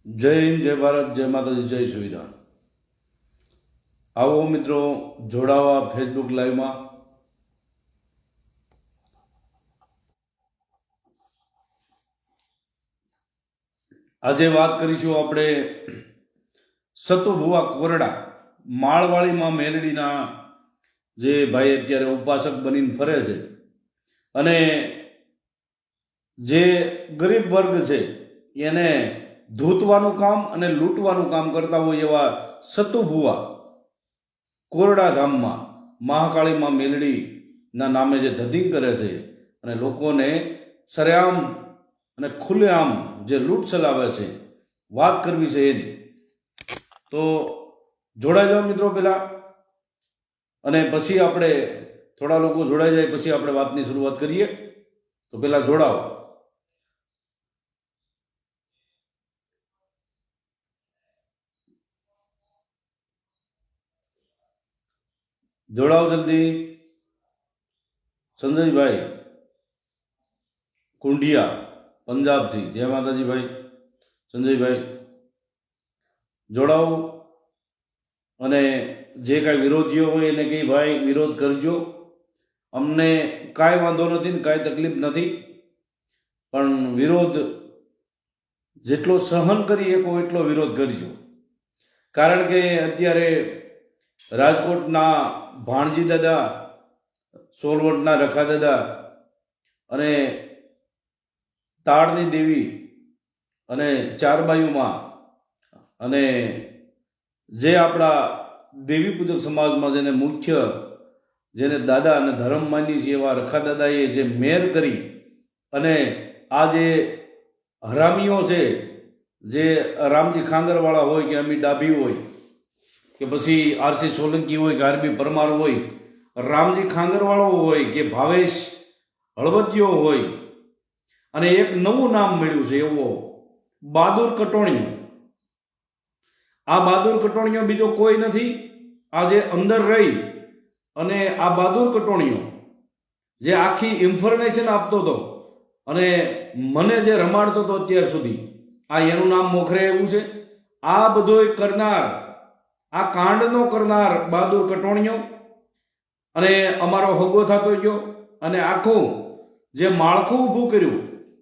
જય હિન્દ, જય ભારત, જય માતાજી, જય સુવિધાન. આવો મિત્રો જોડાવા ફેસબુક લાઈવમાં. આજે વાત કરીશું આપણે સતુભુવા કોરડા માળવાળીમાં મેલડીના જે ભાઈ અત્યારે ઉપાસક બનીને ફરે છે અને જે ગરીબ વર્ગ છે એને ધૂતવાનું કામ અને લૂંટવાનું કામ કરતા હોય એવા સતુભુવા કોરડા ધામમાં મહાકાળીમાં મેલડીના નામે જે ધતિંગ કરે છે અને લોકોને સરેઆમ અને ખુલ્લેઆમ જે લૂંટ ચલાવે છે, વાત કરવી છે એની. તો જોડાઈ જાઓ મિત્રો પહેલા, અને પછી આપણે થોડા લોકો જોડાઈ જાય પછી આપણે વાતની શરૂઆત કરીએ. તો પહેલા જોડાઓ. જોડાઓ જલ્દી. સંજયભાઈ કુંડિયા પંજાબથી, જય માતાજી ભાઈ. સંજયભાઈ જોડાઓ. અને જે કાંઈ વિરોધીઓ હોય એને કહી ભાઈ વિરોધ કરજો, અમને કાંઈ વાંધો નથી ને કાંઈ તકલીફ નથી, પણ વિરોધ જેટલો સહન કરી શકો એટલો વિરોધ કરજો. કારણ કે અત્યારે રાજકોટના ભાણજી દાદા, સોલવટના રખા દાદા અને તાળની દેવી અને ચારબાયુમાં અને જે આપણા દેવી પૂજક સમાજમાં જેને મુખ્ય, જેને દાદા અને ધર્મ માની છે એવા રખા દાદાએ જે મેર કરી અને આ જે હરામીઓ છે, જે રામજી ખાંગરવાળા હોય કે અમી ડાભી હોય કે પછી આરસી સોલંકી હોય કે આરબી પરમાર હોય, રામજી ખાંગરવાળો હોય કે ભાવેશ હળવદિયો હોય, અને એક નવું નામ મળ્યું છે એવો બહાદુર કટોણીયો. આ બહાદુર કટોણીયો બીજો કોઈ નથી. આજે અંદર રહી અને આ બહાદુર કટોણીયો જે આખી ઇન્ફોર્મેશન આપતો હતો અને મને જે રમાડતો હતો અત્યાર સુધી, આ એનું નામ મોખરે એવું છે. આ બધોય કરનાર, આ કાંડનો કરનાર બહાદુર કટોણીયો અને અમારો હગો થતો ગયો અને આખું જે માળખું ઊભું કર્યું.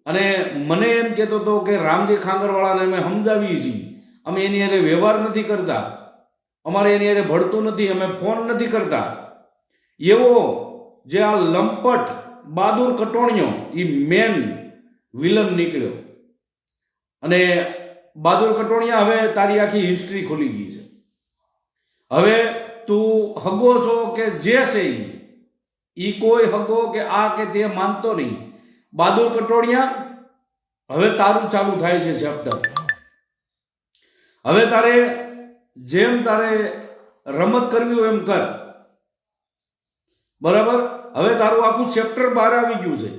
અને મને એમ કહેતો હતો કે રામજી ખાંગરવાળાને અમે સમજાવીએ છીએ, અમે એની હારે વ્યવહાર નથી કરતા, અમારે એની હારે ભળતું નથી, અમે ફોન નથી કરતા. એવો જે આ લંપટ બહાદુર કટોણીયો એ મેન વિલન નીકળ્યો. અને બહાદુર કટોણીયા, હવે તારી આખી હિસ્ટ્રી ખુલી ગઈ છે. હવે તું હગો છો કે જે છે એ કોઈ હગો કે આ કે તે માનતો નહીં. બહાદુર કટોળિયા, હવે તારું ચાલુ થાય છે ચેપ્ટર. હવે તારે જેમ તારે રમત કરવી હોય એમ કર, બરાબર? હવે તારું આખું ચેપ્ટર બહાર આવી ગયું છે.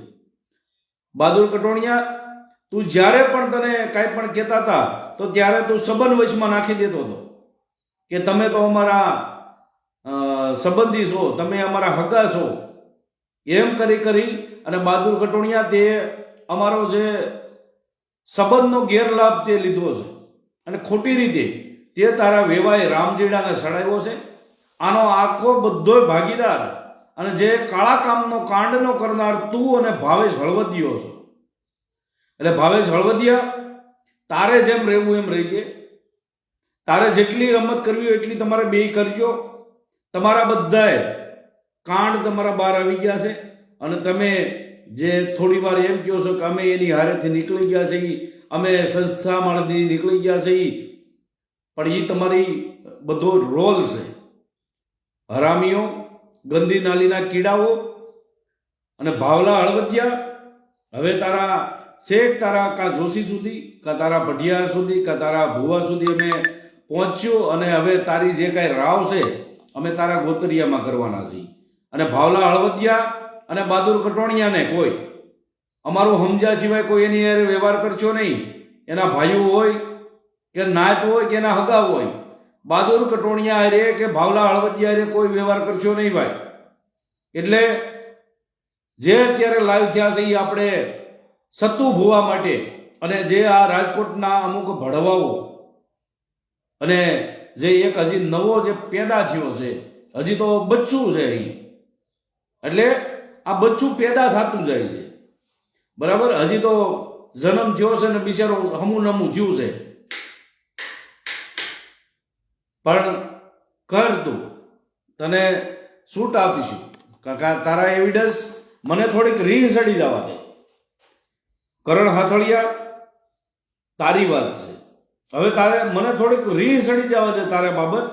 બહાદુર કટોળિયા, તું જ્યારે પણ તને કાંઈ પણ કહેતા હતા તો ત્યારે તું સંબંધ વચમાં નાખી દેતો હતો કે તમે તો અમારા સંબંધી છો, તમે અમારા હગા છો. એમ કરી કરી અને બહાદુર કટોણીયા તે અમારો જે સંબંધનો ગેરલાભ તે લીધો છે અને ખોટી રીતે તે તારા વેવાય રામજીડાને સડાવ્યો છે. આનો આખો બધો ભાગીદાર અને જે કાળા કામનો કાંડનો કરનાર તું અને ભાવેશ હળવદિયો છો. એટલે ભાવેશ હળવદિયા, તારે જેમ રહેવું એમ રહીશે. તારે જેટલી રમત કરવી હોય એટલી તમારે બે કરજો. તમારા બધાએ કાંડ તમારા બહાર આવી ગયા છે અને તમે જે થોડી વાર એમ કહો છો કે અમે એની હારેથી નીકળી ગયા છીએ, અમે સંસ્થામાંથી નીકળી ગયા છીએ, પણ એ તમારી બધો રોલ છે. હરામીઓ, ગંદી નાલીના કીડાઓ અને ભાવલા હળવદિયા, હવે તારા છેક તારા કા જોશી સુધી, કા તારા ભઢિયાર સુધી, કા તારા ભુવા સુધી અમે પહોંચ્યું. અને હવે તારી જે કાંઈ રાવ છે અમે તારા ગોતરિયામાં કરવાના છીએ. અને ભાવલા હળવદિયા અને બહાદુર કટોણીયાને કોઈ અમારું સમજ્યા સિવાય કોઈ એની હારે વ્યવહાર કરશો નહીં. એના ભાઈઓ હોય કે નાત હોય કે એના હગા હોય, બહાદુર કટોણીયા હારે કે ભાવલા હળવદિયા હારે કોઈ વ્યવહાર કરશો નહીં ભાઈ. એટલે જે અત્યારે લાઈવ થયા છે એ આપણે સતુભુવા માટે અને જે આ રાજકોટના અમુક ભડવાઓ અને જે એક હજી નવો જે પેદા થયો છે, હજી તો બચ્ચું છે અહીં, એટલે આ બચ્ચું પેદા થતું જાય છે, બરાબર, હજી તો જન્મ થયો છે ને બિચારો હમું નમું થયું છે, પણ કર તું, તને છૂટ આપીશું, તારા એવિડન્સ મને થોડીક રીહ સડી જવા દે. કરણ હાથળિયા, તારી વાત છે, હવે તારે મને થોડીક રીહ સડી જવા દે તારે બાબત,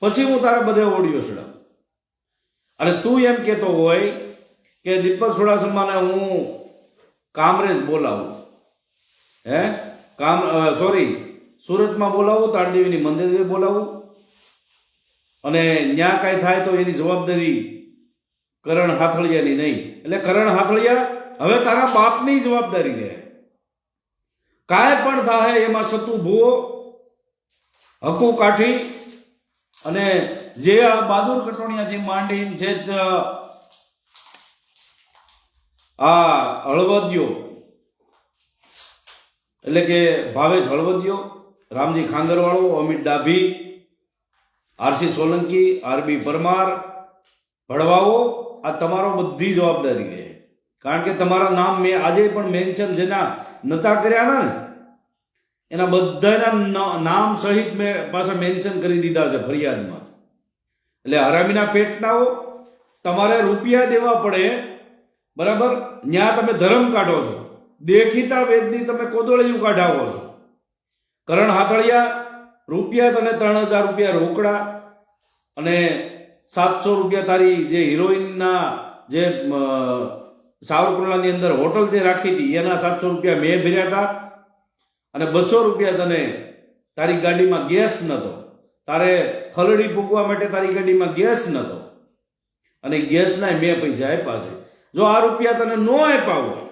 પછી હું તારે બધે ઓડિયો ચડાવું. અને તું એમ કહેતો હોય કે દીપક ચુડાસમાને હું કામરેજ બોલાવું, સોરી સુરતમાં બોલાવું, તાળદેવીની મંદિરે બોલાવું, અને ન્યા કાંઈ થાય તો એની જવાબદારી કરણ હાથળિયાની નહીં. એટલે કરણ હાથળિયા, હવે તારા બાપની જવાબદારી રહે. કાંઈ પણ થાય એમાં સતુ ભૂવો, હકુ કાઠી, અને જે આ બહાદુર કટોણિયાથી માંડીને છે આ હળવદિયો, એટલે કે ભાવેશ હળવદિયો, રામજી ખાંગરવાળો, અમિત ડાભી, આરસી સોલંકી, આરબી પરમાર, ભડવાઓ, આ તમારો બધી જવાબદારી છે. કારણ કે તમારા નામ મેં આજે પણ મેન્શન જેના નતા કર્યા ને એના બધાના નામ સહિત મેં પાછા મેન્શન કરી દીધા છે ફરિયાદમાં. એટલે હરામીના પેટનાઓ, તમારે રૂપિયા દેવા પડે, બરાબર, ન્યા તમે ધર્મ કાઢો છો, દેખીતા વેદની તમે કોદળિયું કાઢાવો છો. કરણ હાથળિયા, રૂપિયા તને 3000 રૂપિયા રોકડા અને 700 રૂપિયા તારી જે હિરોઈનના જે સાવરકુંડલાની અંદર હોટલ જે રાખી હતી એના 700 રૂપિયા મેં ભર્યા હતા, અને 200 રૂપિયા તને તારી ગાડીમાં ગેસ નહોતો, તારે ખલડી ફૂંકવા માટે તારી ગાડીમાં ગેસ નહોતો, અને ગેસના મેં પૈસા આપ્યા છે. જો આ રૂપિયા તને ન આપ્યા હોય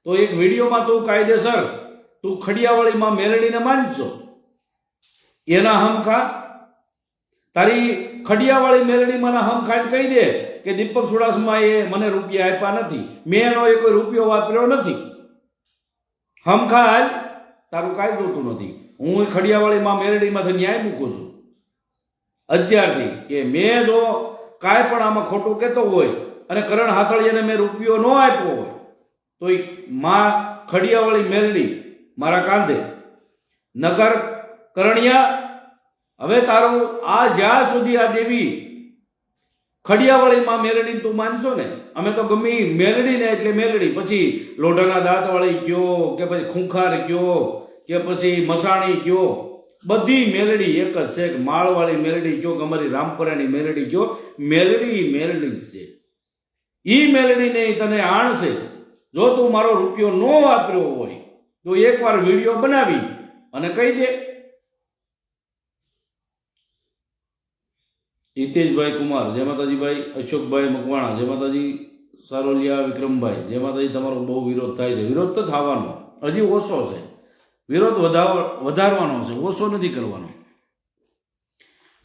તો એક વિડીયોમાં તું કાયદેસર તું ખડિયાવાળીમાં મેલડીને માનશો, એના હમખા તારી ખડિયાવાળી મેલડીમાંના હમ ખાઈને કહી દે કે દીપક ચુડાસમાએ મને રૂપિયા આપ્યા નથી, મેં એનો એ કોઈ રૂપિયો વાપર્યો નથી, હમખા હાલ, તારું કાંઈ જોતું નથી. હું ખડિયાવાળીમાં મેલડીમાંથી ન્યાય મૂકું છું અત્યારથી કે મેં જો કાંઈ પણ આમાં ખોટું કહેતો હોય અને કરણ હાથળિયાને મેં રૂપિયો ન આપ્યો હોય તો એ ખડિયાવાળી મેલડી મારા કાંધે. નકર કરણિયા, હવે તારું આ જ્યાં સુધી આ દેવી ખડિયાવાળીમાં મેલડી તું માનશો ને, અમે તો ગમી મેલડીને એટલે મેલડી, પછી લોઢાના દાંતવાળી કયો કે પછી ખૂંખાર કયો કે પછી મસાણી કયો, બધી મેલડી એક જ છે. માળવાળી મેલડી કયો કે અમારી રામપરાની મેલડી કયો, મેલડી મેલડી છે. ઈ મેલડીને તને આણશે. જો તું મારો રૂપિયો ન વાપર્યો હોય તો એકવાર વિડીયો બનાવી અને કહી દે. હિતેશભાઈ કુમાર, જય માતાજીભાઈ. અશોકભાઈ મકવાણા, જય માતાજી. સારોલિયા વિક્રમભાઈ, જય માતાજી. તમારો બહુ વિરોધ થાય છે. વિરોધ તો થવાનો, હજી ઓછો છે. વિરોધ વધારવાનો છે, ઓછો નથી કરવાનો,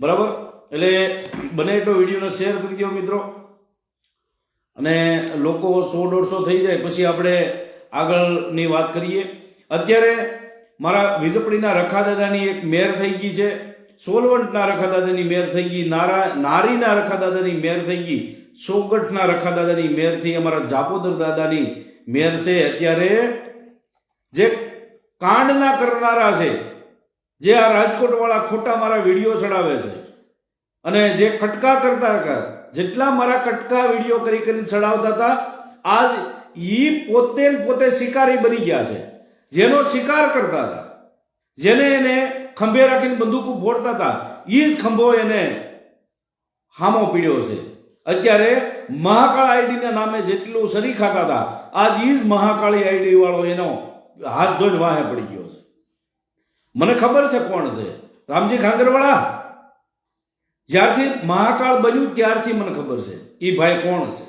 બરાબર. એટલે બને એટલો વિડીયોને શેર કરી દો મિત્રો, અને લોકો 100-150 થઈ જાય પછી આપણે આગળની વાત કરીએ. અત્યારે મારા વિજપડીના રખાદાદાની એક મેર થઈ ગઈ છે, સોલવંટના રખાદાદાની મેર થઈ ગઈ, નારીના રખાદાદાની મેર થઈ ગઈ, સોગઠના રખાદાદાની મેર થઈ, અમારા જાપોદર દાદાની મેર છે. અત્યારે જે કાંડના કરનારા છે, જે આ રાજકોટ વાળા ખોટા મારા વિડીયો ચડાવે છે, અને જે કટકા કરતા હતા, જેટલા મારા કટકા વિડીયો કરી ચડાવતા હતા, આજ ઈ પોતે શિકારી બની ગયા છે. જેનો શિકાર કરતા હતા, જેને એને ખંભે રાખીને બંદૂકો ફોડતા હતા, ઈ જ ખંભો એને હામો પીડ્યો છે. અત્યારે મહાકાળ આઈડીના નામે જેટલું સરી ખાતા હતા, આજ ઈ જ મહાકાળી આઈડી વાળો એનો હાથ ધોઈને વાહે પડી ગયો છે. મને ખબર છે કોણ છે, રામજી ખાંગરવાળા. જ્યારથી મહાકાળ બન્યું ત્યારથી મને ખબર છે એ ભાઈ કોણ છે,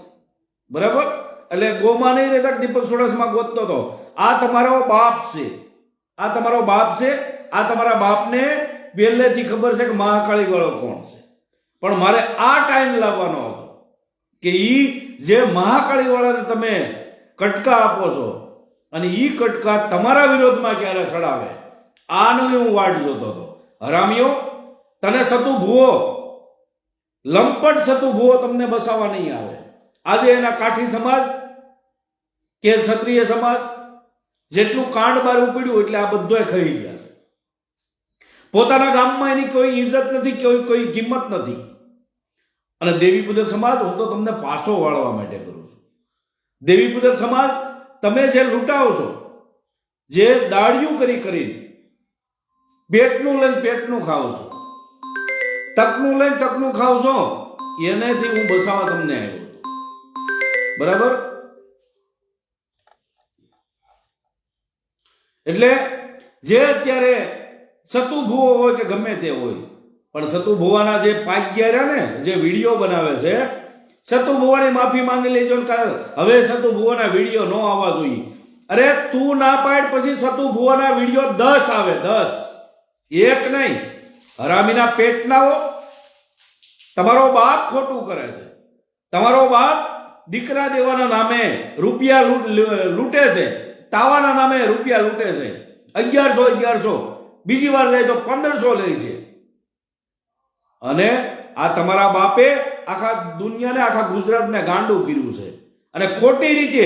બરાબર. એટલે ગોમાં નહીં રહેતા દીપક ચુડાસમા ગોતતો હતો. આ તમારો બાપ છે, આ તમારો બાપ છે. આ તમારા બાપને પહેલેથી ખબર છે કે મહાકાળી વાળો કોણ છે, પણ મારે આ ટાઈમ લાવવાનો હતો કે ઈ જે મહાકાળી વાળાને તમે કટકા આપો છો, અને ઈ કટકા તમારા વિરોધમાં ક્યારે સડાવે આનો હું વાટ જોતો હતો. હરામીઓ, તને સતુ ભૂવો, લંપટ સતુ ભૂવો તમને બસાવવા નહીં આવે. આજે એના કાઠી સમાજ કે ક્ષત્રિય સમાજ જેટલું કાંડ બાર ઉપડ્યું એટલે આ બધોય ખાઈ ગયા છે. પોતાના ગામમાં એની કોઈ ઇજ્જત નથી, કોઈ કિંમત નથી. અને દેવી પૂજક સમાજ, હું તો તમને પાસો વાળવા માટે કરું છું. દેવી પૂજક સમાજ, તમે જે લૂંટાવો છો, જે દાડિયું કરીને પેટનું લઈને પેટનું ખાવ છો, ટકનું લઈને ટકનું ખાવ છો, એનેથી હું બસાવા તમને આવ્યો હતો. બરાબર? એટલે જે અત્યારે સતુ ભુવો હોય કે ગમે તે હોય, પણ સતુ ભુવાના જે પાગ્યા રહ્યા ને, જે વિડીયો બનાવે છે, સતુ ભુવાની માફી માંગી લેજો. હવે સતુ ભુવાના વિડીયો ન આવવા જોઈએ. અરે તું ના પાડ પછી સતુ ભુવાના વિડીયો 10 આવે, 10, એક નહીં. હરામીના પેટનાઓ, તમારો બાપ ખોટું કરે છે. તમારો બાપ દીકરા દેવાના નામે રૂપિયા લૂંટે છે, તાવાના નામે રૂપિયા લૂંટે છે. 1100 બીજી વાર જાય તો 1500 લે છે. અને આ તમારા બાપે આખા દુનિયાને, આખા ગુજરાતને ગાંડું કર્યું છે અને ખોટી રીતે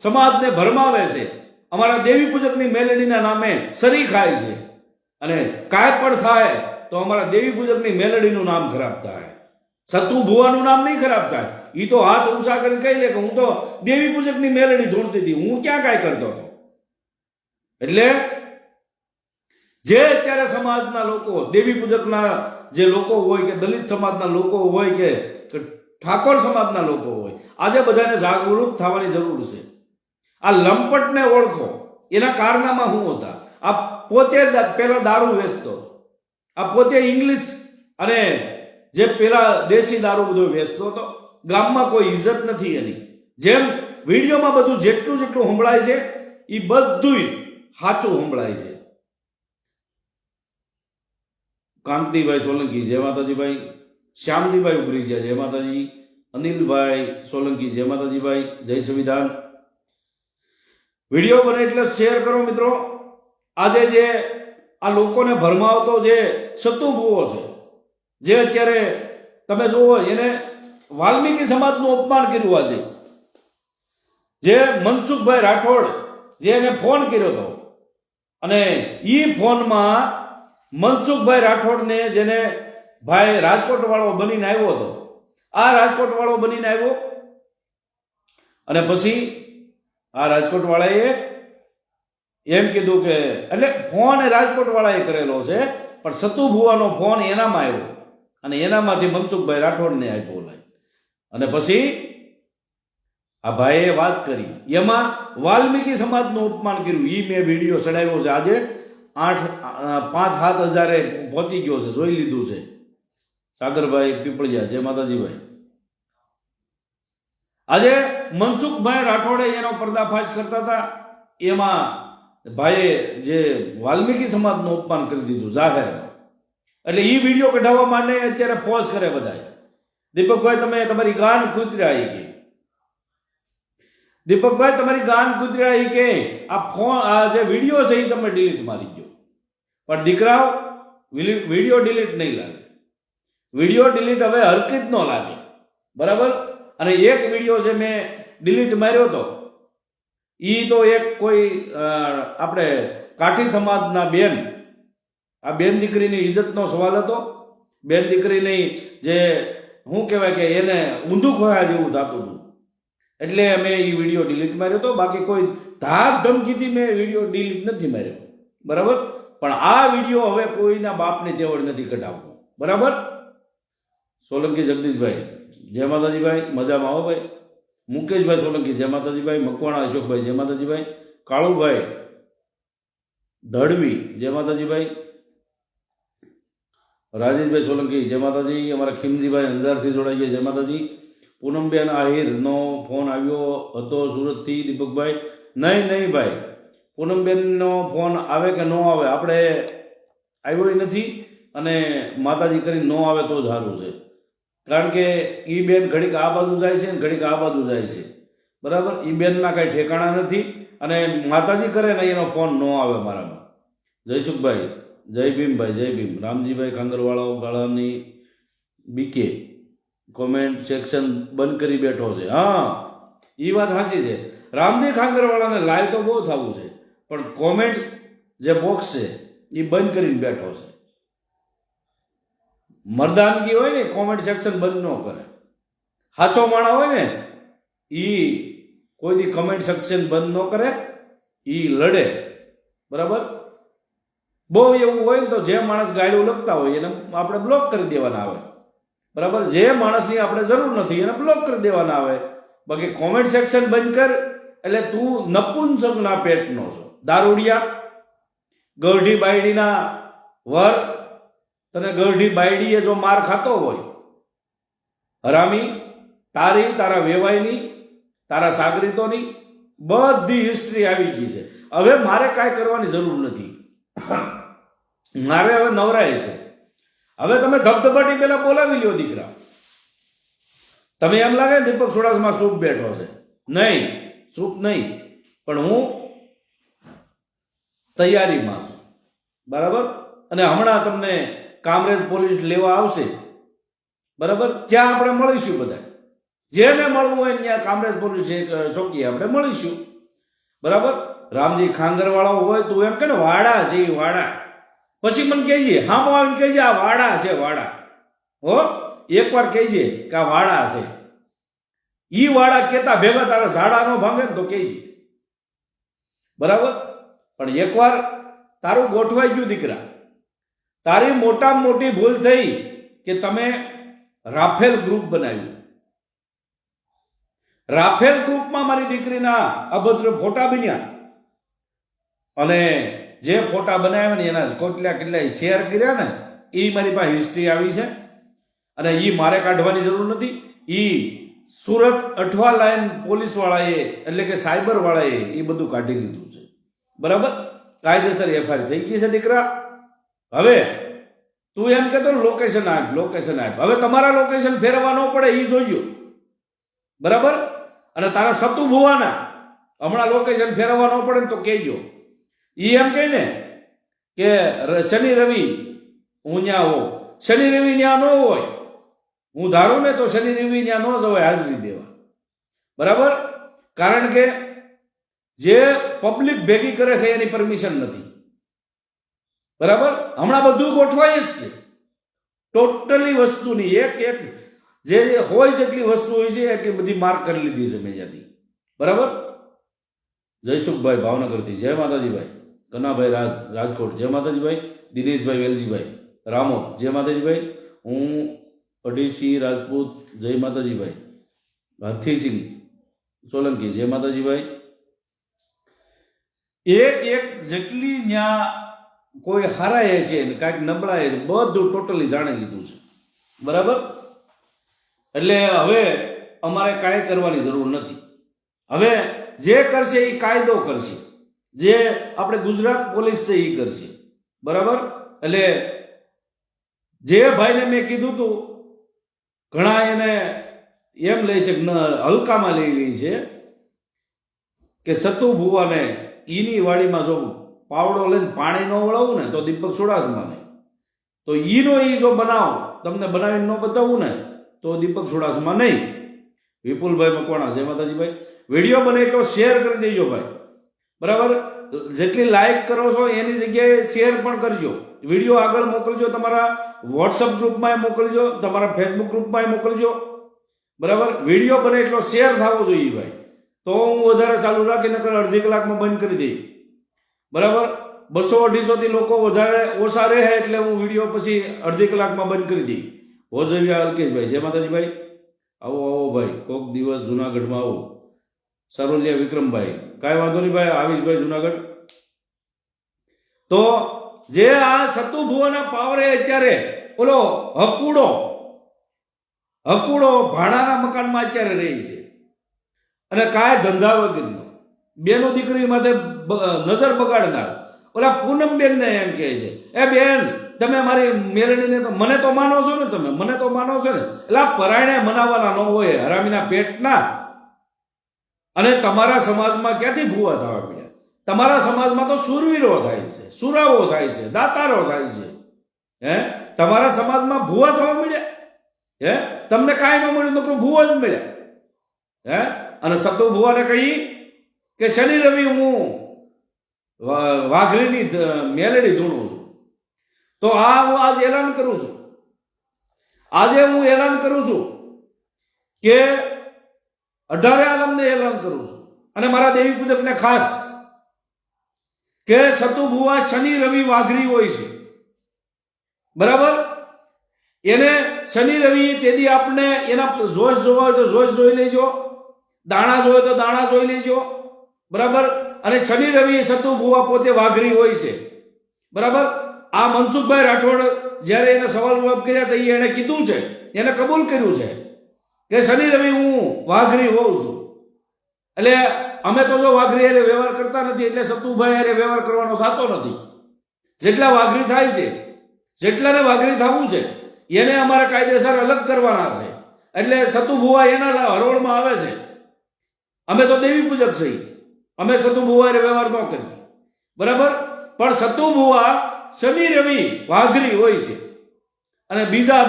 સમાજને ભરમાવે છે. અમારા દેવી પૂજકની મેલડીના નામે સરી ખાય છે. અને કાંઈ પણ થાય તો અમારા દેવી પૂજકની મેલડીનું નામ ખરાબ થાય, સતુ ભુવાનું નામ નહીં ખરાબ થાય. એ તો હાથ ઊંચા કરીને કહી લે કે હું તો દેવી પૂજકની મેલડી ધૂણતી હતી, હું ક્યાં કાંઈ કરતો હતો. એટલે જે અત્યારે સમાજના લોકો, દેવી પૂજકના જે લોકો હોય કે દલિત સમાજના લોકો હોય કે ઠાકોર સમાજના લોકો હોય, આજે બધાને જાગૃત થવાની જરૂર છે. આ લંપટને ઓળખો. એના કારનામાં શું હતા? આ પોતે પેલા દારૂ વેચતો, આ પોતે ઇંગ્લિશ અને જે પેલા દેશી દારૂ બધો વેચતો હતો. ગામમાં કોઈ ઇજ્જત નથી એની. જેમ વિડીયોમાં બધું જેટલું સંભળાય છે એ બધું સાચું સંભળાય છે. કાંતિભાઈ સોલંકી, જય માતાજીભાઈ. શ્યામજીભાઈ ઉભરીજા, જય માતાજી. અનિલભાઈ સોલંકી, જય માતાજીભાઈ. જય સંવિધાન. વિડીયો બને એટલે શેર કરો મિત્રો. આજે જે આ લોકોને ભરમાવતો જે સતુ ભુવો છે, જે અત્યારે તમે જુઓ, એને વાલ્મીકી સમાજનું અપમાન કર્યું. આજે જે મનસુખભાઈ રાઠોડ, જે એને ફોન કર્યો હતો, અને એ ફોનમાં મનસુખભાઈ રાઠોડને, જેને ભાઈ રાજકોટ વાળો બનીને આવ્યો હતો, આ રાજકોટ વાળો બનીને આવ્યો, અને પછી આ રાજકોટ વાળાએ એમ કીધું કે, એટલે ફોન એ રાજકોટ વાળાએ કરેલો છે, પણ સતુ ભુવાનો ફોન એનામાં આવ્યો અને એનામાંથી મનસુખભાઈ રાઠોડને આપ્યો. અને પછી આ ભાઈએ વાત કરી, એમાં વાલ્મીકી સમાજનું અપમાન કર્યું. એ મેં વિડીયો ચડાવ્યો છે. આજે 5-7 હજારે પહોંચી ગયો છે, જોઈ લીધું છે. સાગરભાઈ પીપળિયા, જય માતાજીભાઈ. આજે મનસુખભાઈ રાઠોડે એનો પર્દાફાશ કરતા હતા. એમાં ભાઈએ જે વાલ્મીકી સમાજનું અપમાન કરી દીધું જાહેર. એટલે એ વિડીયો કઢાવવા માટે અત્યારે ફોર્સ કરે બધા. દીપકભાઈ, તમે તમારી ગાન કૂતર્યા કે, દીપકભાઈ તમારી ગાન કૂતર્યા કે, આ ફોન, આ જે વિડીયો છે એ તમે ડિલીટ મારી ગયો. પણ દીકરાઓ, વિડીયો ડિલીટ નહીં લાગે. વિડીયો ડિલીટ હવે હરકત ન લાગે. બરાબર? અને એક વિડીયો છે મેં ડિલીટ માર્યો હતો, એ તો એક કોઈ આપણે કાઠી સમાજના બેન, આ બેન દીકરીની ઇજ્જતનો સવાલ હતો. બેન દીકરીની જે શું કહેવાય કે એને ઊંધું ખોયા જેવું થતું હતું, એટલે મેં એ વિડીયો ડિલીટ માર્યો હતો. બાકી કોઈ ધાક ધમકીથી મેં વિડીયો ડિલીટ નથી માર્યો. બરાબર? પણ આ વિડીયો હવે કોઈના બાપની તેવડ નથી કઢાવવો. બરાબર? સોલંકી જગદીશભાઈ, જય માતાજીભાઈ. મજામાં આવો ભાઈ. મુકેશભાઈ સોલંકી, જય માતાજીભાઈ. મકવાણા અશોકભાઈ, જય માતાજીભાઈ. કાળુભાઈ ધડવી, જય માતાજીભાઈ. રાજેશભાઈ સોલંકી, જય માતાજી. અમારા ખીમજીભાઈ અંજારથી જોડાઈએ, જય માતાજી. પૂનમબેન આહિરનો ફોન આવ્યો હતો સુરતથી. દીપકભાઈ, નહીં ભાઈ, પૂનમબેનનો ફોન આવે કે ન આવે, આપણે આવ્યો નથી. અને માતાજી કરીને ન આવે તો જ સારું છે. કારણ કે એ બેન ઘડીક આ બાજુ જાય છે ને ઘડીક આ બાજુ જાય છે. બરાબર? એ બેનના કાંઈ ઠેકાણા નથી. અને માતાજી કરે ને એનો ફોન ન આવે મારામાં. જયસુખભાઈ, જય ભીમભાઈ, જય ભીમ. રામજીભાઈ ખાંગરવાળાની બીકે કોમેન્ટ સેક્શન બંધ કરી બેઠો છે. હા, એ વાત સાચી છે. રામજી ખાંગરવાળાને લાઈવ તો બહુ થવું છે, પણ કોમેન્ટ જે બોક્સ છે એ બંધ કરીને બેઠો છે. મર્દાનગી હોય ને કોમેન્ટ સેક્શન બંધ ન કરે. સાચો માણા હોય ને એ કોઈ દી કમેન્ટ સેક્શન બંધ ન કરે, એ લડે. બરાબર? બહુ એવું હોય ને તો જે માણસ ગાયડું લખતા હોય એને આપણે બ્લોક કરી દેવાના આવે. બરાબર? જે માણસની આપણે જરૂર નથી એને બ્લોક કરી દેવાના આવે. બાકી કોમેન્ટ સેક્શન બંધ કર એટલે તું નપુંસકના પેટનો છો, દારૂડિયા, ગઢી બાયડીના વર. તને ગઢી બાયડીએ જો માર ખાતો હોય, હરામી, તારી, તારા વેવાઈની, તારા સાગરીતોની બધી હિસ્ટ્રી આવી ગઈ છે. હવે મારે કાંઈ કરવાની જરૂર નથી. મારે હવે નવરાય છે. હવે તમે ધબધબાટી પેલા બોલાવી લ્યો દીકરા. તમે એમ લાગે દીપક સુડાસમાં સૂપ બેઠો છે. નહીં, સૂપ નહીં, પણ હું તૈયારીમાં છું. બરાબર? અને હમણાં તમને કામરેજ પોલીસ લેવા આવશે. બરાબર? ત્યાં આપણે મળીશું બધા. જેને મળવું હોય ત્યાં કામરેજ પોલીસ ચોકીએ આપણે મળીશું. બરાબર? રામજી ખાંગરવાળા હોય તું એમ કે ને વાડા છે એ વાડા, પછી મને કહેજે, હામો આવીને કહેજે આ વાડા છે, વાડા. હો, એકવાર કહેજે કે આ વાડા છે. ઈ વાડા કેતા ભેગા તારા ઝાડા નો ભાંગે ને તો કહેજે. બરાબર? પણ એકવાર તારું ગોઠવાઈ ગયું દીકરા. તારી મોટામાં મોટી ભૂલ થઈ કે તમે રાફેલ ગ્રુપ બનાવ્યું. રાફેલ ગ્રુપમાં મારી દીકરીના અભદ્ર ફોટા બન્યા અને જે ફોટા બનાવ્યા ને એના કેટલા શેર કર્યા ને એ મારી પાસે હિસ્ટ્રી આવી છે અને એ મારે કાઢવાની જરૂર નથી. એ સુરત અઠવા લાઈન પોલીસ વાળાએ એટલે કે સાયબર વાળાએ એ બધું કાઢી લીધું છે. બરાબર? કાયદેસર એફઆઈઆર થઈ ગઈ છે દીકરા. હવે તું એમ કહેતો લોકેશન આપ, લોકેશન આપ. હવે તમારા લોકેશન ફેરવવા ન પડે એ જોઈજો. બરાબર? અને તારા સતુ ભુવાના હમણાં લોકેશન ફેરવવા ન પડે તો કહેજો. એ એમ કહે ને કે શનિ રવિ હું ત્યાં હોઉં, શનિ રવિ ત્યાં ન હોય. હું ધારું ને તો શનિ રવિ ત્યાં ન જવાય હાજરી દેવા. બરાબર? કારણ કે જે પબ્લિક ભેગી કરે છે એની પરમિશન નથી. બરાબર? હમણાં બધું ગોઠવાય જ છે. ટોટલી વસ્તુની એક એક જે હોય જેટલી વસ્તુ હોય છે એટલી બધી માર્ક કરી લીધી છે મેં ત્યાંથી. બરાબર? જયસુખભાઈ ભાવનગરથી, જય માતાજીભાઈ. કનાભાઈ રાજકોટ, જય માતાજીભાઈ. દિનેશભાઈ વેલજીભાઈ રામોદ, જય માતાજીભાઈ. હું અઢીસિંહ રાજપૂત, જય માતાજીભાઈ. હાથીસિંહ સોલંકી, જય માતાજીભાઈ. એક એક જેટલી ન્યા કોઈ હારાય છે ને કાંઈક નબળાય છે બધું ટોટલી જાણી લીધું છે. બરાબર? એટલે હવે અમારે કાંઈ કરવાની જરૂર નથી. હવે જે કરશે એ કાયદો કરશે, જે આપણે ગુજરાત પોલીસ છે એ કરશે. બરાબર? એટલે જે ભાઈને મેં કીધું હતું ઘણા એને એમ લે છે હલકામાં લઈ લે છે કે સતુ ભુવાને ઈની વાડીમાં જો પાવડો લઈને પાણી ન વળાવું ને તો દીપક સુડાસમાને, તો ઈનો ઈ જો બનાવ તમને બનાવીને ન બતાવું ને તો દીપક સુડાસમા નહીં. વિપુલભાઈ મકવાણા, જય માતાજીભાઈ. વિડીયો બને એટલો શેર કરી દેજો ભાઈ. બરાબર? જેટલી લાઈક કરો છો એની જગ્યાએ શેર પણ કરજો. વિડીયો આગળ મોકલજો, તમારા વોટ્સઅપ ગ્રુપમાં મોકલજો, તમારા ફેસબુક ગ્રુપમાં મોકલજો. બરાબર? વિડીયો બને એટલો શેર થવો જોઈએ ભાઈ, તો હું વધારે ચાલુ રાખી નકર અડધી કલાકમાં બંધ કરી દઈશ. બરાબર? 200-250 થી લોકો વધારે ઓછા રહે એટલે હું વિડીયો પછી અડધી કલાકમાં બંધ કરી દઈશ. ભોજવિયા અલ્કેશભાઈ, જય માતાજીભાઈ. આવો આવો ભાઈ, કોક દિવસ જુનાગઢમાં આવો. સરોલિયા વિક્રમભાઈ, કાંઈ વાંધો નહીં ભાઈ, આવીશ ભાઈ જુનાગઢ. તો જે આ સતુ ભુવાના પાવરે અત્યારે ઓલો હકુડો ભાડાના મકાનમાં અત્યારે રહી છે અને કાંઈ ધંધા વગરનો બેનો દીકરી માથે નજર બગાડનાર ઓલા પૂનમબેનને એમ કહે છે, એ બેન તમે મારી મેલડીને તો મને તો માનો છો ને, તમે મને તો માનો છો ને, એટલે પરાયણે મનાવવાના ન હોય હરામીના પેટના. અને તમારા સમાજમાં ક્યાંથી ભૂવા થવા? તમારા સમાજમાં તો શૂરવીરો થાય છે, સુરાઓ થાય છે, દાતારો થાય છે. તમારા સમાજમાં ભૂવા થવા મળ્યા. તમને કાંઈ ન મળ્યું તો ભૂવા જ મળ્યા. અને સતુ ભુવાને કહી કે શનિ રવિ હું વાઘરીની મેલડી ધૂણું છું. તો આ હું આજ એલાન કરું છું. આજે હું એલાન કરું છું કે 18 આલમને એલાન કરું છું અને મારા દેવી પૂજકને ખાસ કે સતુ ભુવા શનિ રવિ વાઘરી હોય છે. બરાબર? એને શનિ રવિ તેથી આપણે એના જોશ જોવા હોય તો જોશ જોઈ લેજો, દાણા જોવે તો દાણા જોઈ લેજો. બરાબર? અને શનિ રવિ સતુ ભુવા પોતે વાઘરી હોય છે. બરાબર? આ મનસુખભાઈ રાઠોડ જ્યારે એને સવાલ જવાબ કર્યા તો એને કીધું છે, એને કબૂલ કર્યું છે કે શનિ રવિ હું વાઘરી હોઉં છું. એટલે અમે તો જો વાઘરી હારે વ્યવહાર કરતા નથી, એટલે સતુભાઈ હારે વ્યવહાર કરવાનો થતો નથી. જેટલા વાઘરી થાય છે, જેટલાને વાઘરી થવું છે એને અમારે કાયદેસર અલગ કરવાના છે. એટલે સતુ ભુવા એના હરોળમાં આવે છે. અમે તો દેવી પૂજક છીએ, અમે સતુ ભુવા હારે વ્યવહાર ન કરીએ. બરાબર? પણ સતુ ભુવા શનિ રવિ વાઘરી હોય છે અને બીજા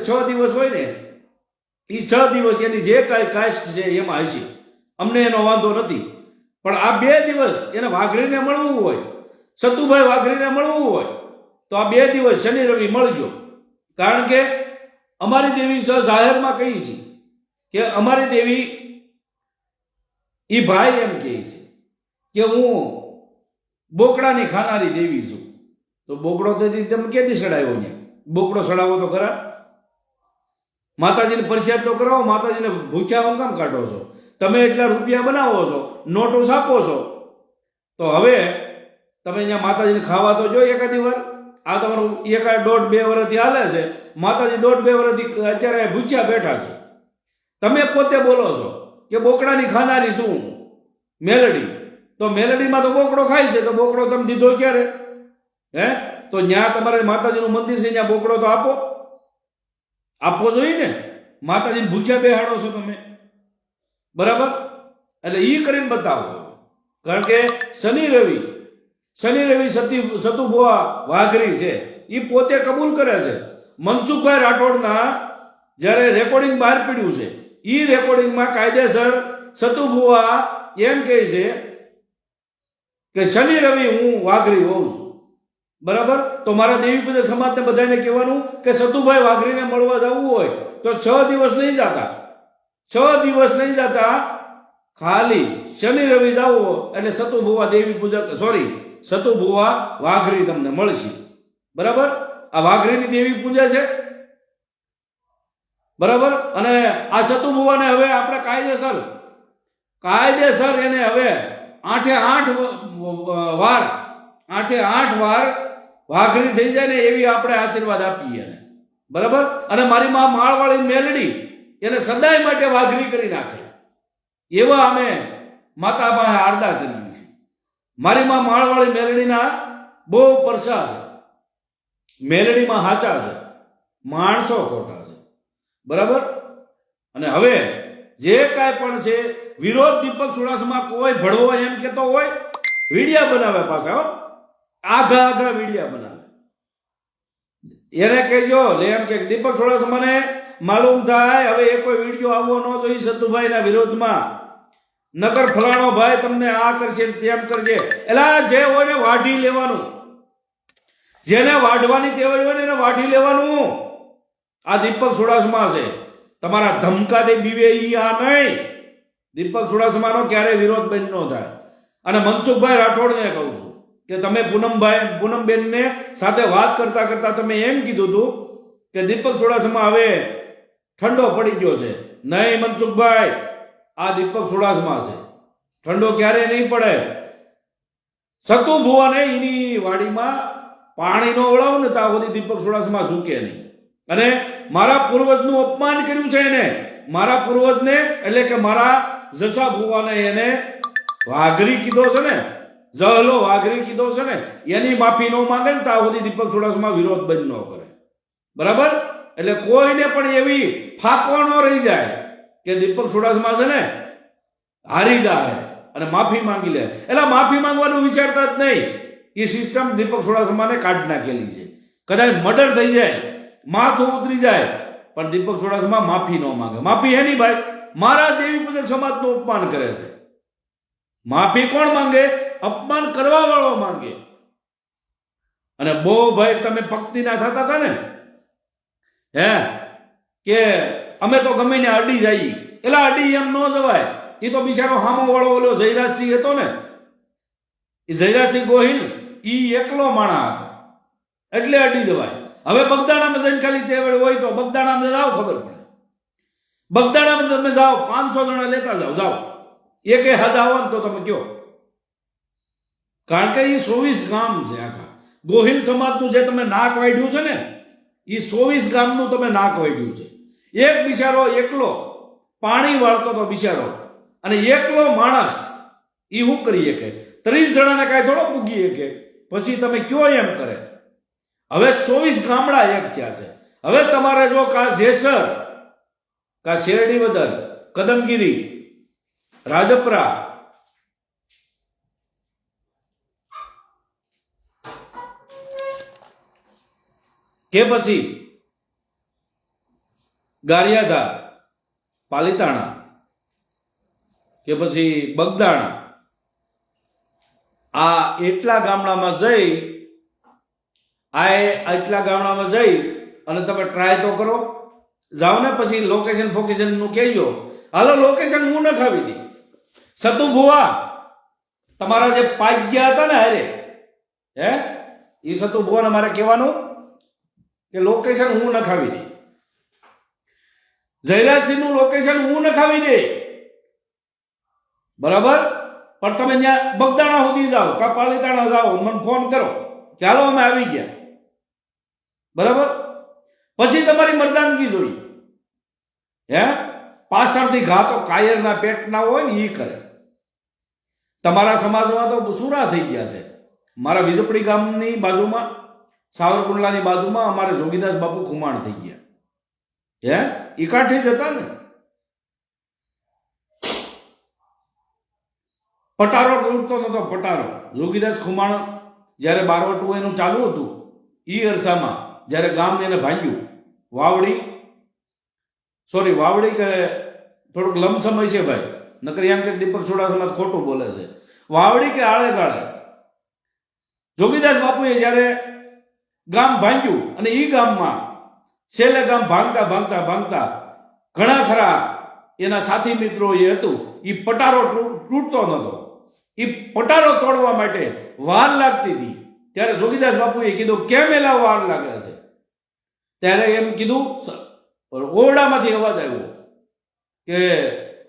6 દિવસ હોય ને એ 6 દિવસ એની જે કાંઈ કાસ્ટ છે એમાં હશે, અમને એનો વાંધો નથી. પણ આ 2 દિવસ એને વાઘરીને મળવું હોય, સતુભાઈ વાઘરીને મળવું હોય તો આ 2 દિવસ શનિ રવિ મળજો. કારણ કે અમારી દેવી જાહેરમાં કહી છે કે અમારી દેવી એ ભાઈ એમ કહે છે કે હું બોકડાની ખાનારી દેવી છું. તો બોકડો તો તમે ક્યાંથી સડાવ્યો ને? બોકડો સડાવો તો ખરા. માતાજીને પ્રસાદ તો કરાવો, માતાજીને ભૂખ્યા હું કામ કાઢો છો? તમે એટલા રૂપિયા બનાવો છો, નોટો છાપો છો, તો હવે તમે અહીંયા માતાજીને ખાવા તો જો એકાદી વાર. આ તમારું 1.5-2 વર્ષથી હાલે છે. માતાજી 1.5-2 વર્ષથી અત્યારે ભૂખ્યા બેઠા છે. તમે પોતે બોલો છો કે બોકડાની ખાનારી શું મેલડી. તો મેલડીમાં તો બોકડો ખાય છે, તો બોકડો તમે દીધો ક્યારે? તો ત્યાં તમારે માતાજીનું મંદિર છે, ત્યાં બોકડો તો આપવો જોઈએ ને. માતાજીને ભૂખ્યા બેહાડો છો તમે. બરાબર? એટલે ઈ કરીને બતાવો. કારણ કે શનિ રવિ સતુ ભુવા વાઘરી છે, એ પોતે કબૂલ કરે છે. મનસુખભાઈ રાઠોડના જ્યારે રેકોર્ડિંગ બહાર પડ્યું છે, એ રેકોર્ડિંગમાં કાયદેસર સતુ ભુવા એમ કહે છે કે શનિ રવિ હું વાઘરી હોઉં છું. બરાબર? તો મારા દેવી પૂજક સમાજને બધાને કહેવાનું કે સતુભાઈ વાઘરીને મળવા જવું હોય તો 6 દિવસ નહીં જતા, 6 દિવસ નહીં જતા, ખાલી શનિ રવિ જાવો એટલે સતુ ભુવા દેવી પૂજક સતુ ભુવા વાઘરી તમને મળશે. બરાબર? આ વાઘરીની દેવી પૂજા છે. બરાબર? અને આ સતુ ભુવાને હવે આપણે કાયદેસર એને હવે 8 વાર વાઘરી થઈ જાય ને એવી આપણે આશીર્વાદ આપીએ. બરાબર? અને મારી માં માળવાળી મેલડી એને સદાય માટે વાઘરી કરી નાખે એવા અમે માતા પાસે આરડા કરીએ છીએ. મારી માં માળવાળી મેલડીના બહુ પરસા છે. મેલડીમાં હાચા છે, માણસો ખોટા છે. બરાબર? અને હવે જે કાંઈ પણ છે વિરોધ દીપક ચુડાસમા કોઈ ભળવો એમ કેતો હોય, વિડિયા બનાવે પાછા, આઘા વિડિયા બનાવે. એને કહેજો એમ કે દીપક ચુડાસમાને માલુમ થાય હવે એ કોઈ વિડીયો આવવો ન જોઈએ સતુભાઈના વિરોધમાં, નકર ફલાણો ભાઈ તમને આ કરશે તેમ કરશે. એલા જે હોય ને વાઢી લેવાનું, જેને વાઢવાની ટેવાય હોય ને એને વાઢી લેવાનું. આ દીપક ચુડાસમા છે, તમારા ધમકાથી બીવે ઈ આ નહીં. દીપક ચુડાસમાનો ક્યારે વિરોધ બંધ ન થાય. અને મનસુખભાઈ રાઠોડને કહું છું કે તમે પૂનમબેનને સાથે વાત કરતા કરતા તમે એમ કીધું હતું કે દીપક ચુડાસમા હવે ઠંડો પડી ગયો છે. નહીં મનસુખભાઈ, આ દીપક ચુડાસમા છે, ઠંડો ક્યારે નહીં પડે. સતુ ભુવાને એની વાડીમાં પાણી નો વળાવ ને ત્યાં સુધી દીપક ચુડાસમા ઝૂકે નહીં. અને મારા પૂર્વજનું અપમાન કર્યું છે એને, મારા પૂર્વજને એટલે કે મારા જસા ભુવાને એને વાઘરી કીધો છે ને, જહલો વાઘરી કીધો છે ને, એની માફી ન માંગે ને ત્યાં સુધી દીપક ચુડાસમા વિરોધ બંધ ન કરે. બરાબર? એટલે કોઈને પણ એવી ફાંકો ન રહી જાય કે દીપક ચુડાસમા છે ને હારી જાય. અને માફી માંગી લે. એટલે માફી માંગવાનું વિચારતા જ નહીં. એ સિસ્ટમ દીપક ચુડાસમાને કાઢી નાખેલી છે. કદાચ મર્ડર થઈ જાય, માથું ઉતરી જાય, પણ દીપક ચુડાસમા માફી ન માંગે. માફી એની ભાઈ મારા દેવી પૂજક સમાજનું અપમાન કરે છે. માફી કોણ માંગે? અપમાન કરવા વાળો માંગે. અને બહુ ભાઈ તમે પક્તિના થતા હતા ને, હે કે અમે તો ગમે ને અડી જઈએ, એટલે અડી એમ ન જવાય. એ તો બિચારો હામો વાળો ઓલો જયરાજસિંહ હતો ને, એ જયરાજસિંહ ગોહિલ ઈ એકલો માણા હતો, એટલે અડી જવાય. હવે બગદાણામાં જઈને ખાલી તે હોય તો બગદાણામાં જાઓ, ખબર પડે. બગદાણામાં તમે જાઓ, 500 જણા લેતા જાઓ, એકે હાથ આવો ને તો તમે કયો. કારણ કે એ 24 ગામ છે આખા ગોહિલ સમાજનું. જે તમે નાક વાઢ્યું છે ને, એ 24 ગામનું તમે નાક વાઢ્યું છે. એક બિચારો એકલો પાણી વાળતો તો બિચારો, અને એકલો માણસ એ શું કરી શકે? 30 જણાને કાંઈ થોડો પૂગી શકે. પછી તમે કયો એમ કરે. હવે 24 ગામડા એક થયા છે. હવે તમારે જો કા જેસર, કા શેરડી વદર, કદમગીરી, રાજપરા, કે પછી ગારિયાધાર, પાલીતાણા, કે પછી બગદાણા, આ એટલા ગામડામાં જઈ અને તમે ટ્રાય તો કરો. જાઓ ને, પછી લોકેશન ફોકેશન નું કહેજો. હાલો લોકેશન હું નખાવી દી. સતુ ભુવા તમારા જે પાક ગયા હતા ને હારે, હે એ સતુ ભુવાને મારે કહેવાનું કે લોકેશન હું નખાવી દી. જયરાજસિંહ નું લોકેશન હું નખાવી દે, બરાબર. પણ તમે ત્યાં બગદાણા સુધી જાઓ, કા પાલીતાણા જાઓ, મને ફોન કરો કે હાલો અમે આવી ગયા, બરાબર. પછી તમારી મરદાનગી જોઈ. હે પાછળથી ઘા તો કાયરના પેટના હોય ને એ કરે. તમારા સમાજમાં તો સુરા થઈ ગયા છે. મારા વિજપડી ગામની બાજુમાં, સાવરકુંડલાની બાજુમાં અમારે જોગીદાસ બાપુ ખુમાણ થઈ ગયા. હે એ કાઠી જ હતા ને. પટારો તૂટતો નતો, પટારો. જોગીદાસ ખુમાણ જ્યારે બારવટું એનું ચાલુ હતું એ અરસામાં, જ્યારે ગામ એને ભાંગ્યું, વાવડી કે થોડુંક લમસમય છે ભાઈ, નકર એમ કે દીપક ચુડાસમા ખોટું બોલે છે. વાવડી કે આળે ગાળે જોગીદાસ બાપુએ જ્યારે ગામ ભાંગ્યું, અને એ ગામમાં છેલ્લે ગામ ભાંગતા ઘણા ખરા એના સાથી મિત્રો એ હતું, એ પટારો તૂટતો નતો. એ પટારો તોડવા માટે વાર લાગતી હતી. ત્યારે જોગીદાસ બાપુએ કીધું કેમ એલા વાર લાગે છે? ત્યારે એમ કીધું, ઓરડામાંથી અવાજ આવ્યો કે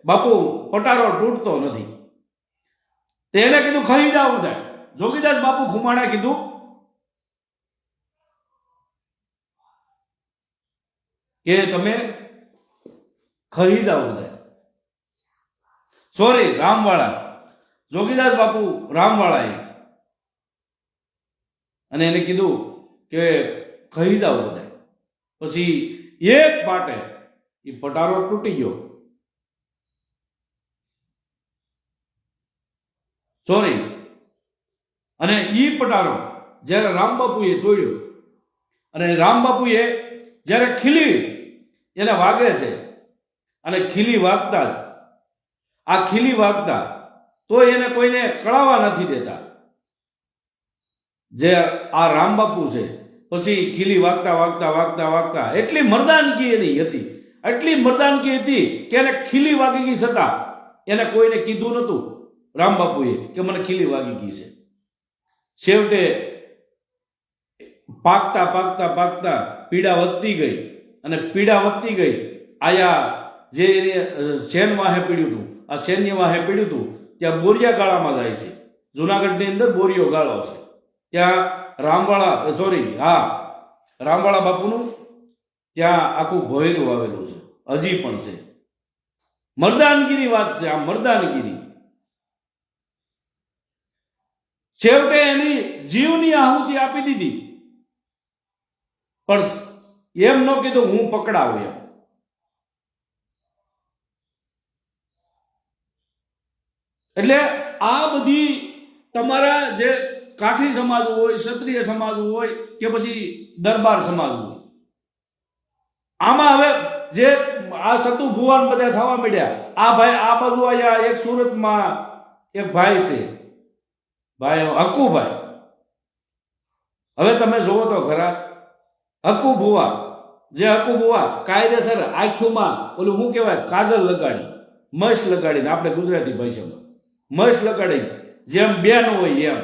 બાપુ પટારો તૂટતો નથી. તેને કીધું ખાઈ જાવ થાય. જોગીદાસ બાપુ ખુમાણે કીધું કે તમે ખાઈ જાવ થાય. સોરી, રામવાળા, જોગીદાસ બાપુ રામવાળાએ, અને એને કીધું કે ખાઈ જાવ બધા. પછી એક પાટે એ પટારો તૂટી ગયો. સોરી, અને ઈ પટારો જ્યારે રામબાપુએ તોડ્યો, અને રામબાપુએ જ્યારે ખીલી એને વાગે છે, અને ખીલી વાગતા જ આ ખીલી વાગતા તો એને કોઈને કળાવા નથી દેતા. જે આ રામબાપુ છે, પછી ખીલી વાગતા એટલી મર્દાનગી એની હતી, એટલી મર્દાનગી હતી કે એને ખીલી વાગી ગઈ છતાં એને કોઈને કીધું નતું રામબાપુએ કે મને ખીલી વાગી ગઈ છે. છેવટે પાકતા પીડા વધતી ગઈ, અને પીડા વધતી ગઈ. આયા જે સેન વાહે પીડ્યું હતું, આ સૈન્ય વાહે પીડ્યું હતું, ત્યાં બોરિયા ગાળામાં જાય છે. જુનાગઢની અંદર બોરિયો ગાળો છે. ત્યાં રામવાળા બાપુનું ત્યાં આખું ભોયરું આવેલું છે, હજી પણ છે. મર્દાનગીરી વાત છે આ, મર્દાનગીરી. છેવટે એની જીવની આહુતિ આપી દીધી, પણ એમ ન કીધું હું પકડાવું એમ. એટલે આ બધી તમારા જે કાઠી સમાજ હોય, ક્ષત્રિય સમાજ હોય કે પછી દરબાર સમાજ હોય, આમાં હવે જે આ સતુ ભુવન બધા થવા માંડ્યા. આ ભાઈ આ બાજુ આયા એક સુરતમાં એક ભાઈ છે, ભાઈ હકુભાઈ. હવે તમે જોવો તો ખરા, હકુ ભુવા, જે હકુ ભુવા કાયદેસર આંખોમાં ઓલું શું કહેવાય, કાજલ લગાડી, મશ લગાડીને, આપણે ગુજરાતી ભાષામાં મશ લગાડી, જેમ બેન હોય એમ,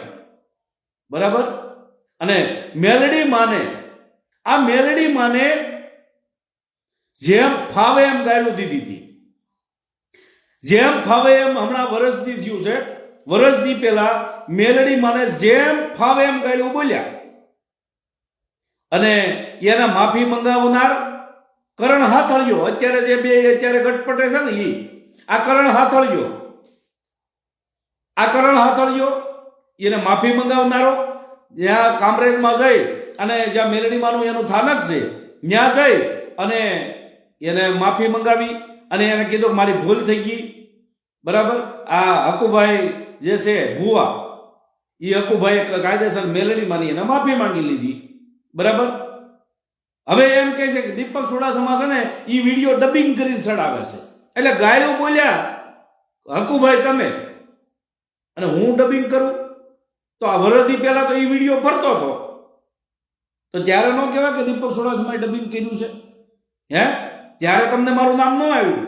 બરાબર. અને મેલડી માને, આ મેલડી માને જેમ ફાવે એમ ગાયલું દીધી હતી, જેમ ફાવે એમ. હમણાં વરસદી થયું છે, વરસદી પહેલા મેલડી માને જેમ ફાવે એમ ગાયલું બોલ્યા. અને એના માફી મંગાવનાર કરણ હાથળિયો, અત્યારે જે બે અત્યારે ગટપટે છે ને, આ કરણ હાથળિયો, આ કરણ હાથળિયો એને માફી મંગાવનારો, જ્યાં કામરેજમાં જઈ અને જ્યાં મેલડીમાનું એનું થાનક છે ત્યાં જઈ અને એને માફી મંગાવી અને એને કીધું મારી ભૂલ થઈ ગઈ, બરાબર. આ હકુભાઈ જે છે ભુવા, એ હકુભાઈ કાયદેસર મેલડીમાંની એને માફી માંગી લીધી, બરાબર. હવે એમ કહે છે કે દીપક ચુડાસમા છે ને એ વિડીયો ડબિંગ કરીને ચડાવે છે, એટલે ગાયલું બોલ્યા હકુભાઈ તમે અને હું ડબિંગ કરું. તો આ વરસથી પહેલા તો એ વિડીયો ફરતો હતો, તો ત્યારે ન કહેવાય કે દીપક ચુડાસમાએ ડબિંગ કર્યું છે? હે, ત્યારે તમને મારું નામ ન આવ્યું.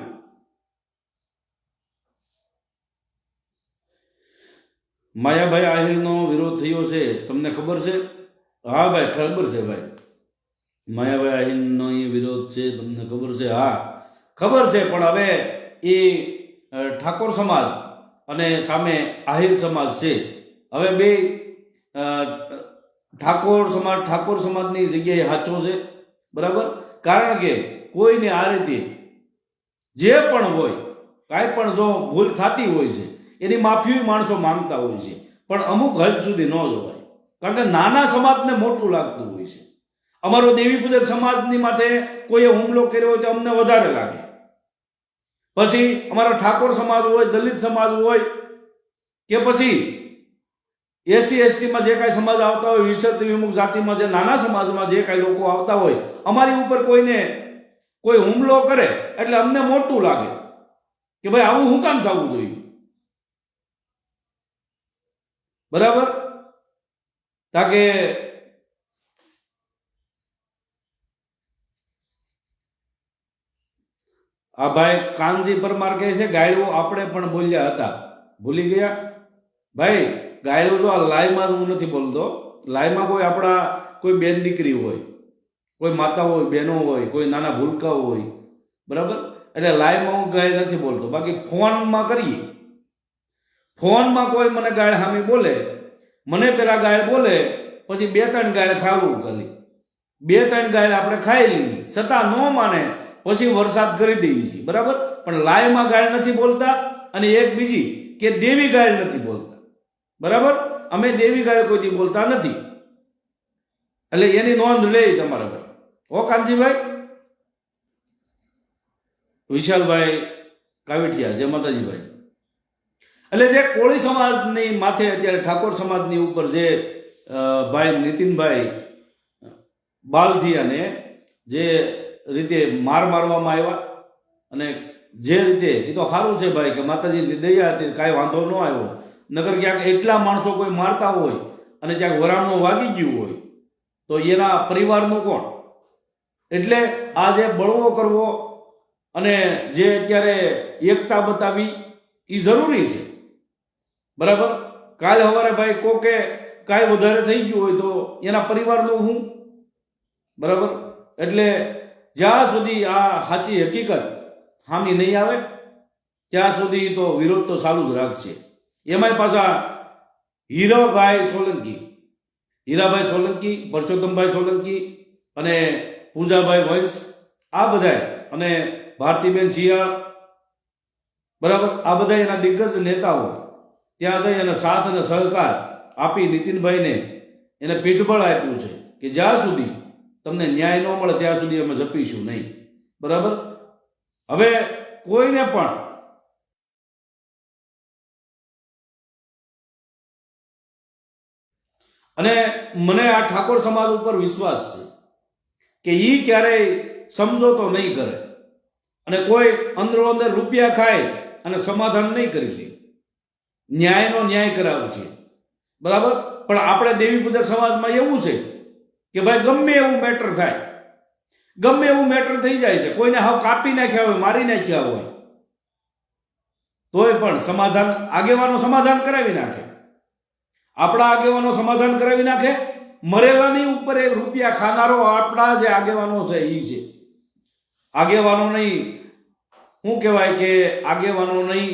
માયાભાઈ આહિરનો વિરોધ થયો છે, તમને ખબર છે? હા ભાઈ, ખબર છે ભાઈ. માયાભાઈ આહિરનો એ વિરોધ છે, તમને ખબર છે? હા ખબર છે. પણ હવે એ ઠાકોર સમાજ અને સામે આહિર સમાજ છે. હવે બે ઠાકોર સમાજની જગ્યાએ સાચો છે, બરાબર. કારણ કે કોઈને આ રીતે જે પણ હોય, કાંઈ પણ જો ભૂલ થતી હોય છે એની માફી માણસો માંગતા હોય છે, પણ અમુક હદ સુધી ન જોવાય. કારણ કે નાના સમાજને મોટું લાગતું હોય છે. અમારો દેવી પૂજક સમાજની માથે કોઈએ હુમલો કર્યો હોય તો અમને વધારે લાગે. પછી અમારો ઠાકોર સમાજ હોય, દલિત સમાજ હોય કે પછી એસસી એસટીમાં જે કાંઈ સમાજ આવતા હોય, વિચરતી વિમુખ જાતિમાં જે નાના સમાજમાં જે કાંઈ લોકો આવતા હોય, અમારી ઉપર કોઈ હુમલો કરે એટલે અમને મોટું લાગે કે ભાઈ આવું શું કામ થવું જોઈએ, બરાબર. તાકે આ ભાઈ કાનજી પરમાર કહે છે ગાયડું આપણે પણ બોલ્યા હતા, ભૂલી ગયા ભાઈ. ગાયડું તો આ લાઈવમાં હું નથી બોલતો. લાઈવમાં કોઈ આપણા કોઈ બેન દીકરી હોય, કોઈ માતા હોય, બહેનો હોય, કોઈ નાના ભૂલકા હોય, બરાબર. એટલે લાઈવમાં હું ગાય નથી બોલતો. બાકી ફોનમાં કરીએ, ફોનમાં કોઈ મને ગાય સામે બોલે, મને પેલા ગાય બોલે, પછી 2-3 ગાય ખાવું, ખાલી 2-3 ગાય આપણે ખાઈ લઈએ, છતાં ન માને પછી વરસાદ કરી દઈએ છીએ, બરાબર. પણ લાઈવમાં ગાય નથી બોલતા. અને એક બીજી કે દેવી ગાય નથી બોલતા, બરાબર. અમે દેવી ગાય કોઈથી બોલતા નથી, એટલે એની નોંધ લે તમારે ભાઈ. ઓ કાનજીભાઈ, વિશાલભાઈ કાવીઠિયા, જય માતાજીભાઈ. એટલે જે કોળી સમાજની માથે અત્યારે ઠાકોર સમાજની ઉપર જે ભાઈ નીતિનભાઈ બાલધિયાને જે રીતે મારવામાં આવ્યા, અને જે રીતે, એ તો સારું છે ભાઈ કે માતાજીની દયા હતી, કાંઈ વાંધો ન આવ્યો. નગર ક્યાંક એટલા માણસો કોઈ મારતા હોય અને ક્યાંક વરામણું વાગી ગયું હોય તો એના પરિવારનું કોણ? એટલે આ જે બળવો કરવો અને જે અત્યારે એકતા બતાવી એ જરૂરી છે, બરાબર. કાલે સવારે ભાઈ કોકે કાંઈ વધારે થઈ ગયું હોય તો એના પરિવારનું હું, બરાબર. એટલે જ્યાં સુધી આ સાચી હકીકત સામી નહીં આવે ત્યાં સુધી તો વિરોધ તો ચાલુ જ રાખશે. એમાંય પાછા હીરાભાઈ સોલંકી, પરસોત્તમભાઈ સોલંકી અને પૂજાભાઈ વંશ, આ બધા, અને ભારતીબેન શિયાળ, બરાબર. આ બધા એના દિગ્ગજ નેતાઓ ત્યાં જઈ અને સાથ અને સહકાર આપી નીતિનભાઈને એને પીઠબળ આપ્યું છે કે જ્યાં સુધી તમને ન્યાય ન મળે ત્યાં સુધી અમે જપીશું નહીં, બરાબર. હવે કોઈને પણ અને મને આ ઠાકોર સમાજ ઉપર વિશ્વાસ છે કે ઈ ક્યારેય સમજોતો નહીં કરે અને કોઈ અંદરો અંદર રૂપિયા ખાય અને સમાધાન નહીં કરી લે. ન્યાયનો ન્યાય કરાવશે, બરાબર. પણ આપણે દેવી પૂજક સમાજમાં એવું છે કે ભાઈ ગમે એવું મેટર થાય, ગમે એવું મેટર થઈ જાય છે, કોઈને હાવ કાપી નાખ્યા હોય, મારી નાખ્યા હોય, તોય પણ સમાધાન, આગેવાનો સમાધાન કરાવી નાખે. આપણા આગેવાનો સમાધાન કરાવી નાખે. મરેલાની ઉપર એક રૂપિયા ખાનારો આપણા જે આગેવાનો છે એ છે. આગેવાનો નહીં, શું કહેવાય કે આગેવાનો નહીં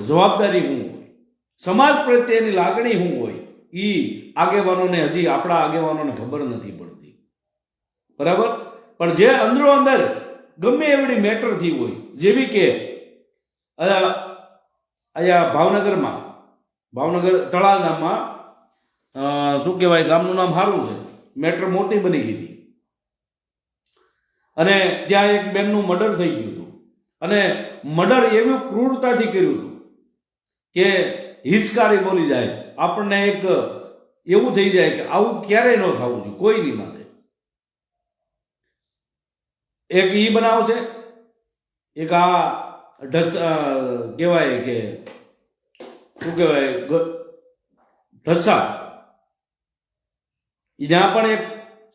જવાબદારી શું હોય, સમાજ પ્રત્યેની લાગણી શું હોય, એ આગેવાનોને હજી આપણા આગેવાનોને ખબર નથી પડતી, બરાબર. પણ જે અંદરો અંદર ગમે એવડી મેટર થઈ હોય, જેવી કે અહીંયા ભાવનગર તળાજામાં શું કહેવાય, ગામનું નામ સારું છે, મેટર મોટી બની ગઈ હતી અને ત્યાં એક બેનનું મર્ડર થઈ ગયું હતું અને મર્ડર એવી ક્રૂરતાથી કર્યું હતું કે હિચકારી બોલી જાય, આપણને એક એવું થઈ જાય કે આવું ક્યારેય ન થવું જોઈએ કોઈની માટે. એક ઈ બનાવશે, એક આ કહેવાય કે શું કહેવાય ઢસા, જ્યાં પણ એક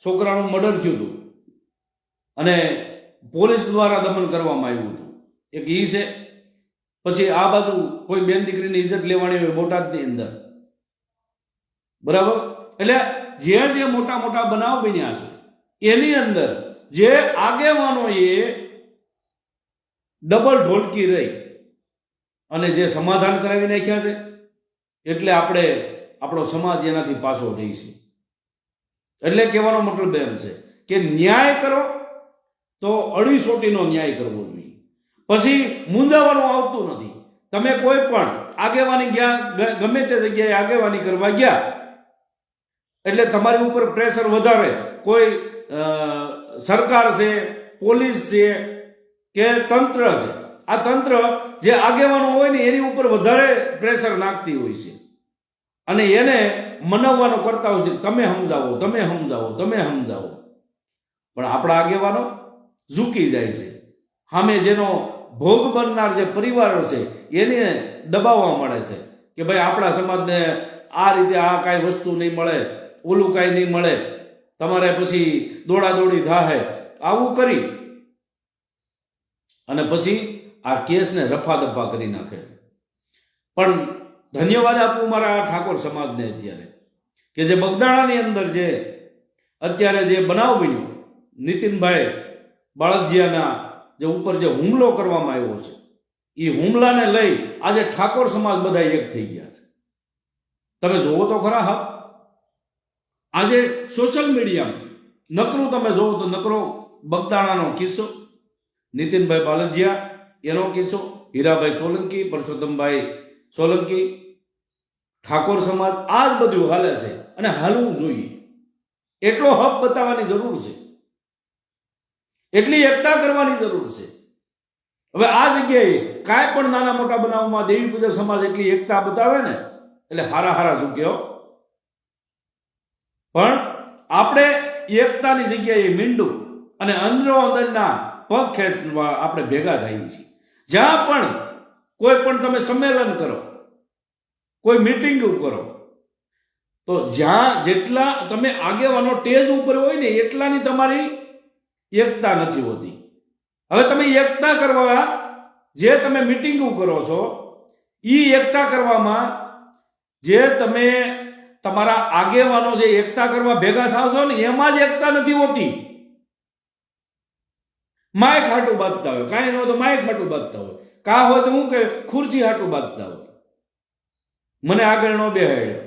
છોકરાનું મર્ડર થયું હતું અને પોલીસ દ્વારા દમન કરવામાં આવ્યું હતું. એક ઈ છે. પછી આ બાજુ કોઈ બેન દીકરીની ઇજ્જત લેવાની હોય બોટાદની અંદર, બરાબર. એટલે જે મોટા મોટા બનાવ બન્યા છે એની અંદર જે આગેવાનોએ ડબલ ઢોલકી રહી અને જે સમાધાન કરાવી નાખ્યા છે, એટલે આપણો સમાજ એનાથી પાછો રહી છે. એટલે કહેવાનો મતલબ એમ છે કે ન્યાય કરો તો અડીસોટીનો ન્યાય કરવો જોઈએ. પછી મૂંઝાવાનું આવતું નથી. તમે કોઈ પણ આગેવાની ગયા, ગમે તે જગ્યાએ આગેવાની કરવા ગયા એટલે તમારી ઉપર પ્રેશર વધારે, કોઈ સરકાર છે, પોલીસ છે કે તંત્ર છે, આ તંત્ર જે આગેવાનો હોય ને એની ઉપર વધારે પ્રેશર નાખતી હોય છે અને એને મનાવવાનો કરતા હોય છે, તમે સમજાવો, તમે સમજાવો, તમે સમજાવો. પણ આપણા આગેવાનો ઝૂકી જાય છે. સામે જેનો ભોગ બનનાર જે પરિવારો છે એને દબાવવા મળે છે કે ભાઈ આપણા સમાજને આ રીતે આ કાંઈ વસ્તુ નહીં મળે, ઓલું કાંઈ નહીં મળે, તમારે પછી દોડાદોડી થાય, આવું કરી અને પછી આ કેસને રફા કરી નાખે. પણ ધન્યવાદ આપું મારા ઠાકોર સમાજને અત્યારે કે જે બગદાણાની અંદર જે અત્યારે જે બનાવ બન્યો, નીતિનભાઈ બાળજીયાના જે ઉપર જે હુમલો કરવામાં આવ્યો છે, એ હુમલાને લઈ આજે ઠાકોર સમાજ બધા એક થઈ ગયા છે. તમે જોવો તો ખરા. હા, આજે સોશિયલ મીડિયામાં નકરું તમે જોવો તો નકરો બગદાણાનો કિસ્સો, નીતિનભાઈ બાળજીયા એનો કિસ્સો, હીરાભાઈ સોલંકી, પરસોત્તમભાઈ સોલંકી, ઠાકોર સમાજ, આ જ બધું હાલે છે અને હાલવું જોઈએ. એટલો હક બતાવવાની જરૂર છે, એટલી એકતા કરવાની જરૂર છે. હવે આ જગ્યાએ કાંઈ પણ નાના મોટા બનાવમાં દેવી પૂજક સમાજ એટલી એકતા બતાવે ને એટલે હારા ઝૂક્યો. પણ આપણે એકતાની જગ્યાએ મીંડું અને અંદરો અંદરના પગ ખેંચવા આપણે ભેગા થઈએ છીએ. જ્યાં પણ કોઈ પણ તમે સંમેલન કરો, કોઈ મીટિંગ કરો, તો જ્યાં જેટલા તમે આગેવાનો ટેજ ઉપર હોય ને એટલાની તમારી એકતા નથી હોતી. હવે તમે એકતા કરવા જે તમે મીટિંગો કરો છો, એ એકતા કરવામાં જે તમે તમારા આગેવાનો જે એકતા કરવા ભેગા થાવ છો ને એમાં જ એકતા નથી હોતી. માય ખાટું બાંધતા હોય, કાંઈ ન હોય તો માય ખાટું બાંધતા હોય, કાં હોય તો હું કે ખુરશી હાટું બાંધતા હોય. મને આગળ ન બેહાડ્યો,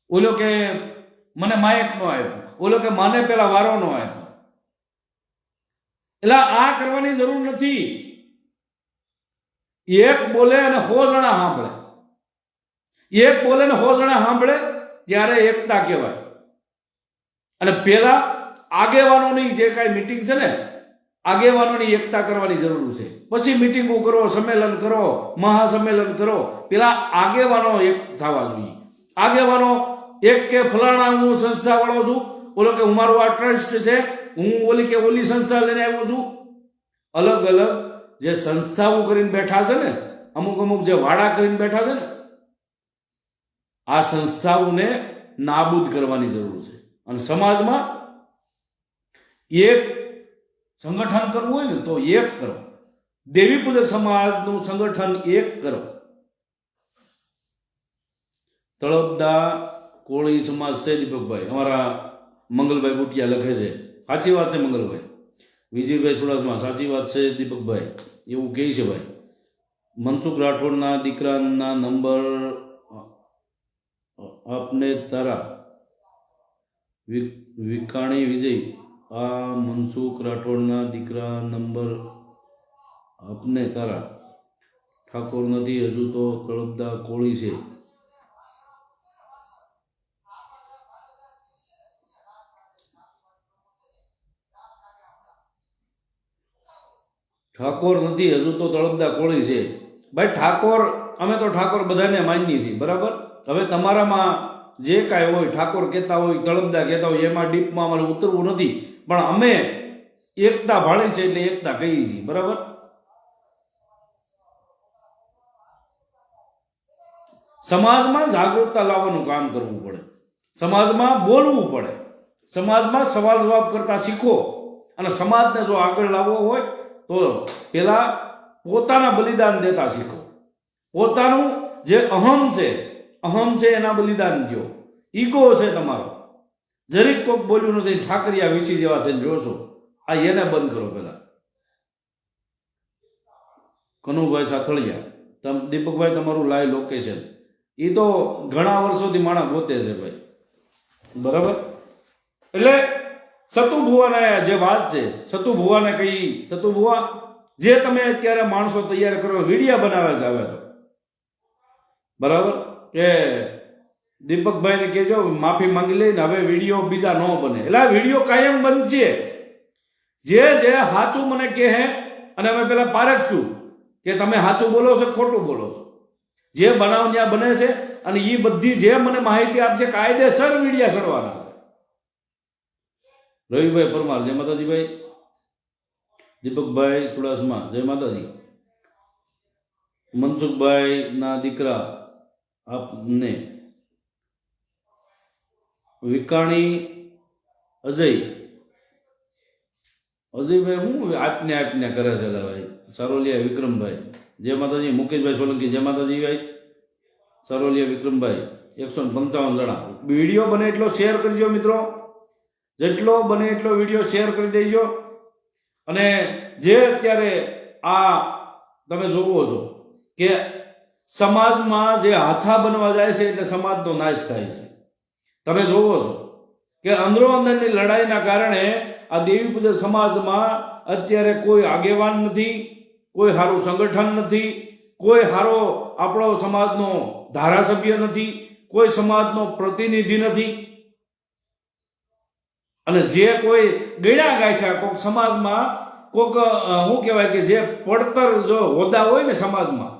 ઓલો કે મને માયક નો આપ્યો, ઓલો કે મને પેલા વારો નો આપ્યો. એટલે આ કરવાની જરૂર નથી. એક બોલે અને 100 જણા સાંભળે, એક બોલે ને 100 જણા સાંભળે ત્યારે એકતા કહેવાય. અને પેલા આગેવાનોની જે કાંઈ મીટિંગ છે ને, આગેવાનોની એકતા કરવાની જરૂર છે. પછી મીટિંગો કરો, સંમેલન કરો, મહાસંમેલન કરો, પેલા આગેવાનો એક થવા જોઈએ. આગેવાનો એક કે ફલાણા હું સંસ્થા વાળો છું, ઓલો કે હું મારું આ ટ્રસ્ટ છે, હું ઓલી કે ઓલી સંસ્થા લઈને આવ્યો છું. અલગ અલગ જે સંસ્થાઓ કરીને બેઠા છે ને, અમુક અમુક જે વાડા કરીને બેઠા છે ને, આ સંસ્થાઓને નાબૂદ કરવાની જરૂર છે. અને સમાજમાં એક સંગઠન કરવું હોય ને તો એક કરો. દેવી પૂજક સમાજનું સંગઠન એક કરો. તળપદા કોળી સમાજ છે દીપકભાઈ, અમારા મંગલભાઈ બુટિયા લખે છે, સાચી વાત છે મંગલભાઈ. વિજયભાઈ સુડાસમા, સાચી વાત છે દીપકભાઈ, એવું કહે છે ભાઈ. મનસુખ રાઠોડના દીકરાના નંબર આપને તારા વિકાણી વિજય, આ મનસુખ રાઠોડના દીકરા નંબર આપને તારા ઠાકોર નથી, હજુ તો તળપદા કોળી છે. ઠાકોર નથી, હજુ તો તળપદા કોળી છે. ભાઈ ઠાકોર, અમે તો ઠાકોર બધાને માનીએ છીએ, બરાબર. હવે તમારામાં જે કાંઈ હોય, ઠાકોર કહેતા હોય, તળપદા કહેતા હોય, એમાં ડીપમાં અમારે ઉતરવું નથી. પણ અમે એકતા ભાળી છે એટલે એકતા કહીએ છીએ, બરાબર. સમાજમાં જાગૃતતા લાવવાનું કામ કરવું પડે, સમાજમાં બોલવું પડે, સમાજમાં સવાલ જવાબ કરતા શીખો. અને સમાજને જો આગળ લાવવો હોય તો પેલા પોતાના બલિદાન દેતા શીખો. પોતાનું જે અહમ છે એના બલિદાન દો. ઈગો છે તમારો, જરીક કોક બોલ્યું નથી ઠાકરિયા વીસી જેવા થઈને જોશો, આ એને બંધ કરો પેલા. કનુભાઈ સાથળિયા, દીપકભાઈ તમારું લાઈવ લોકેશન, એ તો ઘણા વર્ષોથી માણસ ગોતે છે ભાઈ, બરાબર. એટલે સતુ ભુવાને જે વાત છે, સતુ ભુવાને કઈ, સતુ ભુવા જે તમે અત્યારે માણસો તૈયાર કરો, વિડીયા બનાવે છે હવે તો, બરાબર. કે દીપકભાઈને કહેજો માફી માંગી લઈને હવે વિડીયો બીજા ન બને. એટલે આ વિડીયો કાયમ બનશે. જે સાચું મને કહે, અને અમે પેલા પારખ છું કે તમે સાચું બોલો છો ખોટું બોલો છો. જે બનાવ ત્યાં બને છે અને એ બધી જે મને માહિતી આપશે, કાયદેસર વિડીયા ચડવાના છે. રવિભાઈ પરમાર, જય માતાજી ભાઈ. દીપકભાઈ સુડાસમા, જય માતાજી. મનસુખભાઈ ના દીકરા આપને વિકાણી અજયભાઈ હું આપને કરે છે ભાઈ. સારોલિયા વિક્રમભાઈ, જય માતાજી. મુકેશભાઈ સોલંકી, જય માતાજી ભાઈ. સારોલિયા વિક્રમભાઈ, 155 જણા. વિડીયો બને એટલો શેર કરજો મિત્રો, જેટલો બને એટલો વિડીયો શેર કરી દેજો. અને જે અત્યારે આ તમે જોવો છો કે સમાજમાં જે હાથા બનવા જાય છે એટલે સમાજનો નાશ થાય છે. તમે જોવો છો કે અંદરો અંદરની લડાઈના કારણે આ દેવી પૂજક સમાજમાં અત્યારે કોઈ આગેવાન નથી, કોઈ સારું સંગઠન નથી, કોઈ સારો આપણો સમાજનો ધારાસભ્ય નથી, કોઈ સમાજનો પ્રતિનિધિ નથી. અને જે કોઈ ગળ્યા ગાંઠ્યા કોઈક સમાજમાં કોઈક શું કહેવાય કે જે પડતર જો હોદ્દા હોય ને સમાજમાં,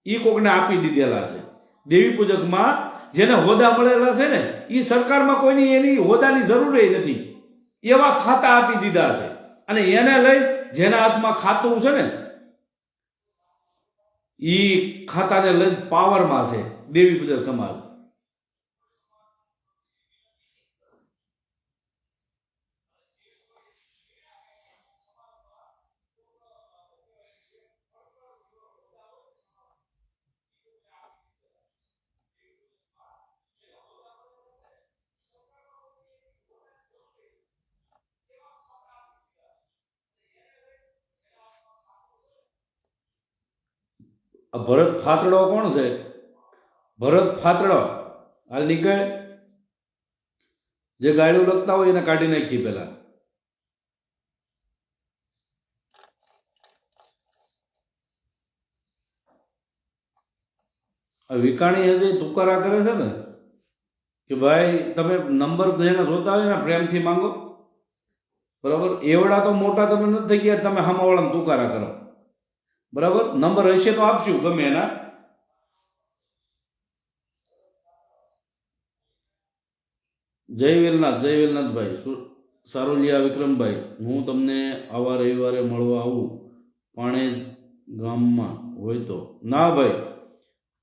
એ કોકને આપી દીધેલા છે. દેવી પૂજકમાં જેને હોદ્દા મળેલા છે ને, એ સરકારમાં કોઈની એની હોદ્દાની જરૂર નથી, એવા ખાતા આપી દીધા છે. અને એને લઈ જેના હાથમાં ખાતું છે ને, એ ખાતાને લઈ પાવરમાં છે દેવી પૂજક સમાજ. ભરત ફાતડો કોણ છે? ભરત ફાતડો હાલ નીકળે, જે ગાળું લખતા હોય એને કાઢી નાખી પેલા. વિકાણી હજી તુકારા કરે છે ને કે ભાઈ તમે નંબર જેને જોતા હોય ને પ્રેમથી માંગો, બરાબર. એવડા તો મોટા તમે નથી થઈ ગયા તમે સામાવાળાને તુકારા કરો, બરાબર. નંબર હશે તો આપશું ગમે. એના જય વેલનાથભાઈ સારોલિયા વિક્રમભાઈ, હું તમને આવા રવિવારે મળવા આવું પાણેજ ગામમાં હોય તો? ના ભાઈ,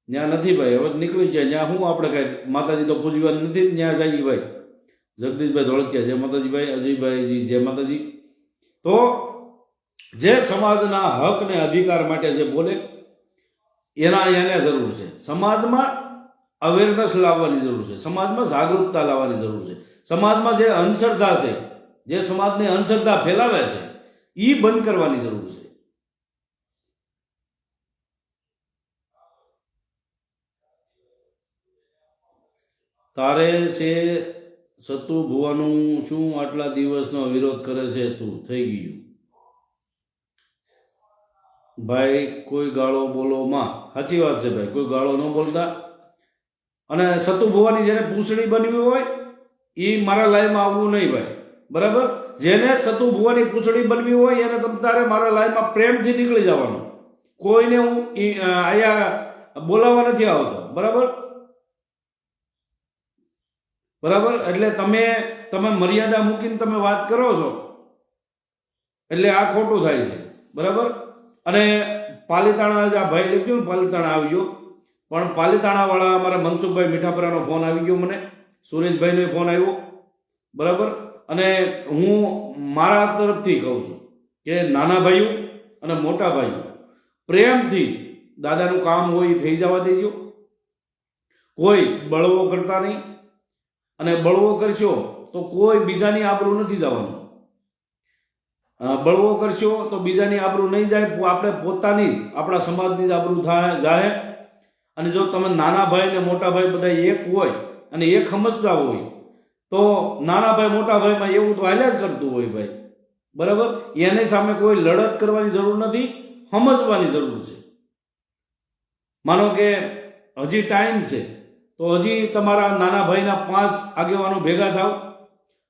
ત્યાં નથી ભાઈ, હવે નીકળી જાય. ત્યાં શું આપણે કાંઈ માતાજી તો પૂજવાની નથી, ત્યાં જઈએ ભાઈ. જગદીશભાઈ ધોળકિયા, જય માતાજી ભાઈ. અજયભાઈજી, જય માતાજી. તો જે સમાજના હક ને અધિકાર માટે જે બોલે એને જરૂર છે. સમાજમાં અવેરનેસ લાવવાની જરૂર છે, સમાજમાં જાગૃતતા લાવવાની જરૂર છે. સમાજમાં જે અંધશ્રદ્ધા છે, જે સમાજની અંધશ્રદ્ધા ફેલાવે છે, એ બંધ કરવાની જરૂર છે. તારે છે સતુ ભુવાનું શું આટલા દિવસનો વિરોધ કરે છે? તું થઈ ગયું ભાઈ, કોઈ ગાળો બોલો માં. સાચી વાત છે ભાઈ, કોઈ ગાળો ન બોલતા. અને સતુ ભુવાની જેને પૂંછડી બનવી હોય એ મારા લાઈવમાં આવવું નહીં ભાઈ, બરાબર? જેને સતુ ભુવાની પૂંછડી બનવી હોય એને તમારે મારા લાઈવમાં પ્રેમથી નીકળી જવાનું. કોઈને હું અહીંયા બોલાવવા નથી આવતો, બરાબર? એટલે તમે મર્યાદા મૂકીને તમે વાત કરો છો એટલે આ ખોટું થાય છે, બરાબર? અને પાલીતાણા આ ભાઈ લખ્યું ને પાલીતાણા આવજો, પણ પાલીતાણા વાળા અમારા મનસુખભાઈ મીઠાપરાનો ફોન આવી ગયો, મને સુરેશભાઈનો ફોન આવ્યો, બરાબર? અને હું મારા તરફથી કહું છું કે નાના ભાઈઓ અને મોટા ભાઈઓ પ્રેમથી દાદાનું કામ હોય એ થઈ જવા દેજો. કોઈ બળવો કરતા નહીં, અને બળવો કરશો તો કોઈ બીજાની આબરૂ નથી જવાનું. બળવો કરશો તો બીજાની આબરૂ નહીં જાય, આપણે પોતાની જ આપણા સમાજની જ આબરૂ જાય. અને જો તમે નાના ભાઈ ને મોટા ભાઈ બધા એક હોય અને એક સમજતા હોય તો નાના ભાઈ મોટા ભાઈમાં એવું તો હાલ્યા જ કરતું હોય ભાઈ, બરાબર? એની સામે કોઈ લડત કરવાની જરૂર નથી, સમજવાની જરૂર છે. માનો કે હજી ટાઈમ છે તો હજી તમારા નાના ભાઈના 5 આગેવાનો ભેગા થાવ,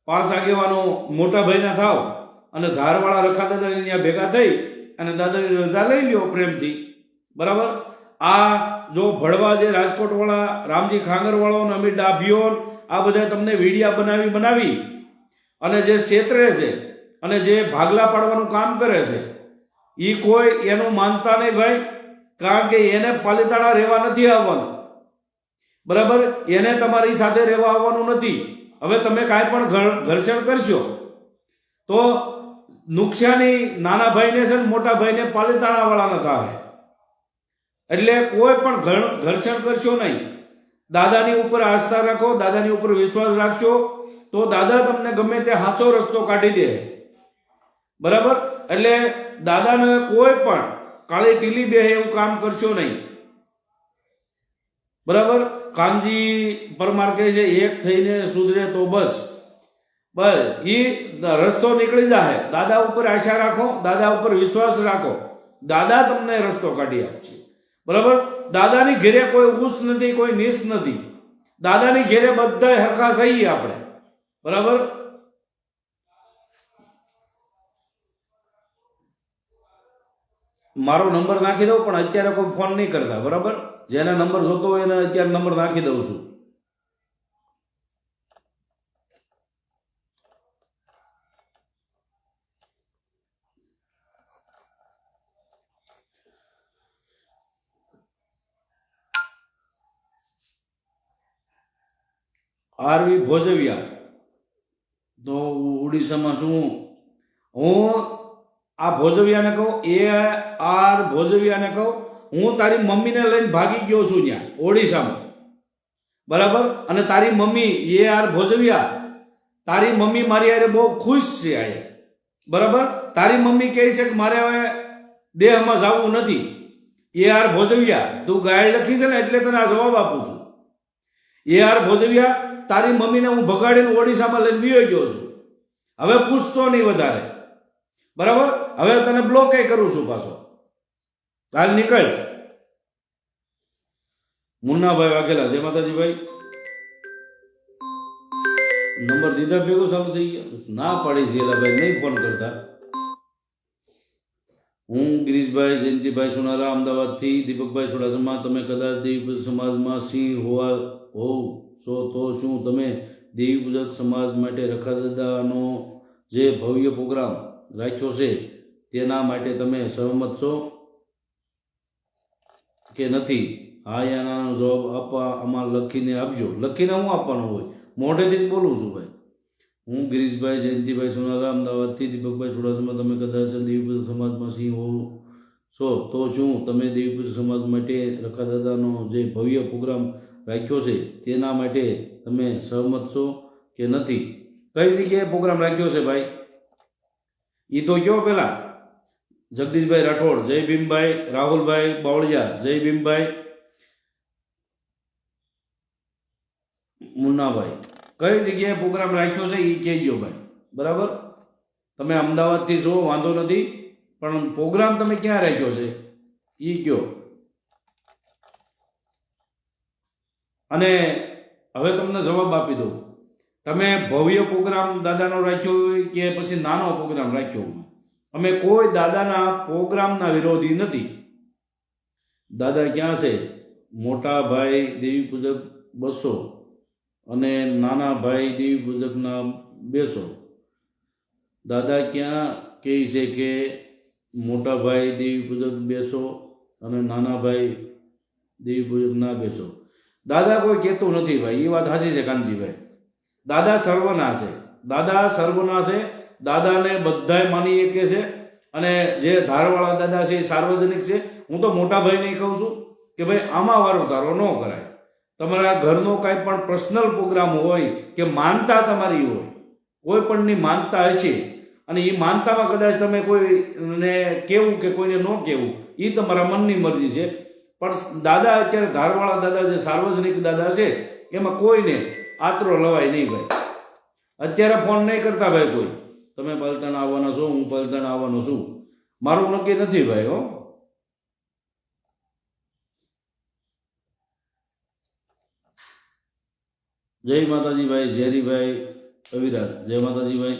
5 આગેવાનો મોટા ભાઈના થાવ, અને ધારવાળા રખા દાદાની ત્યાં ભેગા થઈ અને દાદાની રજા લઈ લ્યો પ્રેમથી, બરાબર? આ જો ભડવા જે રાજકોટ વાળા રામજી ખાંગર વાળો ને અમિત ડાભીઓ આ બધા તમને વિડીયા બનાવી અને જે છેતરે છે અને જે ભાગલા પાડવાનું કામ કરે છે એ કોઈ એનું માનતા નહીં ભાઈ, કારણ કે એને પાલીતાણા રહેવા નથી આવવાનું, બરાબર? એને તમારી સાથે રહેવા આવવાનું નથી. હવે તમે કાંઈ પણ ઘર્ષણ કરશો તો નુકસાની નાના ભાઈને છે ને મોટા ભાઈને પાલીતાણા વાળાને થાય. એટલે કોઈ પણ ઘર્ષણ કરશો નહીં. દાદાની ઉપર આસ્થા રાખો, દાદાની ઉપર વિશ્વાસ રાખશો તો દાદા તમને ગમે તે સાચો રસ્તો કાઢી દે, બરાબર? એટલે દાદાને કોઈ પણ કાળી ટીલી બે એવું કામ કરશો નહીં, બરાબર? કાનજી પરમાર કહે છે એક થઈને સુધરે તો બસ એ રસ્તો નીકળી જાય. દાદા ઉપર આશા રાખો, દાદા ઉપર વિશ્વાસ રાખો, દાદા તમને રસ્તો કાઢી આપશે, બરાબર? દાદાની ઘેરે કોઈ ઊંચ નથી, કોઈ નીચ નથી. દાદાની ઘેરે બધા હરખા થઈએ આપણે, બરાબર? મારો નંબર નાખી દઉં, પણ અત્યારે કોઈ ફોન નહીં કરતા, બરાબર? જેના નંબર જોતો હોય એને અત્યારે નંબર નાખી દઉં છું. આરવી ભોજવિયા, તો ઓડિશામાં શું હું આ ભોજવિયાને કહું, AR ભોજવિયાને કહું, હું તારી મમ્મીને લઈને ભાગી ગયો છું ત્યાં ઓડિશામાં, બરાબર? અને તારી મમ્મી AR ભોજવિયા, તારી મમ્મી મારી હારે બહુ ખુશ છે આ, બરાબર? તારી મમ્મી કહે છે કે મારે હવે દેહમાં જવું નથી. AR ભોજવિયા, તું ગાયડ લખી છે ને એટલે તને આ જવાબ આપું છું. AR ભોજવિયા, તારી મમ્મીને હું ભગાડીને ઓડિશામાં લઈને વિયો ગયો છું. હવે પૂછતો નહીં વધારે, બરાબર? હવે તને બ્લોક કરું છું પાછો. કાલ નીકળ. મુન્નાભાઈ વાઘેલા, જય માતાજી ભાઈ. નંબર દીધા ભેગો ચાલુ થઈ ગયો, ના પાડી છે એલા ભાઈ, નહીં ફોન કરતા. હું ગિરીશભાઈ જયંતિભાઈ સોનારા અમદાવાદથી. દીપકભાઈ સોડાસમા, તમે કદાચ દેવી સમાજમાં સિંહ હોવ છો તો શું તમે દેવી પૂજક સમાજ માટે રખાદાદાનો જે ભવ્ય પ્રોગ્રામ રાખ્યો છે તેના માટે તમે સહમત છો કે નથી? હા યા નાનો જવાબ આપવા આમાં લખીને આપજો. લખીને હું આપવાનું હોય, મોઢેથી જ બોલું છું ભાઈ. હું ગિરીશભાઈ જયંતિભાઈ સોનારા, અમદાવાદથી. દીપકભાઈ ચુડાસમા, તમે કદાચ દેવી પૂજક સમાજમાં સિંહ હો છો તો શું તમે દેવી પૂજક સમાજ માટે રખાદાદાનો જે ભવ્ય પ્રોગ્રામ રાખ્યો છે તેના માટે તમે સહમત છો કે નથી? કઈ જગ્યાએ પ્રોગ્રામ રાખ્યો છે ભાઈ એ તો કયો પહેલા? જગદીશભાઈ રાઠોડ, જય ભીમભાઈ. રાહુલભાઈ બાવળિયા, જય ભીમભાઈ. મુન્નાભાઈ, કઈ જગ્યાએ પ્રોગ્રામ રાખ્યો છે એ કહેજો ભાઈ. બરાબર, તમે અમદાવાદથી છો વાંધો નથી, પણ પ્રોગ્રામ તમે ક્યાં રાખ્યો છે એ કયો. અને હવે તમને જવાબ આપી દઉં, તમે ભવ્ય પ્રોગ્રામ દાદાનો રાખ્યો હોય કે પછી નાનો પ્રોગ્રામ રાખ્યો હોય, અમે કોઈ દાદાના પ્રોગ્રામના વિરોધી નથી. દાદા ક્યાં છે? મોટા ભાઈ દેવી પૂજક 200 અને નાના ભાઈ દેવી પૂજકના 200. દાદા ક્યાં કહે છે કે મોટા ભાઈ દેવી પૂજક 200 અને નાના ભાઈ દેવી પૂજકના 200? દાદા કોઈ કહેતું નથી ભાઈ, એ વાત સાચી છે કાનજીભાઈ. દાદા સર્વના છે, દાદા સર્વના છે. દાદાને બધાય માની શકે છે. અને જે ધારવાળા દાદા છે એ સાર્વજનિક છે. હું તો મોટા ભાઈને કહું છું કે ભાઈ આમાં વારો ધારો ન કરાય. તમારા ઘરનો કાંઈ પણ પર્સનલ પ્રોગ્રામ હોય કે માનતા તમારી હોય, કોઈ પણની માનતા હશે અને એ માનતામાં કદાચ તમે કોઈને કહેવું કે કોઈને ન કહેવું એ તમારા મનની મરજી છે. પણ દાદા અત્યારે ધારવાળા દાદા જે સાર્વજનિક દાદા છે એમાં કોઈને આતરો લવાય નહીં ભાઈ. અત્યારે ફોન નહીં કરતા ભાઈ કોઈ, તમે પાલતાણ આવવાના છો, હું પાલતાણ આવવાનો છું, મારું નક્કી નથી ભાઈ. હો, જય માતાજી ભાઈ. ઝેરીભાઈ અવિરાજ, જય માતાજી ભાઈ.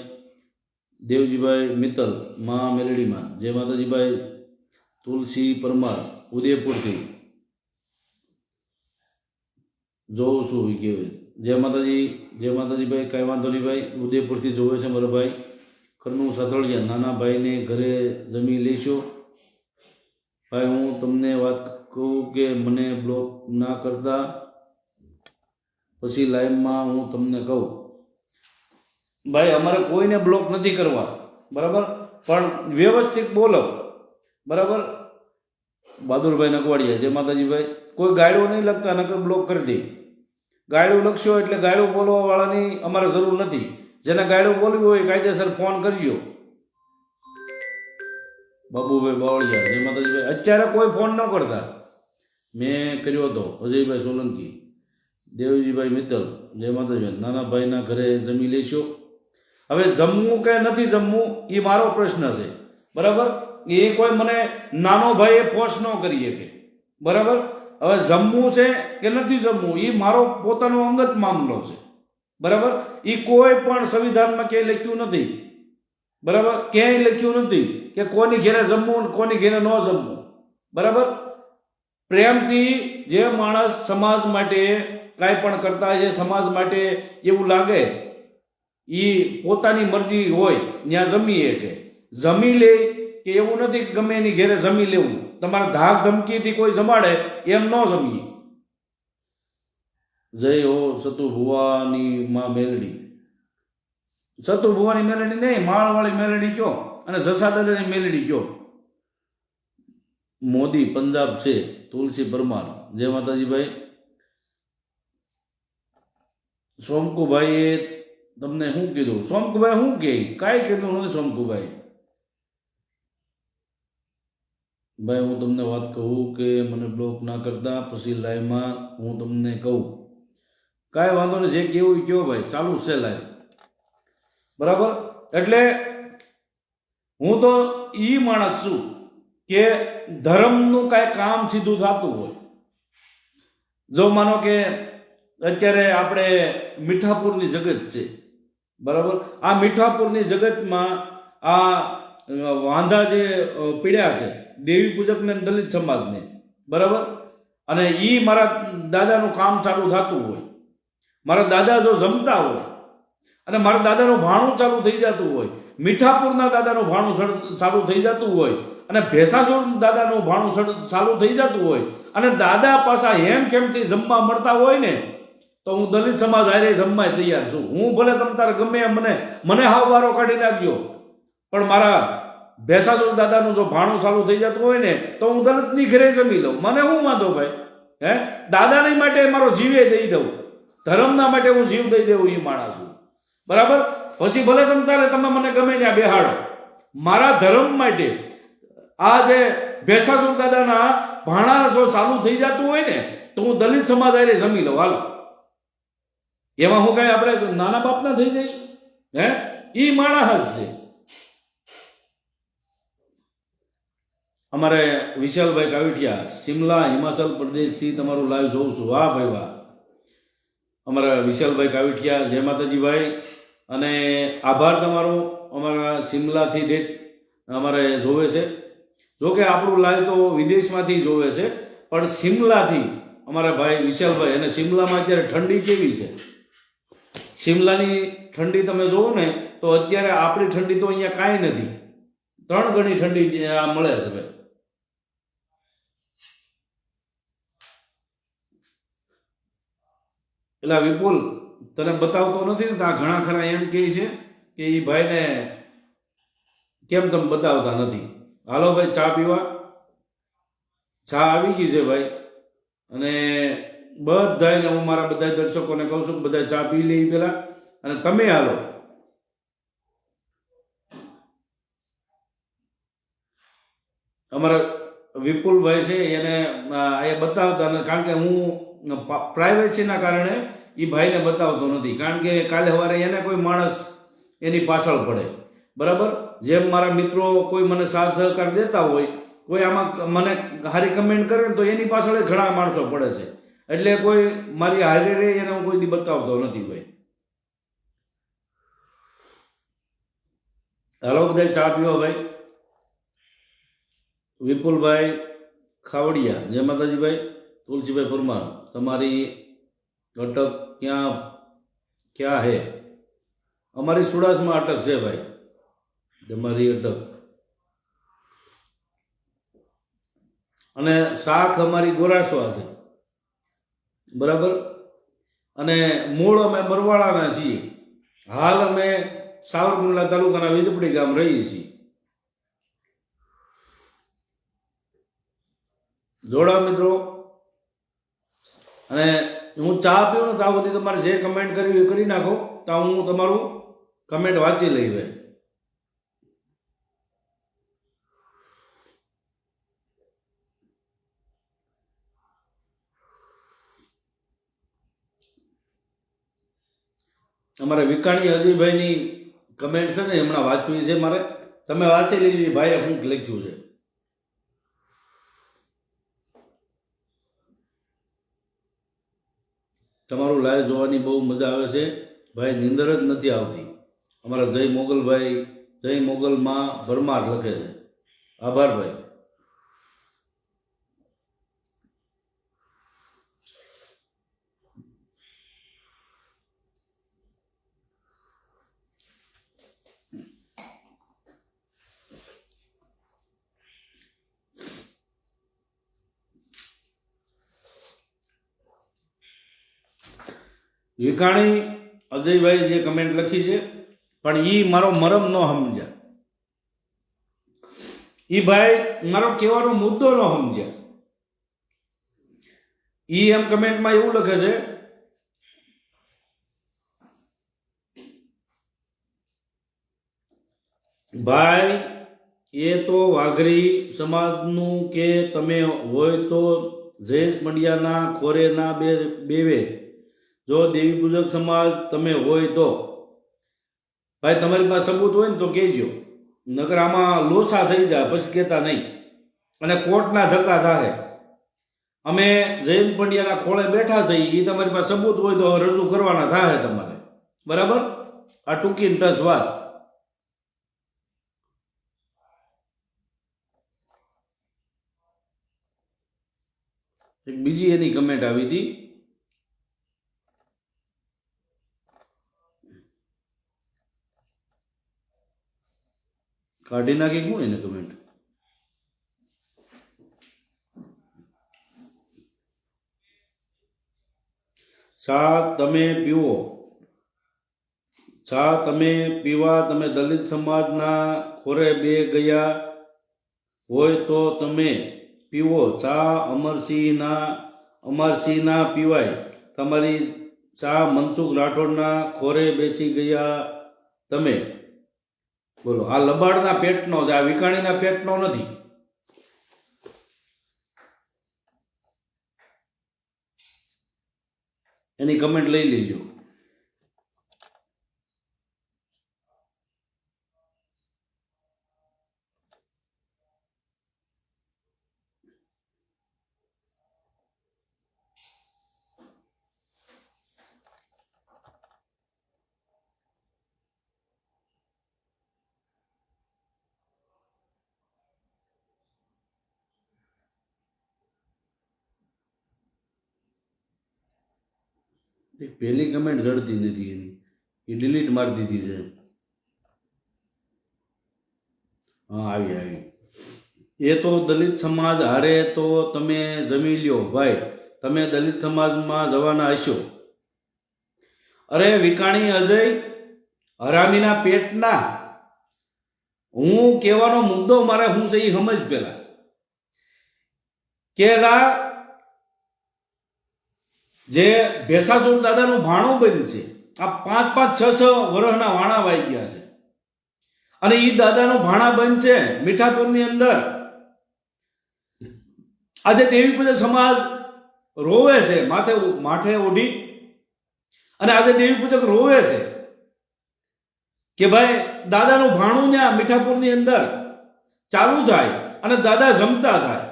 દેવજીભાઈ મિત્તલ, મા મેલડીમાં, જય માતાજી ભાઈ. તુલસી પરમાર, ઉદયપુરથી જોઉં છું કે જય માતાજી. જય માતાજી ભાઈ, કાંઈ વાંધો નહીં ભાઈ. ઉદયપુરથી જોવે છે મારા ભાઈ. ખરનું સાતળિયા, નાના ભાઈને ઘરે જમી લેશો ભાઈ. હું તમને વાત કહું કે મને બ્લોક ના કરતા, પછી લાઈવમાં હું તમને કહું ભાઈ. અમારે કોઈને બ્લોક નથી કરવા, બરાબર, પણ વ્યવસ્થિત બોલો, બરાબર. બહાદુરભાઈ નકવાડિયા, જય માતાજી ભાઈ. કોઈ ગાળો નહીં લખતા, નકર બ્લોક કરી દે. ગાળું લખશો એટલે ગાળું બોલવા વાળાની અમારે જરૂર નથી. જેને ગાળું બોલવી હોય કાયદેસર ફોન કરજો. બાબુભાઈ બાવળિયા, જય માતાજી ભાઈ. અત્યારે કોઈ ફોન ન કરતા, મેં કર્યો હતો. અજયભાઈ સોલંકી, દેવજીભાઈ મિત્તલ, જય માતાજી ભાઈ. નાના ભાઈના ઘરે જમી લેશો. હવે જમવું કે નથી જમવું એ મારો પ્રશ્ન છે, બરાબર. એ કોઈ મને નાનો ભાઈએ ફોર્સ ન કરી શકે, બરાબર. હવે જમવું છે કે નથી જમવું એ મારો પોતાનો અંગત મામલો છે, બરાબર. એ કોઈ પણ સંવિધાનમાં ક્યાંય લખ્યું નથી, બરાબર. ક્યાંય લખ્યું નથી કે કોની ઘેરે જમવું કોની ઘેરે ન જમવું, બરાબર. પ્રેમથી જે માણસ સમાજ માટે કાંઈ પણ કરતા છે, સમાજ માટે એવું લાગે એ પોતાની મરજી હોય ત્યાં જમીએ કે જમી લે, કે એવું નથી કે ગમે એની ઘેરે જમી લેવું. તમારે ધાક ધમકીથી કોઈ જમાડે એમ ન જમીએ. જય હો સતુ ભુવાની માં મેલડી. સતુ ભુવાની મેલડી નહીં, માળવાળી મેલડી કયો અને જસા દાદાની મેલડી કયો. મોદી પંજાબ છે, તુલસી પરમાર, જય માતાજી ભાઈ. સોમકુભાઈએ તમને શું કીધું? સોમકુભાઈ શું કહે? કાંઈ કીધું નથી સોમકુભાઈ. ભાઈ હું તમને વાત કહું કે મને બ્લોક ના કરતા, પછી લાઈવમાં હું તમને કહું. કાંઈ વાંધો નહીં, જે કેવું કયો ભાઈ, ચાલુ છે લાઈવ, બરાબર. એટલે હું તો એ માણસ છું કે ધર્મનું કાંઈ કામ સીધું થતું હોય. જો માનો કે અત્યારે આપણે મીઠાપુરની જગત છે, બરાબર. આ મીઠાપુરની જગતમાં આ વાંધા જે પીડ્યા છે દેવી પૂજકને દલિત સમાજને, બરાબર. અને એ મારા દાદાનું કામ ચાલુ થતું હોય મારા દાદા જો જમતા હોય અને મારા દાદાનું ભાણું ચાલુ થઈ જતું હોય, મીઠાપુરના દાદાનું ભાણું ચાલુ થઈ જતું હોય અને ભેસાસુર દાદાનું ભાણું ચાલુ થઈ જતું હોય અને દાદા પાછા હેમ ખેમથી જમવા મળતા હોય ને, તો હું દલિત સમાજ હારે જમવા તૈયાર છું. હું ભલે તમ તારે ગમે એમ મને હાવ વારો કાઢી નાખજો, પણ મારા ભેસાસુર દાદાનું જો ભાણું ચાલુ થઈ જતું હોય ને, તો હું દલિતની ઘરે જમી લઉં. મને શું વાંધો ભાઈ? દાદાની માટે મારો જીવે દઈ દઉં, ધર્મના માટે હું જીવ દઈ દઉં એ માણસ છું. બરાબર? પછી ભલે તમે મને ગમે ત્યાં બેહાડો, મારા ધર્મ માટે આ જે ભેસાસુર દાદાના ભાણા જો ચાલુ થઈ જતું હોય ને, તો હું દલિત સમાજ હારે જમી લઉં. હાલો, એમાં હું કઈ આપણે નાના બાપના થઈ જઈશ? ઈ માણસ છે. અમારે વિશાલભાઈ કાવીઠિયા, શિમલા હિમાચલ પ્રદેશથી તમારું લાઈવ જોઉં છું. વાહ ભાઈ વાહ. અમારા વિશાલભાઈ કાવીઠિયા, જય માતાજી ભાઈ, અને આભાર તમારો. અમારા શિમલાથી ડેટ અમારે જોવે છે. જોકે આપણું લાઈવ તો વિદેશમાંથી જોવે છે, પણ શિમલાથી અમારા ભાઈ વિશાલભાઈ. અને શિમલામાં અત્યારે ઠંડી કેવી છે? શિમલાની ઠંડી તમે જોવો ને, તો અત્યારે આપણી ઠંડી તો અહીંયા કાંઈ નથી, 3 ગણી ઠંડી મળે છે ભાઈ. એટલે વિપુલ તને બતાવતો નથી ને, આ ઘણા ખરા એમ કહે છે કે એ ભાઈને કેમ તમે બતાવતા નથી. હાલો ભાઈ, ચા પીવા. ચા આવી ગઈ છે ભાઈ, અને બધાને હું મારા બધા દર્શકોને કહું છું કે બધા ચા પી લે પેલા, અને તમે હાલો. અમારા વિપુલભાઈ છે એને એ બતાવતા નથી, કારણ કે હું પ્રાઇવેસીના કારણે એ ભાઈને બતાવતો નથી, કારણ કે કાલે સવારે એને કોઈ માણસ એની પાછળ પડે. બરાબર? જેમ મારા મિત્રો કોઈ મને સાથ સહકાર દેતા હોય, કોઈ આમાં મને સારી કમેન્ટ કરે ને, તો એની પાછળ ઘણા માણસો પડે છે. એટલે કોઈ મારી હારે રહે એને હું કોઈ દી બતાવતો નથી ભાઈ. હાલો બધા ચા પીવો ભાઈ. વિપુલભાઈ ખાવડિયા, જય માતાજી ભાઈ. તુલસીભાઈ પરમાર, તમારી અટક ક્યાં હે? અમારી સુડાસમાં અટક છે ભાઈ, તમારી અટક. અને શાખ અમારી ગોરાસવા છે. બરાબર? અને મૂળ અમે બરવાળાના છીએ. હાલ અમે સાવરકુંડલા તાલુકાના વીજપડી ગામ રહીએ છીએ. જોડા મિત્રો. અને હું ચા પીવું ને ત્યાં સુધી તમારે જે કમેન્ટ કરવી એ કરી નાખો, તો હું તમારું કમેન્ટ વાંચી લઈ ભાઈ. અમારે વિકાણી અજયભાઈની કમેન્ટ છે ને, હમણાં વાંચવી છે મારે. તમે વાંચી લીધી ભાઈએ શું લખ્યું છે. તમારું લાઈવ જોવાની બહુ મજા આવે છે ભાઈ, નીંદર જ નથી આવતી. અમારા જય મોગલભાઈ, જય મોગલમાં ભરમાર લખે છે. આભાર ભાઈ. વિકાણી અજયભાઈ જે કમેન્ટ લખી છે, પણ ઈ મારો મરમ ન સમજ્યા. ઈ ભાઈ મારો કહેવાનો મુદ્દો ન સમજ્યા. ઈ એમ કમેન્ટમાં એવું લખે છે, ભાઈ એ તો વાઘરી સમાજનું કે તમે હોય તો જયેશ પંડ્યાના ખોરેના બેવે. જો દેવી પૂજક સમાજ તમે હોય તો ભાઈ તમારી પાસે સબૂત હોય ને તો કહેજો, નકર આમાં લોસા થઈ જાય પછી કહેતા નહીં, અને કોર્ટના ધક્કા થાય. અમે જયંત પંડ્યાના ખોળે બેઠા છીએ, એ તમારી પાસે સબૂત હોય તો રજૂ કરવાના થાય તમારે. બરાબર? આ ટૂંકી ટસ વાત. એક બીજી એની કમેન્ટ આવી હતી, કાઢી નાખી કોણ એને કમેન્ટ? ચા તમે પીવો, ચા તમે પીવા તમે દલિત સમાજના ખોરે બે ગયા હોય તો તમે પીવો ચા. અમરસિંહના પીવાય. તમારી ચા મનસુખ રાઠોડના ખોરે બેસી ગયા તમે. બોલો, આ લબાડના પેટનો છે, આ વિકાણીના પેટનો નથી. એની કમેન્ટ લઈ લેજો. પહેલી કમેન્ટ જડતી નથી એની, એ ડિલીટ મારી દીધી છે. હા, આવી. એ તો દલિત સમાજ હારે તો તમે જમી લ્યો ભાઈ, તમે દલિત સમાજમાં જવાના હશો. અરે વિકાણી અજય હરામીના પેટના, હું કહેવાનો મુદ્દો મારે હું છે એ સમજ પેલા કે જે ભેસાસુર દાદાનું ભાણું બન્યું છે, આ 5-5, 6-6 વર્ષના વાણા વાઈ ગયા છે, અને એ દાદાનું ભાણા બંધ છે મીઠાપુરની અંદર. આજે દેવી પૂજક સમાજ રોવે છે, માથે ઓઢી, અને આજે દેવી પૂજક રોવે છે કે ભાઈ દાદાનું ભાણું ત્યાં મીઠાપુરની અંદર ચાલુ થાય અને દાદા જમતા થાય.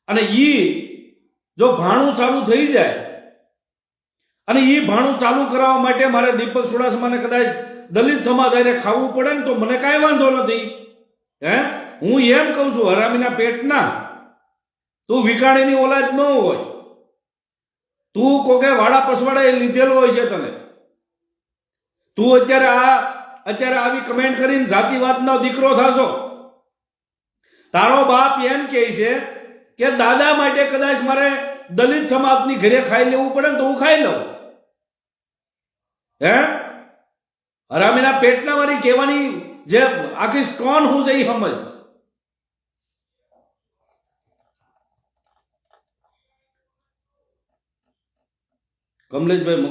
અને ઈ જો ભાણું ચાલુ થઈ જાય અને એ ભાણું ચાલુ કરાવવા માટે મારે દીપક ચુડાસમાને કદાચ દલિત સમાજ હારે ખાવું પડે ને તો મને કાંઈ વાંધો નથી. હું એમ કહું છું, હરામીના પેટના, તું વિકાણીની ઓલાદ ન હોય, તું કોકે વાડા પસવાડા લીધેલો હોય છે તને. તું અત્યારે આવી કમેન્ટ કરીને જાતિવાદનો દીકરો થાશો. તારો બાપ એમ કહે છે કે દાદા માટે કદાચ મારે દલિત સમાજની ઘરે ખાઈ લેવું પડે ને તો હું ખાઈ લઉં. હરામીના પેટના મારી કહેવાની જે આખી સ્ટોન હું છે એ સમજ. કમલેશભાઈ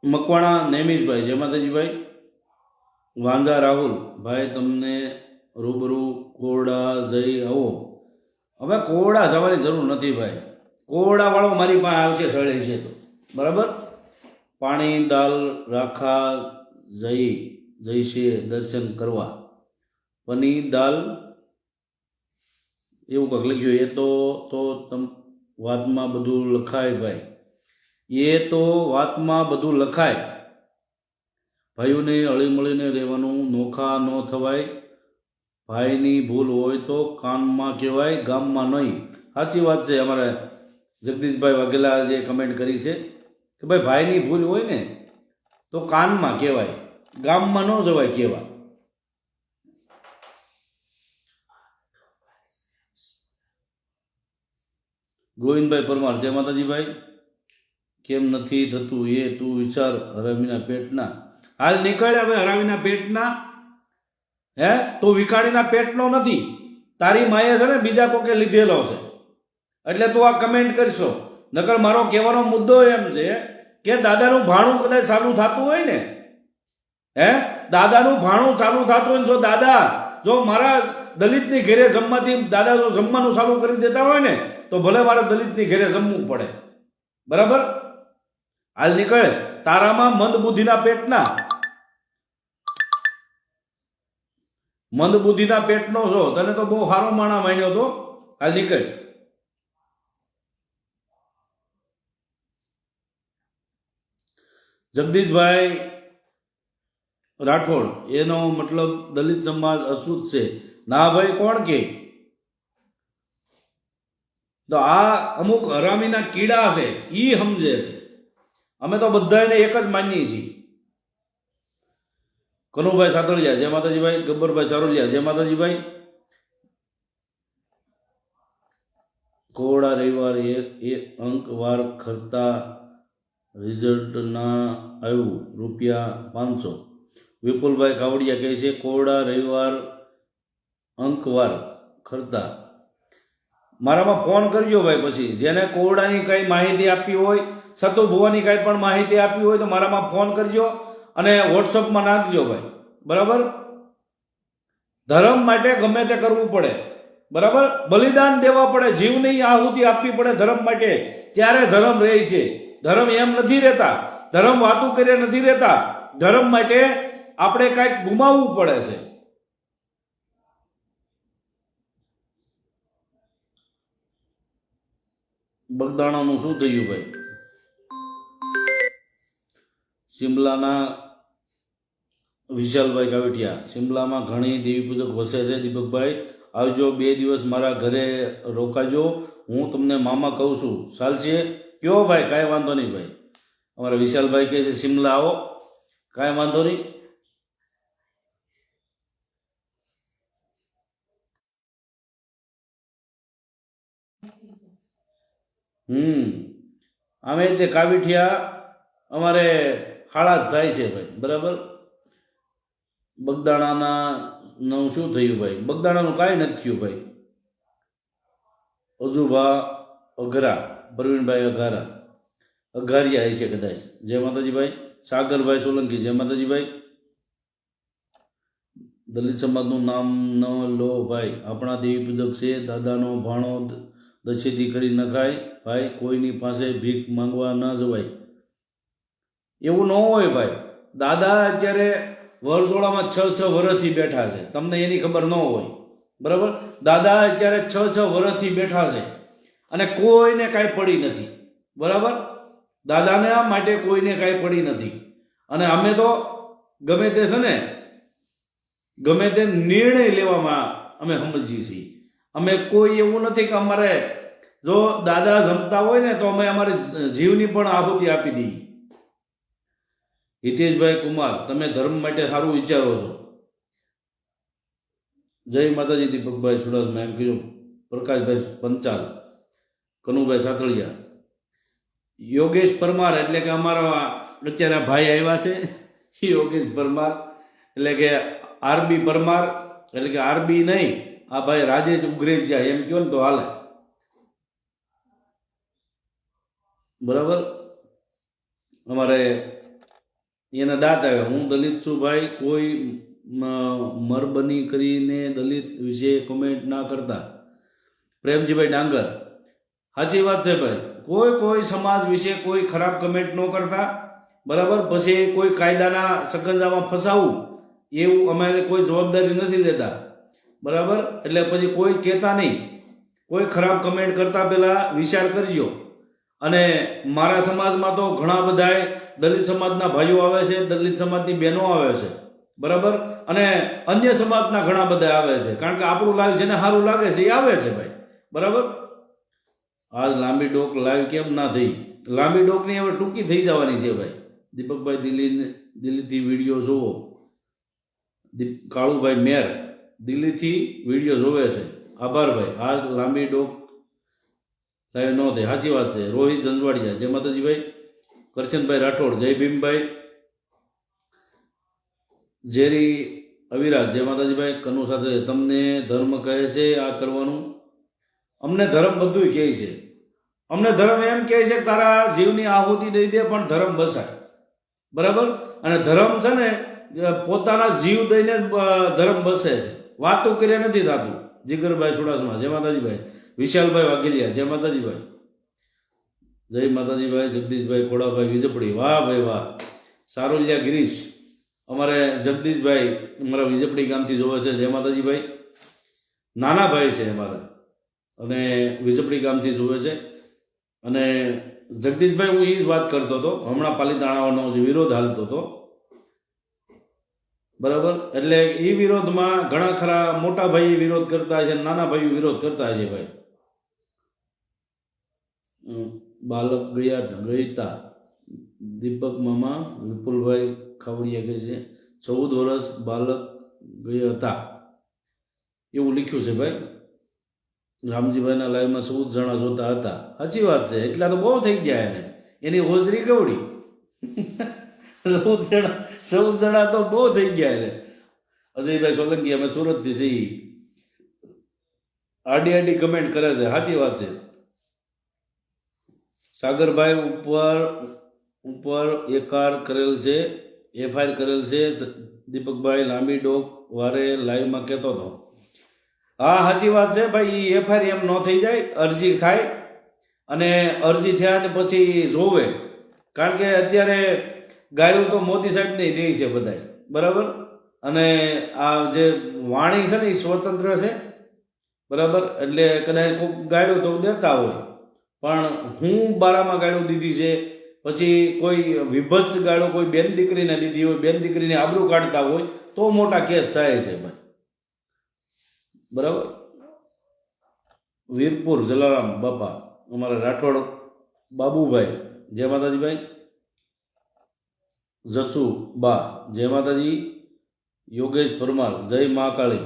મકવાણા નેમિશભાઈ, જય માતાજીભાઈ. વાંઝા રાહુલ ભાઈ, તમને રૂબરૂ કોરડા જઈ આવો. હવે કોરડા જવાની જરૂર નથી ભાઈ, કોરડા વાળો મારી પાસે આવશે સળે છે તો બરાબર. પાણી દાલ રાખા જઈશે દર્શન કરવા. પની દાલ એવું કંઈક લખ્યું. એ તો વાતમાં બધું લખાય ભાઈ, એ તો વાતમાં બધું લખાય. ભાઈઓને હળીમળીને રહેવાનું, નોખા ન થવાય. ભાઈની ભૂલ હોય તો કાનમાં કહેવાય, ગામમાં નહીં. સાચી વાત છે. અમારે જગદીશભાઈ વાઘેલા જે કમેન્ટ કરી છે કે ભાઈ ભાઈની ભૂલ હોય ને તો કાનમાં કહેવાય, ગામમાં ન જવાય કહેવા. ગોવિંદભાઈ પરમાર, જય માતાજીભાઈ. કેમ નથી થતું એ તું વિચાર, હરામીના પેટના. હાલ નીકળે હવે હરામીના પેટના. તો વિકાણીના પેટનો નથી. તારી માએ છે ને બીજા કોકે લીધેલો છે એટલે તું આ કમેન્ટ કરશો. નકર મારો કહેવાનો મુદ્દો એમ છે કે દાદાનું ભાણું કદાચ ચાલુ થતું હોય ને, દાદાનું ભાણું ચાલુ થતું હોય ને, જો મારા દલિતની ઘેરે જમવાથી દાદા જો જમવાનું ચાલુ કરી દેતા હોય ને તો ભલે મારે દલિતની ઘેરે જમવું પડે. બરાબર? હાલ નીકળે તારામાં મંદ બુદ્ધિના પેટનો છો. તને તો બહુ સારો માણા માન્યો હતો. હાલ નીકળ. જગદીશભાઈ રાઠોડ, એનો મતલબ દલિત સમાજ અશુદ્ધ છે. ના ભાઈ, કોણ કે? તો આ અમુક હરામીના કીડા છે, ઈ સમજે છે. અમે તો બધાને એક જ માનીએ છીએ. કનુભાઈ સાતળિયા જય માતાજીભાઈ, ગબ્બરભાઈ ચારોલિયા જય માતાજીભાઈ. કોડા રવિવાર એક અંક વાર ખરતા રિઝલ્ટ ના આવ્યું ₹500. વિપુલભાઈ કાવડિયા કહે છે કોડા રવિવાર અંકવાર ખરતા. મારામાં ફોન કરજો ભાઈ. પછી જેને કોરડાની કઈ માહિતી આપવી હોય, સતુ ભુવાની કઈ પણ માહિતી આપવી હોય તો મારામાં ફોન કરજો અને વોટ્સઅપમાં નાખજો ભાઈ. બરાબર? ધર્મ માટે ગમે તે કરવું પડે. બરાબર? બલિદાન દેવા પડે, જીવની આહુતિ આપવી પડે ધર્મ માટે, ત્યારે ધર્મ રહે છે. ધર્મ એમ નથી રહેતા, ધર્મ વાતું કરે નથી રહેતા. ધર્મ માટે આપણે કાંઈક ગુમાવવું પડે છે. બગદાણાનું શું થયું ભાઈ? શિમલાના વિશાલભાઈ કાવટિયા, શિમલામાં ઘણી દેવી પૂજક વસે છે. દીપકભાઈ આવજો, 2 દિવસ મારા ઘરે રોકાજો, હું તમને મામા કહું છું. ચાલશે? કયો ભાઈ, કાંઈ વાંધો નહીં ભાઈ. અમારા વિશાલભાઈ કહે છે શિમલા આવો, કાંઈ વાંધો નહીં. અમે તે કાવીઠિયા અમારે હાળા જ થાય છે ભાઈ. બરાબર? બગદાણાના નું શું થયું ભાઈ? બગદાણાનું કાંઈ નથી થયું ભાઈ. અજુભા અઘરા, પ્રવીણભાઈ અઘારિયા છે કદાચ. જય માતાજીભાઈ. સાગરભાઈ સોલંકી જય માતાજીભાઈ. દલિત સમાજનું નામ ન લો ભાઈ, આપણા દેવી પૂજક છે. દાદાનો ભાણો દશેથી કરી નખાય ભાઈ, કોઈની પાસે ભીખ માંગવા ન જવાય. એવું ન હોય ભાઈ. દાદા અત્યારે વરસોડામાં 6 વર્ષથી બેઠા છે, તમને એની ખબર ન હોય. બરાબર? દાદા અત્યારે 6 વર્ષથી બેઠા છે અને કોઈને કાંઈ પડી નથી. બરાબર? દાદાને માટે કોઈને કાંઈ પડી નથી. અને અમે તો ગમે તે છે ને, ગમે તે નિર્ણય લેવામાં અમે સમજીએ છીએ. અમે કોઈ એવું નથી કે અમારે જો દાદા જમતા હોય ને તો અમે અમારી જીવની પણ આહુતિ આપી દઈએ. હિતેશભાઈ કુમાર, તમે ધર્મ માટે સારું વિચારો છો. જય માતાજી. દીપકભાઈ સુડાસમા એમ કીધું. પ્રકાશભાઈ પંચાલ, કનુભાઈ સાતળિયા, યોગેશ પરમાર એટલે કે અમારા અત્યારે ભાઈ આવ્યા છે, યોગેશ પરમાર એટલે કે આરબી પરમાર, એટલે કે આરબી નહીં, આ ભાઈ રાજેશ ઉગ્રેજા એમ કહો ને તો હાલે. બરાબર? અમારે એના દાંત આવ્યા. હું દલિત છું ભાઈ, કોઈ મરબની કરીને દલિત વિશે કોમેન્ટ ના કરતા. પ્રેમજીભાઈ ડાંગર, સાચી વાત છે ભાઈ. કોઈ સમાજ વિશે કોઈ ખરાબ કમેન્ટ ન કરતા. બરાબર? પછી કોઈ કાયદાના સકંજામાં ફસાવું એવું અમારે કોઈ જવાબદારી નથી લેતા. બરાબર? એટલે પછી કોઈ કહેતા નહીં. કોઈ ખરાબ કમેન્ટ કરતા પહેલા વિચાર કરજો. અને મારા સમાજમાં તો ઘણા બધા દલિત સમાજના ભાઈઓ આવે છે, દલિત સમાજની બહેનો આવે છે. બરાબર? અને અન્ય સમાજના ઘણા બધા આવે છે, કારણ કે આપણું લાઈવ જેને સારું લાગે છે એ આવે છે ભાઈ. બરાબર? આજ લાંબી ડોક લાઈવ કેમ ના થઈ? લાંબી ડોકની હવે ટૂંકી થઈ જવાની છે ભાઈ. દીપકભાઈ દિલ્હીથી વિડીયો જોવો. કાળુભાઈ મેર દિલ્હીથી વિડીયો જોવે છે. આભાર ભાઈ. આજ લાંબી ડોક લાઈવ ન થઈ. સાચી વાત છે. રોહિત જંજવાડિયા જય માતાજીભાઈ. કરશનભાઈ રાઠોડ જય ભીમભાઈ. ઝેરી અવિરાજ જય માતાજીભાઈ. કનુ સાથે તમને ધર્મ કહે છે આ કરવાનું? અમને ધર્મ બધું કહે છે. અમને ધર્મ એમ કહે છે કે તારા જીવની આહુતિ દઈ દે પણ ધર્મ બસાય. બરાબર? અને ધર્મ છે ને પોતાના જીવ દઈને ધર્મ બસે છે, વાતો કર્યા નથી થતું. જીગરભાઈ સુડાસમા જય માતાજીભાઈ. વિશાલભાઈ વાઘેલિયા જય માતાજીભાઈ. જય માતાજીભાઈ. જગદીશભાઈ ખોડાભાઈ વિજપડી વાહ ભાઈ વાહ. સારોલિયા ગિરીશ, અમારે જગદીશભાઈ અમારા વિજપડી ગામથી જોવે છે. જય માતાજીભાઈ. નાના ભાઈ છે અમારે અને વિજપડી ગામથી જોવે છે. અને જગદીશભાઈ, હું એ જ વાત કરતો હતો, હમણાં પાલીતાણાનો જે વિરોધ હાલતો હતો. બરાબર? એટલે એ વિરોધમાં ઘણા ખરા મોટા ભાઈ વિરોધ કરતા છે, નાના ભાઈઓ વિરોધ કરતા છે ભાઈ. બાલક ગઈતા દીપક મામા વિપુલભાઈ ખાવડિયા કહે છે 14 વર્ષ બાલક ગયા હતા એવું લખ્યું છે ભાઈ. રામજીભાઈના લાઈવમાં 14 જણા જોતા હતા. સાચી વાત છે. એટલા તો બહુ થઈ ગયા એને. એની હોજરી કેવડી 14 જણા તો બહુ થઈ ગયા એને. અજયભાઈ સોલંકી અમે સુરતથી છીએ. આડી આડી કમેન્ટ કરે છે. સાચી વાત છે. સાગરભાઈ ઉપર એકાર કરેલ છે, એફઆઈઆર કરેલ છે. દીપકભાઈ લાંબી ડોક વારે લાઈવમાં કહેતો હતો. હા સાચી વાત છે ભાઈ. એફઆઈઆર એમ ન થઈ જાય, અરજી થાય અને અરજી થયા ને પછી જોવે. કારણ કે અત્યારે ગાયું તો મોદી સાહેબ ને દે છે બધા, બરાબર. અને આ જે વાણી છે ને એ સ્વતંત્ર છે, બરાબર. એટલે કદાચ કોઈ ગાયું તો દેતા હોય, પણ હું બારામાં ગાળું દીધી છે, પછી કોઈ વિભત્સ ગાળો કોઈ બેન દીકરીને દીધી હોય, બેન દીકરીને આબરૂ કાઢતા હોય તો મોટા કેસ થાય છે ભાઈ, બરાબર. વીરપુર જલારામ બાપા અમારા રાઠોડ બાબુભાઈ જય માતાજી ભાઈ. જસુ બા જય માતાજી. યોગેશ પરમાર જય મહાકાળી.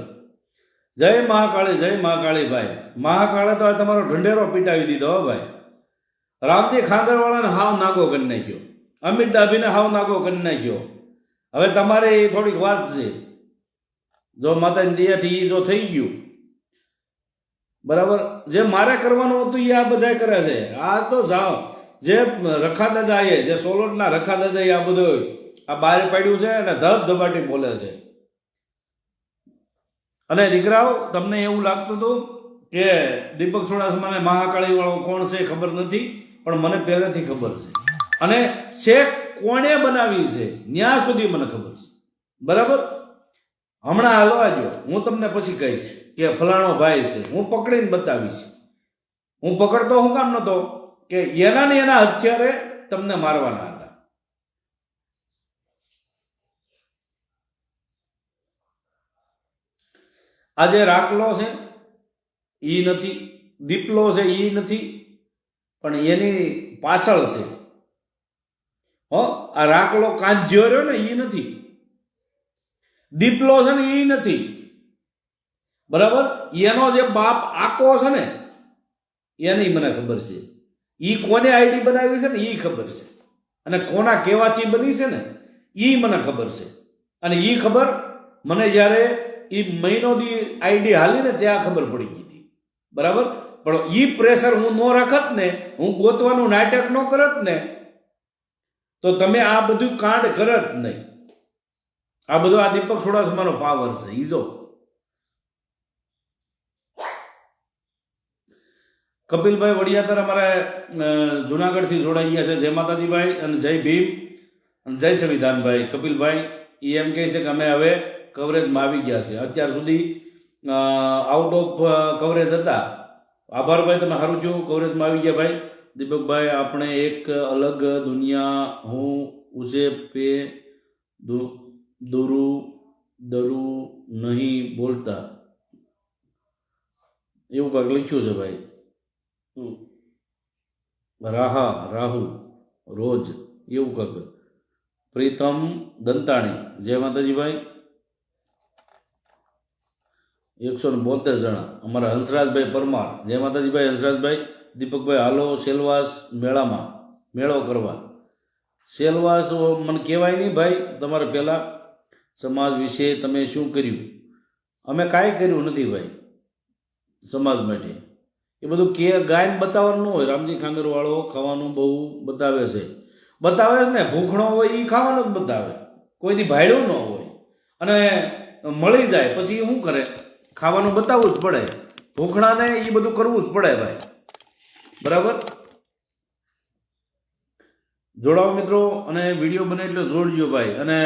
જય મહાકાળી, જય મહાકાળી ભાઈ. મહાકાળે તો આ તમારો ઢંઢેરો પીટાવી દીધો હો ભાઈ. રામજી ખાંગરવાળાને હાવ નાગો કરી નાખ્યો, અમિત ડાભીને હાવ નાગો કરી નાખ્યો. હવે તમારે એ થોડીક વાત છે. જો માતાની દયાથી એ જો થઈ ગયું, બરાબર. જે મારે કરવાનું હતું એ આ બધા કરે છે. આ તો જાઓ જે રખા દાદાએ, જે સોલટના રખા દાદાએ આ બધું આ બહાર પાડ્યું છે અને ધબધબાટી બોલે છે. અને દીકરાઓ, તમને એવું લાગતું હતું કે દીપક ચુડાસમાને મહાકાળી વાળો કોણ છે ખબર નથી, પણ મને પહેલેથી ખબર છે. અને શેખ કોણે બનાવી છે ત્યાં સુધી મને ખબર છે, બરાબર. હમણાં હલવા જો, હું તમને પછી કહીશ કે ફલાણો ભાઈ છે, હું પકડીને બતાવીશ. હું પકડતો હું કામ નતો કે એના ને એના હથિયારે તમને મારવાના હતા. આજે રાખલો છે ઈ નથી, દીપલો છે ઈ નથી, પણ એની પાછળ છે. હો, આ રાખલો કાંજ્યો રહ્યો ને ઈ નથી, દીપલો છે ને ઈ નથી, બરાબર. એનો જે બાપ આકો છે ને એની મને ખબર છે. ઈ કોને આઈડી બનાવી છે ને ઈ ખબર છે, અને કોના કહેવાથી બની છે ને ઈ મને ખબર છે. અને ઈ ખબર મને જ્યારે ઈ મહિનો દી આઈડી હાલી ને ત્યાં ખબર પડી ગઈ હતી, બરાબર. પણ ઈ પ્રેશર હું ન રાખત ને, હું ગોતવાનું નાટક ન કરત ને, તો તમે આ બધું કાંડ કરત નહીં. આ બધો આ દીપક ચુડાસમાનો પાવર છે. ઈ જો કપિલભાઈ વડિયાતર અમારા જુનાગઢથી જોડાઈ ગયા છે. જય માતાજી ભાઈ, અને જય ભીમ, અને જય સંવિધાનભાઈ. કપિલભાઈ એ એમ કહે છે કે અમે હવે કવરેજમાં આવી ગયા છે. અત્યાર સુધી આઉટ ઓફ કવરેજ હતા. આભાર ભાઈ, તમે સારું છું, કવરેજમાં આવી ગયા ભાઈ. દીપકભાઈ, આપણે એક અલગ દુનિયા હું ઉસે પે દરું નહીં બોલતા, એવું કાંઈક લખ્યું છે ભાઈ. રાહુ રોજ એવું કાંઈક. પ્રીતમ દંતાણી જય માતાજી ભાઈ. 172 જણા અમારા હંસરાજભાઈ પરમાર જય માતાજી ભાઈ. હંસરાજભાઈ, દીપકભાઈ હાલો સેલવાસ મેળામાં મેળો કરવા. સેલવાસ મને કહેવાય નહીં ભાઈ. તમારે પહેલાં સમાજ વિશે તમે શું કર્યું? અમે કાંઈ કર્યું નથી ભાઈ સમાજ માટે. એ બધું કે ગાયને બતાવવાનું ન હોય. રામજી ખાંગરવાળો ખાવાનું બહુ બતાવે છે. બતાવે છે ને, ભૂખણો હોય એ ખાવાનું જ બતાવે, કોઈથી ભાડ્યું ન હોય. અને મળી જાય પછી શું કરે? ખાવાનું બતાવવું જ પડે. ભૂખણાને એ બધું કરવું જ પડે ભાઈ, બરાબર. જોડાઓ મિત્રો, અને વિડીયો બને એટલે જોડજો ભાઈ, અને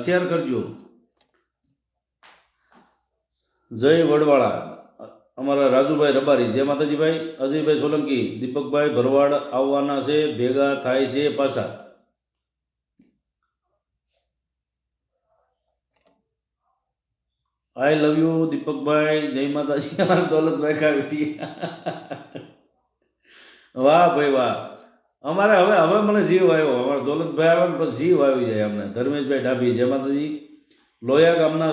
શેર કરજો. જય વડવાળા અમારા રાજુભાઈ રબારી જય માતાજી ભાઈ. અજયભાઈ સોલંકી, દીપકભાઈ ભરવાડ આવવાના છે, ભેગા થાય છે પાછા. આઈ લવ યુ દીપકભાઈ, જય માતાજી. દોલતભાઈ કાવી વાહ ભાઈ વાહ. અમારે હવે હવે મને જીવ આવ્યો. અમારા દોલતભાઈ આવે ને પછી જીવ આવી જાય અમને. ધર્મેશભાઈ ડાભી, જય માતાજી. લોયા ગામના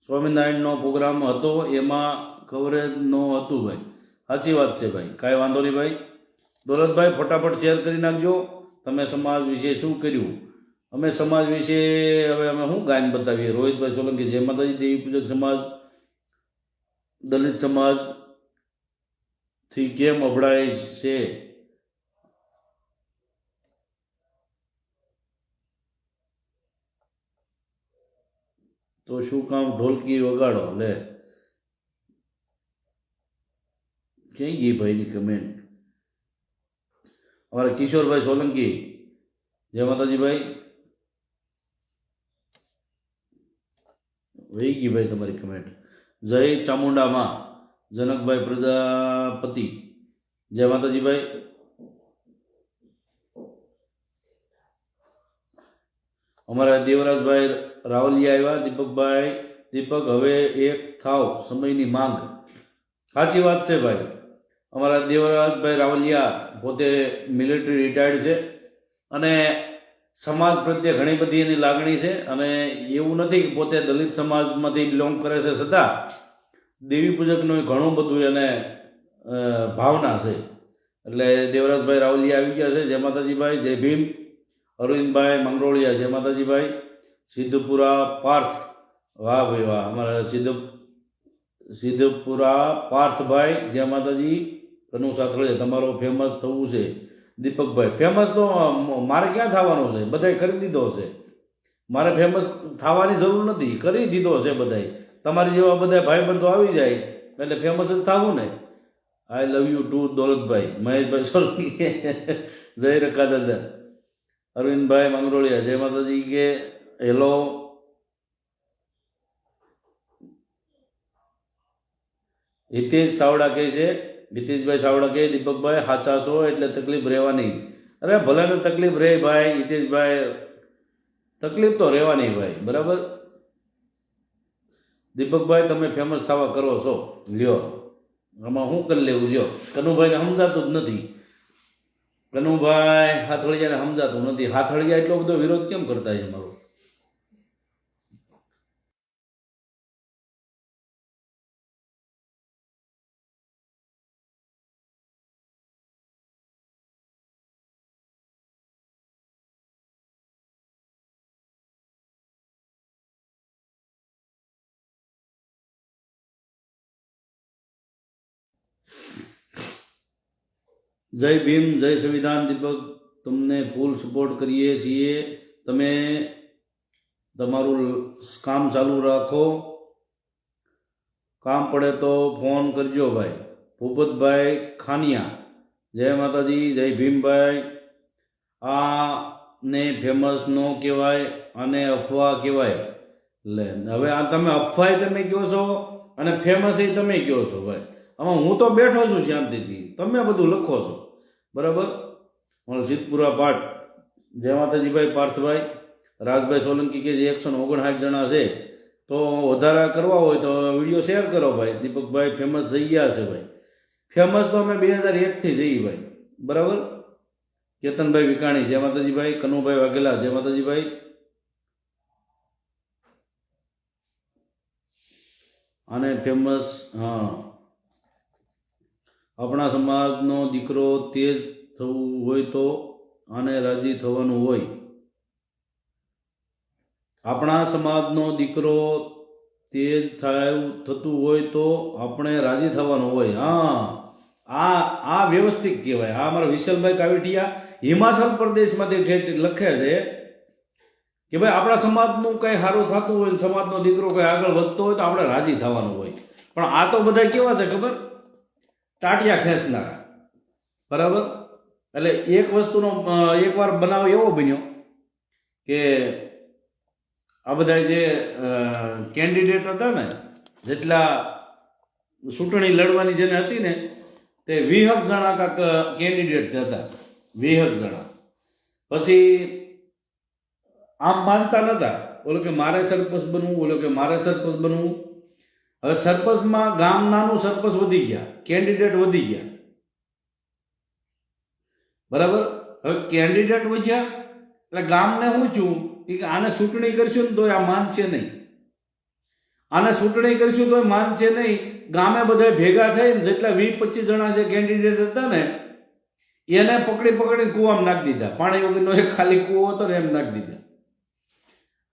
સ્વામિનારાયણનો પ્રોગ્રામ હતો, એમાં કવરેજ ન હતું ભાઈ. સાચી વાત છે ભાઈ, કાંઈ વાંધો નહીં ભાઈ. દોલતભાઈ ફટાફટ શેર કરી નાખજો. તમે સમાજ વિશે શું કર્યું? અમે સમાજ વિશે હવે અમે શું ગાયન બતાવીએ? રોહિતભાઈ સોલંકી, જય માતાજી. દેવી પૂજક સમાજ, દલિત સમાજ થી કેમ અભડાય છે? તો શું કામ ઢોલકી વગાડો? લે, ક્યાંય ગઈ ભાઈની કમેન્ટ? અમારા કિશોરભાઈ સોલંકી, જય માતાજી ભાઈ. વહી ગઈ ભાઈ તમારી કમેન્ટ. જય ચામુંડામાં, જનકભાઈ પ્રજાપતિ, જય માતાજી ભાઈ. અમારા દેવરાજભાઈ રાવલિયા આવ્યા. દીપકભાઈ, દીપક હવે એક થાવ, સમયની માંગ. સાચી વાત છે ભાઈ. અમારા દેવરાજભાઈ રાવલિયા પોતે મિલિટરી રિટાયર્ડ છે અને સમાજ પ્રત્યે ઘણી બધી એની લાગણી છે. અને એવું નથી કે પોતે દલિત સમાજમાંથી બિલોંગ કરે છે, છતાં દેવી પૂજકનું ઘણું બધું એને ભાવના છે. એટલે દેવરાજભાઈ રાવલિયા આવી ગયા છે. જય માતાજી ભાઈ. જય ભીમ. અરવિંદભાઈ મંગરોળિયા, જય માતાજી ભાઈ. સિદ્ધપુરા પાર્થ, વાહ ભાઈ વાહ. અમારા સિદ્ધપુરા પાર્થભાઈ, જય માતાજી. કનુ સાથળિયા, તમારો ફેમસ થવું છે. દીપકભાઈ, ફેમસ તો મારે ક્યાં થવાનું છે? બધાય કરી દીધો છે. મારે ફેમસ થવાની જરૂર નથી, કરી દીધો છે બધાય. તમારી જેવા બધા ભાઈબંધો આવી જાય એટલે ફેમસ જ થવું ને. આઈ લવ યુ ટુ દોલતભાઈ. મહેશભાઈ સોલંકી, જય રકા દાદા. અરવિંદભાઈ મંગરોળિયા, જય માતાજી. કે હેલો. હિતેશ સાવડા કહે છે, હિતેશભાઈ સાવડા કહે, દીપકભાઈ સાચા છો એટલે તકલીફ રહેવાની. અરે ભલે ને તકલીફ રહે ભાઈ. હિતેશભાઈ, તકલીફ તો રહેવાની ભાઈ, બરાબર. દીપકભાઈ, તમે ફેમસ થવા કરો છો, લ્યો. આમાં શું કરી લેવું? લ્યો, કનુભાઈને સમજાતું જ નથી. કનુભાઈ હાથળિયાને સમજાતું નથી. હાથળિયા એટલો બધો વિરોધ કેમ કરતા છે મારો? જય ભીમ, જય સંવિધાન. દીપક, તમને ફૂલ સપોર્ટ કરીએ છીએ. તમે તમારું કામ ચાલુ રાખો. કામ પડે તો ફોન કરજો ભાઈ. ભૂપતભાઈ ખાનિયા, જય માતાજી. જય ભીમભાઈ. આને ફેમસ નો કહેવાય, આને અફવા કહેવાય. લે, હવે આ તમે અફવાય તમે કહો છો અને ફેમસ એ તમે કહો છો ભાઈ. આમાં હું તો બેઠો છું શાંતિથી, તમે બધું લખો છો, બરાબર. મારો સિદ્ધપુરા પાઠ, જય માતાજી ભાઈ. પાર્થભાઈ, રાજભાઈ સોલંકી કે જે 159 જણા છે, તો વધારા કરવા હોય તો વિડીયો શેર કરો ભાઈ. દીપકભાઈ ફેમસ થઈ ગયા છે ભાઈ. ફેમસ તો અમે 2001થી જઈએ ભાઈ, બરાબર. કેતનભાઈ વિકાણી, જય માતાજી ભાઈ. કનુભાઈ વાઘેલા, જય માતાજી ભાઈ. આને ફેમસ, હા, આપણા સમાજનો દીકરો તેજ થવું હોય તો આને રાજી થવાનું હોય. આપણા સમાજનો દીકરો તેજ થતું હોય તો આપણે રાજી થવાનું હોય. હા, આ વ્યવસ્થિત કહેવાય. આ અમારા વિશાલભાઈ કાવેટિયા હિમાચલ પ્રદેશમાંથી લખે છે કે ભાઈ આપણા સમાજનું કંઈ સારું થતું હોય, સમાજનો દીકરો કંઈ આગળ વધતો હોય તો આપણે રાજી થવાનું હોય. પણ આ તો બધા કેવા છે ખબર? ટાટિયા ખેંચનારા, બરાબર. એટલે એક વસ્તુનો એકવાર બનાવ એવો બન્યો કે આ બધા જે કેન્ડિડેટ હતા ને, જેટલા ચૂંટણી લડવાની જેને હતી ને, તે 20 જણા કાંક કેન્ડિડેટ હતા, 20 જણા. પછી આમ માનતા નતા, ઓલો કે મારે સરપંચ બનવું, ઓલો કે મારે સરપંચ બનવું. હવે સરપંચમાં ગામ નાનું, સરપંચ વધી ગયા, કેન્ડિડેટ વધી ગયા, બરાબર. હવે કેન્ડિડેટ વધ્યા એટલે ગામને શું છું કે આને ચૂંટણી કરશું ને તોય આ માનશે નહીં, આને ચૂંટણી કરશું તોય માનશે નહીં. ગામે બધા ભેગા થઈને જેટલા 20-25 જણા જે કેન્ડિડેટ હતા ને એને પકડીને કૂવામાં નાખી દીધા. પાણી વગરનો એક ખાલી કૂવો હતો ને એમ નાખી દીધા.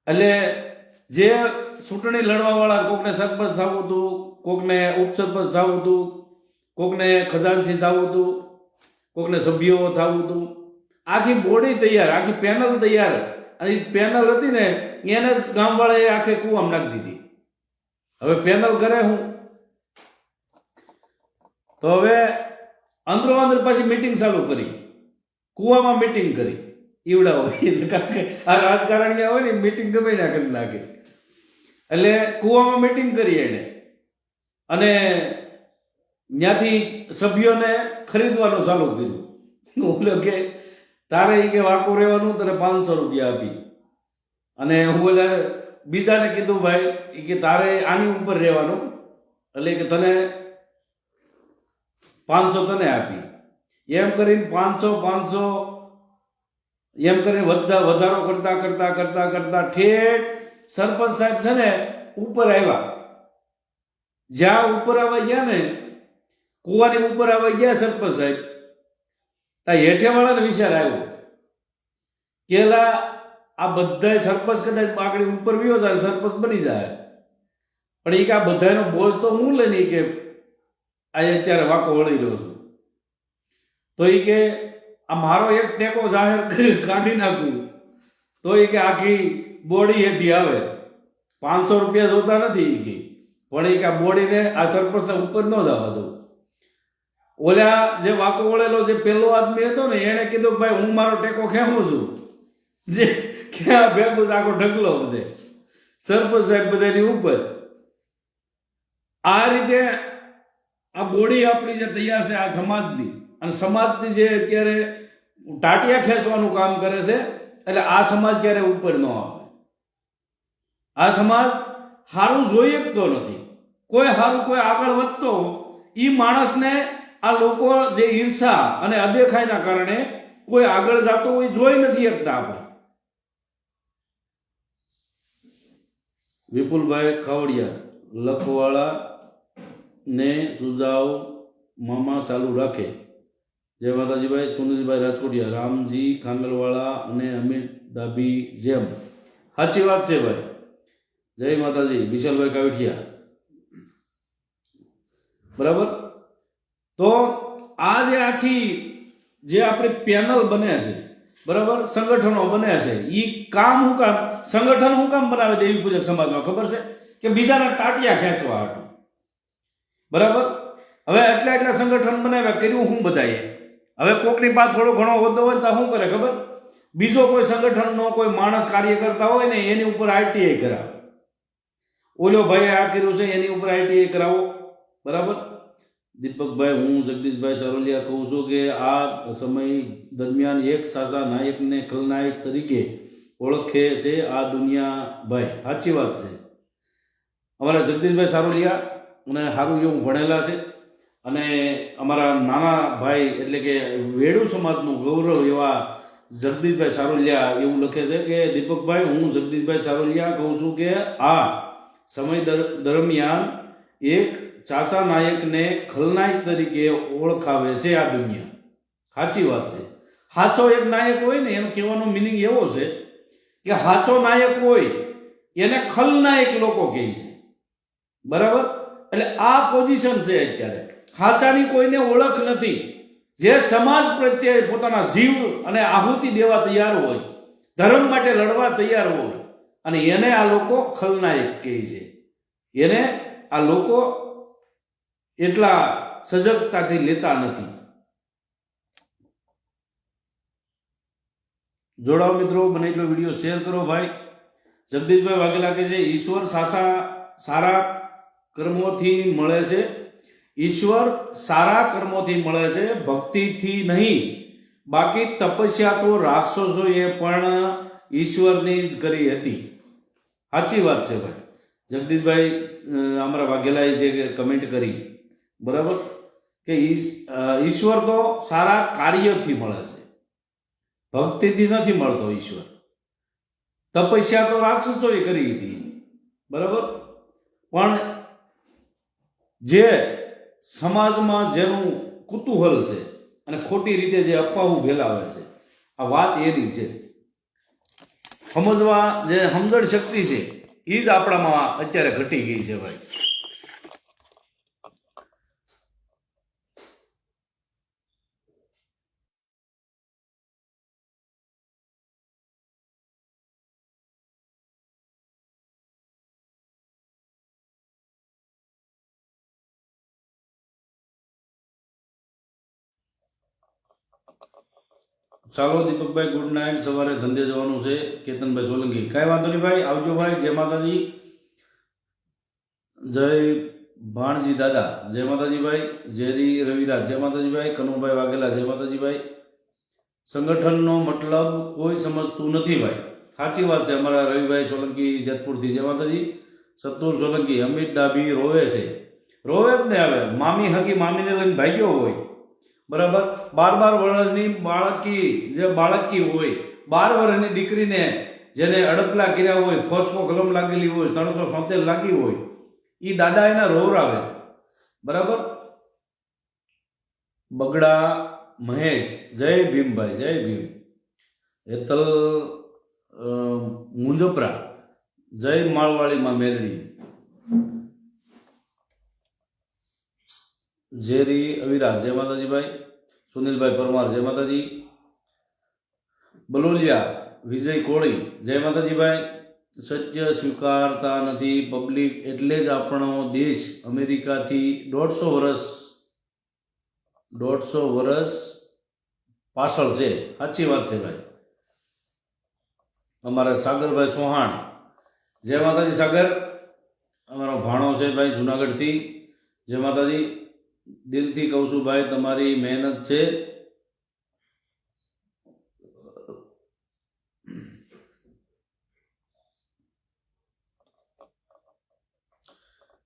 એટલે જે ચૂંટણી લડવાવાળા, કોકને સરપંચ થવું હતું, કોકને ઉપસરપંચ થવું હતું, કોકને ખજાનચી થવું હતું, કોકને સભ્યો થવું હતું, આખી બોડી તૈયાર, આખી પેનલ તૈયાર. અને એ પેનલ હતી ને એને જ ગામવાળાએ આખે કૂવામાં નાખી દીધી. હવે પેનલ કરે હું તો હવે અંદરો અંદર પાછી મીટિંગ ચાલુ કરી, કૂવામાં મીટિંગ કરી. ઈવડા હોય કારણ કે આ રાજકારણ જ્યાં હોય ને મીટિંગ ગમે ના કરી નાખે. એટલે કૂવામાં મીટિંગ કરી એને, અને ત્યાંથી સભ્યોને ખરીદવાનું ચાલુ કર્યું. બોલો કે તારે કે વાકો રહેવાનું, તારે 500 રૂપિયા આપી. અને હું બોલે બીજાને કીધું ભાઈ કે તારે આની ઉપર રહેવાનું, એટલે કે તને 500 તને આપી. એમ કરીને 500 એમ કરીને વધારો કરતા ઠેઠ સરપંચ સાહેબ છે ને ઉપર આવ્યા. જ્યાં ઉપર આવવા ગયા ને, કુવાની ઉપર આવવા ગયા સરપંચ સાહેબ, ત્યાં હેઠે વાળાને વિચાર આવ્યો કે આ બધા સરપંચ કદાચ આગળ ઉપર વ્યો જાય, સરપંચ બની જાય, પણ એ કે આ બધાનો બોજ તો હું લઈને કે આ અત્યારે વાકો વળી રહ્યો છું, તો એ કે આ મારો એક ટેકો જાહેર કાઢી નાખું તો એ કે આખી બોડી હેઠી આવે. 500 રૂપિયા જોતા નથી એ કે, પણ એ કે આ બોડીને આ સરપંચને ઉપર ન જવા દઉં. ઓલા જે વાકો વળેલો જે પેલો આદમી હતો ને એને કીધું કે ભાઈ હું મારો ટેકો ખેમું છું, જે ક્યાં ભેગું આખો ઢગલો બધે સરપંચ સાહેબ બધાની ઉપર. આ રીતે આ બોડી આપણી જે તૈયાર છે આ સમાજની, અને સમાજની જે અત્યારે ટાટિયા ખેંચવાનું કામ કરે છે, એટલે આ સમાજ ક્યારે ઉપર ન આવે. આ સમાજ સારું જોઈ શકતો નથી, કોઈ સારું કોઈ આગળ વધતો એ માણસને આ લોકો જે ઈર્ષા અને અદેખાઈના કારણે કોઈ આગળ જતો હોય જોઈ નથી શકતા. આપણે વિપુલભાઈ ખાવડિયા લખવાળા ને સુજાવ મામા ચાલુ રાખે. જય માતાજીભાઈ. સુનિલભાઈ રાજકોટિયા, રામજી ખાંગલવાળા અને અમિત ડાભી જેમ. સાચી વાત છે ભાઈ. જય માતાજી. વિશાલભાઈ કાવઠિયા, બરાબર. તો આ જે આખી જે આપણી પેનલ બને છે, બરાબર, સંગઠનો બને છે, એ કામ શું કામ, સંગઠન શું કામ બનાવે દેવી પૂજક સમાજમાં ખબર છે કે બીજાના ટાટિયા ખેંચવા હતું, બરાબર. હવે એટલા સંગઠન બનાવ્યા, કર્યું હું બધાએ. હવે કોકની પાસે થોડો ઘણો હોદ્દો હોય તો શું કરે ખબર, બીજો કોઈ સંગઠનનો કોઈ માણસ કાર્ય કરતા હોય ને એની ઉપર આઈટીઆઈ કરાવે. ઓલો ભાઈ આ કર્યું છે એની ઉપર આઈટીઆઈ કરાવો, બરાબર. દીપકભાઈ, હું જગદીશભાઈ સારોલિયા કહું છું કે આ સમય દરમિયાન એક સાચા નાયકને ખલનાયક તરીકે ઓળખે છે આ દુનિયા. ભાઈ સાચી વાત છે. અમારા જગદીશભાઈ સારોલિયા અને સારું એવું ભણેલા છે, અને અમારા નાના ભાઈ એટલે કે વેડુ સમાજનું ગૌરવ એવા જગદીશભાઈ સારોલિયા એવું લખે છે કે દીપકભાઈ, હું જગદીશભાઈ સારોલિયા કહું છું કે આ સમય દરમિયાન એક ચાચા નાયકને ખલનાયક તરીકે ઓળખાવે છે આ દુનિયા. સાચી વાત છે. સાચો એક નાયક હોય ને એનો કહેવાનો મિનિંગ એવો છે કે સાચો નાયક હોય એને ખલનાયક લોકો કહે છે, બરાબર. એટલે આ પોઝિશન છે અત્યારે. સાચાની કોઈને ઓળખ નથી. જે સમાજ પ્રત્યે પોતાના જીવ અને આહુતિ દેવા તૈયાર હોય, ધર્મ માટે લડવા તૈયાર હોય, અને એને આ લોકો ખલનાયક કહે છે. એને આ લોકો એટલા સજગતાથી લેતા નથી. જોડાઓ મિત્રો, મને એટલો વિડીયો શેર કરો ભાઈ. જગદીશભાઈ વાઘેલા કહે છે ઈશ્વર સારા કર્મોથી મળે છે. ઈશ્વર સારા કર્મોથી મળે છે, ભક્તિથી નહીં. બાકી તપસ્યા તો રાક્ષસોએ પણ ઈશ્વરની જ કરી હતી. સાચી વાત છે ભાઈ. જગદીશભાઈ અમારા વાઘેલાએ જે કમેન્ટ કરી, બરાબર, કે ઈશ્વર તો સારા કાર્યથી મળે છે, ભક્તિથી નથી મળતો ઈશ્વર. તપસ્યા તો રાક્ષસોએ કરી હતી, બરાબર, પણ જે સમાજમાં જેનું કુતૂહલ છે અને ખોટી રીતે જે અફવાઓ ફેલાવે છે, આ વાત એની છે. સમજવા જે સમજણ શક્તિ છે એ જ આપણામાં અત્યારે ઘટી ગઈ છે ભાઈ. ચાલો દીપકભાઈ, ગુડ નાઇટ. સવારે ધંધે જવાનું છે. કેતનભાઈ સોલંકી, કાંઈ વાંધો નહીં ભાઈ, આવજો ભાઈ. જય માતાજી, જય ભાણજી દાદા, જય માતાજી ભાઈ. ઝેરી રવિરાજ, જય માતાજી ભાઈ. કનુભાઈ વાઘેલા, જય માતાજી ભાઈ. સંગઠનનો મતલબ કોઈ સમજતું નથી ભાઈ. સાચી વાત છે. અમારા રવિભાઈ સોલંકી જેતપુરથી, જય માતાજી. સત્તુર સોલંકી, અમિત ડાભી રોવે છે. રોવે જ ને, હવે મામી હકી મામીને લઈને ભાગ્યો હોય, બરાબર. 12 વર્ષની બાળકી હોય, 12 વર્ષની દીકરીને જેને અડપલા કર્યા હોય, ફોસ્કો કલમ લાગેલી હોય, 370 લાગી હોય, એ દાદા એના રોવરાવે, બરાબર. બગડા મહેશ, જય ભીમભાઈ, જય ભીમ. હેતલ મુંજપરા, જય માળવાળીમાં મેલડી. ઝેરી અવિરાજ, જય માતાજી ભાઈ. સુનિલભાઈ પરમાર, જય માતાજી. બલોલિયા વિજય કોળી, જય માતાજી ભાઈ. સત્ય સ્વીકારતા નથી પબ્લિક, એટલે જ આપણો દેશ અમેરિકાથી 150 વર્ષ પાછળ છે. સાચી વાત છે ભાઈ. અમારા સાગરભાઈ ચૌહાણ, જય માતાજી. સાગર અમારો ભાણો છે ભાઈ જુનાગઢથી, જય માતાજી. દિલથી કહું છું ભાઈ, તમારી મહેનત છે.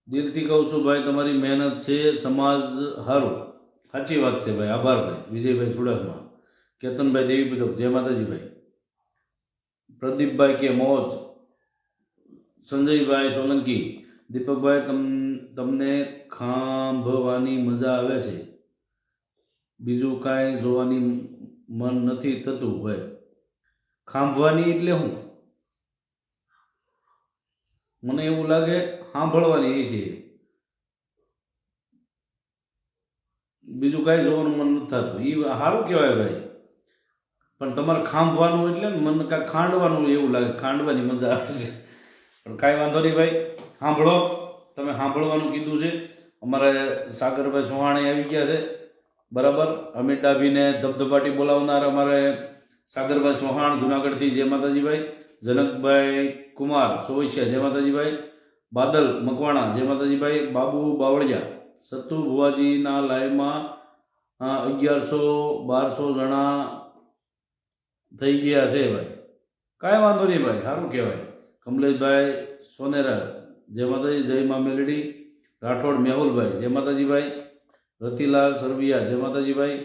દિલથી કહું છું ભાઈ, તમારી મહેનત છે સમાજ હારું. સાચી વાત છે ભાઈ. આભાર ભાઈ. વિજયભાઈ ચુડાસમા, કેતનભાઈ દેવી પૂજક, જય માતાજી ભાઈ. પ્રદીપભાઈ કે મોજ, સંજયભાઈ સોલંકી, દીપકભાઈ તમને ખાંભવાની મજા આવે છે, બીજું કાંઈ જોવાની મન નથી થતું ભાઈ. ખાંભવાની એટલે હું? મને એવું લાગે સાંભળવાની એ છે, બીજું કાંઈ જોવાનું મન નથી થતું. એ સારું કહેવાય ભાઈ. પણ તમારે ખાંભવાનું એટલે ને મને કાંઈ ખાંડવાનું એવું લાગે, ખાંડવાની મજા આવે છે. પણ કાંઈ વાંધો નહીં ભાઈ, સાંભળો. તમે સાંભળવાનું કીધું છે. અમારે સાગરભાઈ ચૌહાણે આવી ગયા છે, બરાબર. અમિત ડાભીને ધબધબાટી બોલાવનાર અમારે સાગરભાઈ ચૌહાણ જુનાગઢથી, જય માતાજી ભાઈ. જનકભાઈ કુમાર સોવૈસિયા, જય માતાજી ભાઈ. બાદલ મકવાણા, જય માતાજી ભાઈ. બાબુ બાવળિયા, સત્તુ ભુવાજીના લાઈવમાં 1100-1200 જણા થઈ ગયા છે ભાઈ. કાંઈ વાંધો નહીં ભાઈ, સારું કહેવાય. કમલેશભાઈ સોનેરા, જય માતાજી. જય મા મેલડી. રાઠોડ મેહુલભાઈ, જય માતાજી ભાઈ. રતિલાલ સરવિયા, જય માતાજી ભાઈ.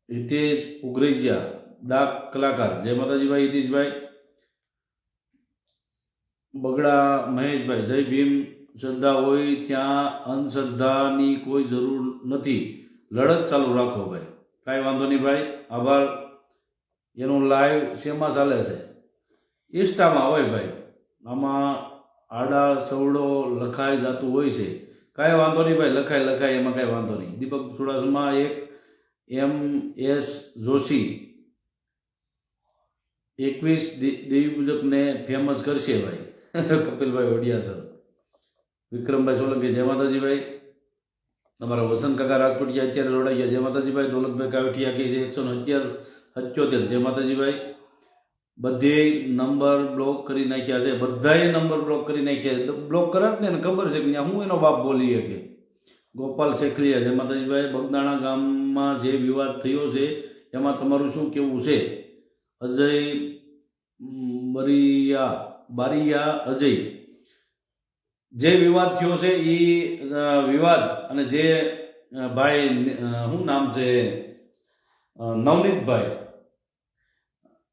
હિતેશ ઉઘરેજિયા, ડાક કલાકાર, જય માતાજી ભાઈ. હિતેશભાઈ. બગડા મહેશભાઈ, જય ભીમ. શ્રદ્ધા હોય ત્યાં અંધશ્રદ્ધાની કોઈ જરૂર નથી, લડત ચાલુ રાખો ભાઈ. કાંઈ વાંધો નહીં ભાઈ, આભાર. એનું લાઈવ શેમાં ચાલે છે? ઇન્સ્ટામાં હોય ભાઈ. આમાં આડા સવડો લખાઈ જતું હોય છે. કાંઈ વાંધો નહીં ભાઈ, લખાય એમાં કાંઈ વાંધો નહીં. દીપક ચુડાસમા, એક MS જોશી, 21 દેવી પૂજકને ફેમસ કરશે ભાઈ. કપિલભાઈ ઓડિયા સર. વિક્રમભાઈ સોલંકી, જય માતાજી ભાઈ. અમારા વસંત કાકા રાજકોટિયા અત્યારે જોડાઈ ગયા, જય માતાજી ભાઈ. દોલતભાઈ કાવઠિયા કે 177, જય માતાજી ભાઈ. બધે નંબર બ્લોક કરી નાખ્યા છે, બધાએ નંબર બ્લોક કરી નાખ્યા છે. બ્લોક કરે જ ને, ખબર છે કે હું એનો બાપ બોલી શકે. ગોપાલ શેખલિયા, જય માતાજી ભાઈ. બગદાણા ગામમાં જે વિવાદ થયો છે એમાં તમારું શું કહેવું છે? અજય બારિયા અજય. જે વિવાદ થયો છે એ વિવાદ અને જે ભાઈ શું નામ છે નવનીતભાઈ,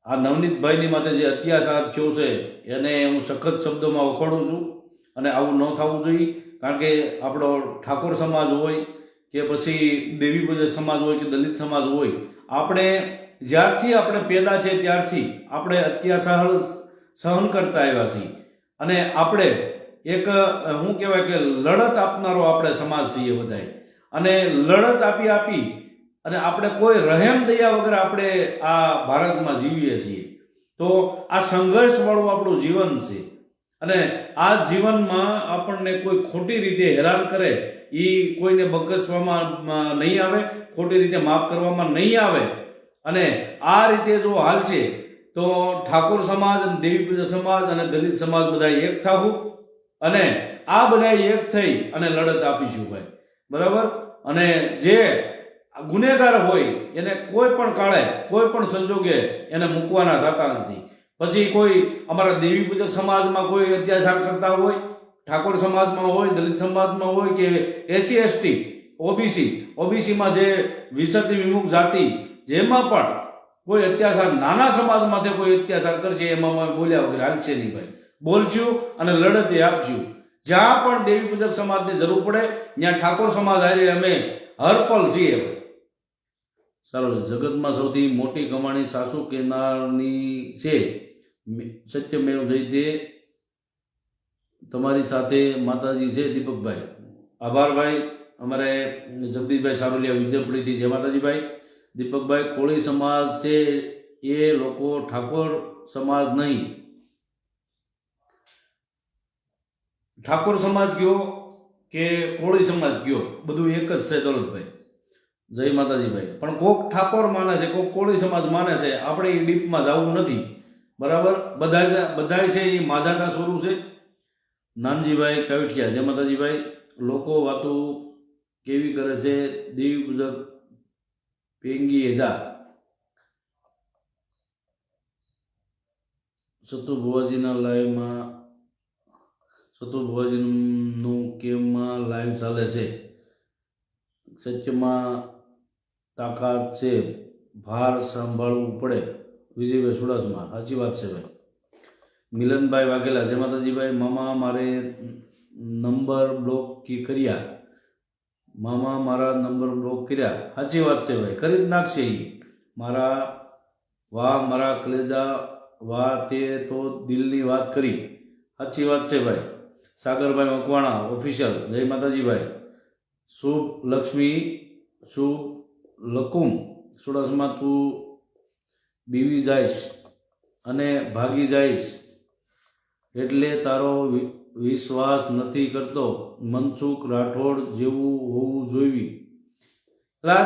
આ નવનીતભાઈની માથે જે અત્યાચાર થયો છે એને હું સખત શબ્દોમાં વખોડું છું અને આવું ન થવું જોઈએ. કારણ કે આપણો ઠાકોર સમાજ હોય કે પછી દેવી પૂજક સમાજ હોય કે દલિત સમાજ હોય, આપણે જ્યારથી આપણે પેદા છે ત્યારથી આપણે અત્યાચાર સહન કરતા આવ્યા છીએ અને આપણે એક શું કહેવાય કે લડત આપનારો આપણે સમાજ છીએ બધાય. અને લડત આપી અને આપણે કોઈ રહેમ દયા વગર આપણે આ ભારતમાં જીવીએ છીએ. તો આ સંઘર્ષવાળું આપણું જીવન છે અને આ જીવનમાં આપણને કોઈ ખોટી રીતે હેરાન કરે એ કોઈને બગસવામાં નહીં આવે, ખોટી રીતે માફ કરવામાં નહીં આવે. અને આ રીતે જો હાલશે તો ઠાકોર સમાજ, દેવી પૂજક સમાજ અને દલિત સમાજ બધા એક થવું અને આ બધા એક થઈ અને લડત આપીશું ભાઈ, બરાબર. અને જે ગુનેગાર હોય એને કોઈ પણ કાળે કોઈ પણ સંજોગે એને મૂકવાના થતા નથી. પછી કોઈ અમારા દેવી પૂજક સમાજમાં કોઈ અત્યાચાર કરતા હોય, ઠાકોર સમાજમાં હોય, દલિત સમાજમાં હોય કે એસસી એસટી ઓબીસીમાં જે વિસર્તી વિમુખ જાતિ જેમાં પણ કોઈ અત્યાચાર નાના સમાજમાંથી કોઈ અત્યાચાર કરશે એમાં બોલ્યા વગર હાલશે નહીં ભાઈ. બોલશું અને લડત આપશું. જ્યાં પણ દેવી પૂજક સમાજની જરૂર પડે ત્યાં ઠાકોર સમાજ હારે અમે હરપલ છીએ ભાઈ. સારું, જગતમાં સૌથી મોટી કમાણી સાસુ કેનારની છે, સત્યમેવ જયતે. તમારી સાથે માતાજી છે દીપકભાઈ. આભાર ભાઈ. અમારે જગદીશભાઈ સારોલિયા વિદ્યાપુરીથી. જય માતાજી ભાઈ. દીપકભાઈ, કોળી સમાજ છે એ લોકો ઠાકોર સમાજ નહીં. ઠાકોર સમાજ કયો કે કોળી સમાજ કયો, બધું એક જ છે દોલતભાઈ. જય માતાજી ભાઈ. પણ કોક ઠાકોર માને છે, કોક કોળી સમાજ માને છે, આપણે એ ડીપમાં જવું નથી, બરાબર. બધા છે એ માધાના સ્વરૂપ છે. નાનજીભાઈ કાવઠિયા. જય માતાજી ભાઈ. લોકો વાતો કેવી કરે છે દેવી પૂજક પેંગી એજા. સતુ ભુવાજીના લાઈવમાં સતુ ભુવાજીનું કેમમાં લાઈવ ચાલે છે. સત્યમાં તાકાત છે, ભાર સંભાળવું પડે. વિજયભાઈ સુડાસમા. સાચી વાત છે ભાઈ. મિલનભાઈ વાઘેલા. જય માતાજી ભાઈ. મામા મારે નંબર બ્લોક કર્યા. મામા મારા નંબર બ્લોક કર્યા. સાચી વાત છે ભાઈ, કરી જ નાખશે એ મારા. વાહ મારા કલેજા, વાહ તે તો દિલની વાત કરી. સાચી વાત છે ભાઈ. સાગરભાઈ મકવાણા ઓફિશિયલ. જય માતાજી ભાઈ. શુભ લક્ષ્મી, શુભ લકુમ. સુડાસમાં તું બીવી જાઈશ અને ભાગી જાઈશ એટલે તારો વિશ્વાસ નથી કરતો. મનસુખ રાઠોડ જેવું હોવું જોઈએ.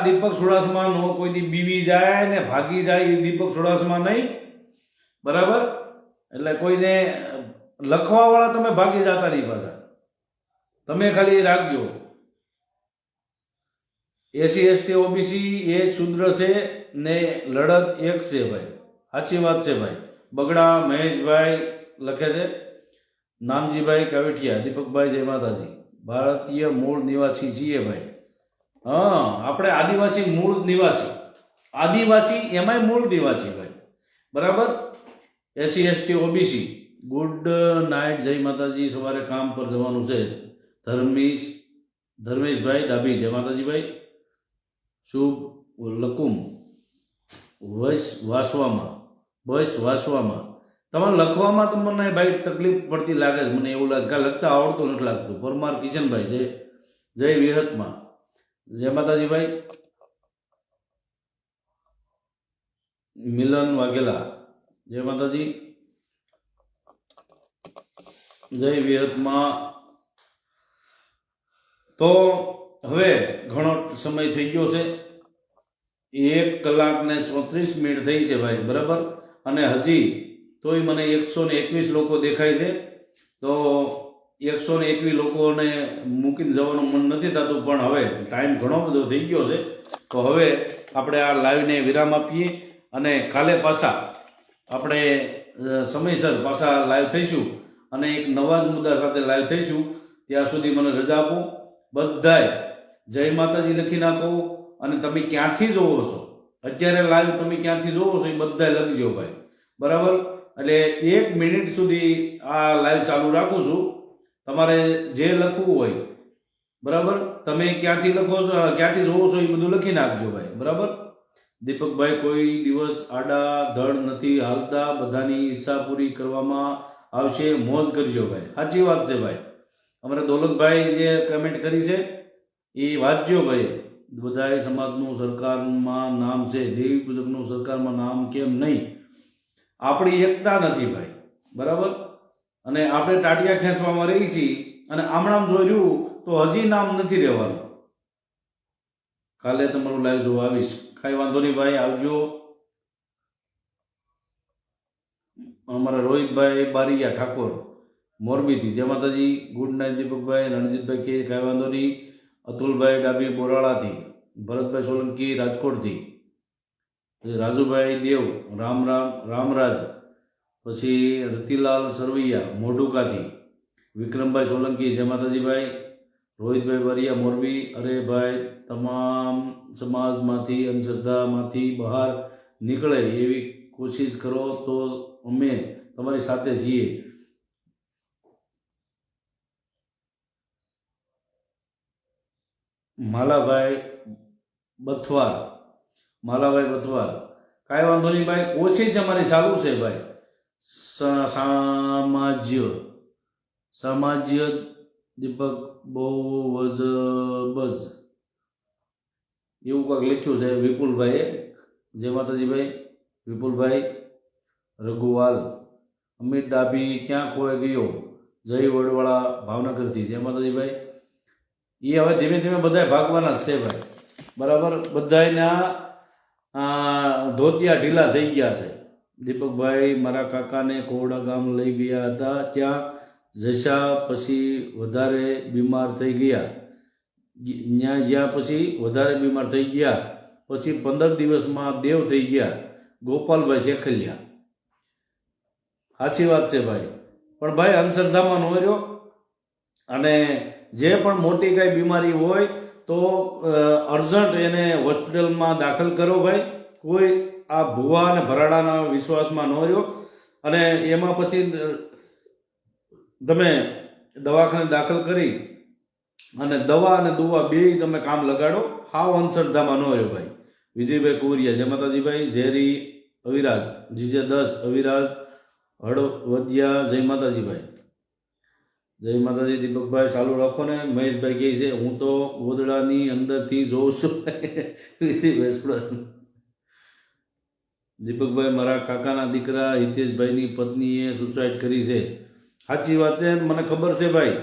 દીપક સુડાસમા નો કોઈથી બીવી જાય ને ભાગી જાય એ દીપક સુડાસમા નહીં, બરાબર. એટલે કોઈને લખવા વાળા તમે ભાગી જતા નહીં પાછા. તમે ખાલી રાખજો. એસસી એસટી ઓબીસી એ શુદ્ર છે ને લડત એક છે ભાઈ. સાચી વાત છે ભાઈ. બગડા મહેશભાઈ લખે છે. નામજીભાઈ કાવઠિયા. દીપકભાઈ જય માતાજી. ભારતીય મૂળ નિવાસી છીએ ભાઈ. હા, આપણે આદિવાસી મૂળ નિવાસી, આદિવાસી એમાંય મૂળ નિવાસી ભાઈ, બરાબર. SC ST OBC. Good night. જય માતાજી. સવારે કામ પર જવાનું છે. ધર્મેશભાઈ ડાભી. જય માતાજી ભાઈ. શુભ લકુમ. વશ વાસવામાં તમારે લખવામાં તો મને ભાઈ તકલીફ પડતી લાગે છે, મને એવું લાગે. લખતા આવડતું નથી લાગતું. પરમાર કિશનભાઈ. જય વિહતમાં. જય માતાજી ભાઈ. મિલન વાઘેલા. જય માતાજી. જય વિહતમાં. તો હવે ઘણો સમય થઈ ગયો છે. 1 કલાક ને 34 મિનિટ થઈ છે ભાઈ, બરાબર. અને હજી તોય મને 121 લોકો દેખાય છે. તો 121 લોકોને મૂકીને જવાનું મન નથી થતું, પણ હવે ટાઈમ ઘણો બધો થઈ ગયો છે. તો હવે આપણે આ લાઈવને વિરામ આપીએ અને કાલે પાછા આપણે સમયસર પાછા લાઈવ થઈશું અને એક નવા જ મુદ્દા સાથે લાઈવ થઈશું. ત્યાં સુધી મને રજા આપો. બધાય જય માતાજી લખી નાખો. અને તમે ક્યાંથી જોવો છો, અત્યારે લાઈવ તમે ક્યાંથી જોવો છો એ બધાય લખજો ભાઈ, બરાબર? એટલે 1 મિનિટ સુધી આ લાઈવ ચાલુ રાખું છું. તમારે જે લખવું હોય, બરાબર, તમે ક્યાંથી લખો છો, ક્યાંથી જોવો છો એ બધું લખી નાખજો ભાઈ, બરાબર? દીપકભાઈ કોઈ દિવસ આડા ધડ નથી હાલતા, બધાની ઈચ્છા પૂરી કરવામાં આવશે, મોજ કરજો ભાઈ. સાચી વાત છે ભાઈ. અમારે દોલતભાઈ જે કમેન્ટ કરી છે એ વાંચજો ભાઈ. બધાય સમાજનું સરકારમાં નામ છે, દેવી પૂજકનું સરકારમાં નામ કેમ નહીં? આપણી એકતા નથી ભાઈ, બરાબર? અને આપણે ટાટિયા ખેંચવામાં રહી છીએ અને આમણામ જોયું તો હજી નામ નથી રહેવાનું. કાલે તમારું લાઈવ જોવા આવીશ, કાંઈ વાંધો નહીં ભાઈ, આવજો. અમારા રોહિતભાઈ બારીયા ઠાકોર મોરબીથી, જય માતાજી. ગુડ નાઇટ દીપકભાઈ. રણજીતભાઈ કે કાંઈ વાંધો નહીં. અતુલભાઈ ડાબી બોરાળાથી, ભરતભાઈ સોલંકી રાજકોટથી, રાજુભાઈ દેવ રામરાજ, પછી રતિલાલ સરવૈયા મોઢુકાથી, વિક્રમભાઈ સોલંકી જય માતાજી ભાઈ. રોહિતભાઈ બારીયા મોરબી, અરે ભાઈ તમામ સમાજમાંથી અંધશ્રદ્ધામાંથી બહાર નીકળે એવી કોશિશ કરો તો અમે તમારી સાથે છીએ. માલાભાઈ બથવાર, કાંઈ વાંધો નહીં ભાઈ, કોશિશ અમારી ચાલુ છે ભાઈ. સામાજ્ય દીપક બહુ બઝ એવું કાંઈક લખ્યું છે વિપુલભાઈએ. જય માતાજી ભાઈ. વિપુલભાઈ રઘુવાલ, અમિત ડાભી ક્યાં ખોવાઈ ગયો? જય વડવાળા ભાવનગરથી, જય માતાજી ભાઈ. એ હવે ધીમે ધીમે બધા ભાગવાના જ છે ભાઈ, બરાબર? બધાના ધોતિયા ઢીલા થઈ ગયા છે. દીપકભાઈ મારા કાકાને કોવડા ગામ લઈ ગયા હતા, ત્યાં જશા પછી વધારે બીમાર થઈ ગયા. ત્યાં જ્યાં પછી વધારે બીમાર થઈ ગયા પછી 15 દિવસમાં દેવ થઈ ગયા. ગોપાલભાઈ શેખલિયા. સાચી વાત છે ભાઈ. પણ ભાઈ અંધશ્રદ્ધામાં ન રહ્યો, અને જે પણ મોટી કાંઈ બીમારી હોય તો અર્જન્ટ એને હોસ્પિટલમાં દાખલ કરો ભાઈ. કોઈ આ ભુવા અને ભરાડાના વિશ્વાસમાં ન રહ્યો, અને એમાં પછી તમે દવાખાને દાખલ કરી અને દવા અને દુવા બેય તમે કામ લગાડો. હાવ અંધશ્રદ્ધામાં ન રહ્યો ભાઈ. વિજયભાઈ કુરિયા જય માતાજી ભાઈ. ઝેરી અવિરાજ, જીજે 10 અવિરાજ હળવદિયા જય માતાજી ભાઈ. જય માતાજી દીપકભાઈ, ચાલુ રાખો ને. મહેશભાઈ કહે છે હું તો ગોદડાની અંદરથી જોઉં છું. દીપકભાઈ મારા કાકાના દીકરા હિતેશભાઈની પત્નીએ સુસાઇડ કરી છે. સાચી વાત છે, મને ખબર છે ભાઈ.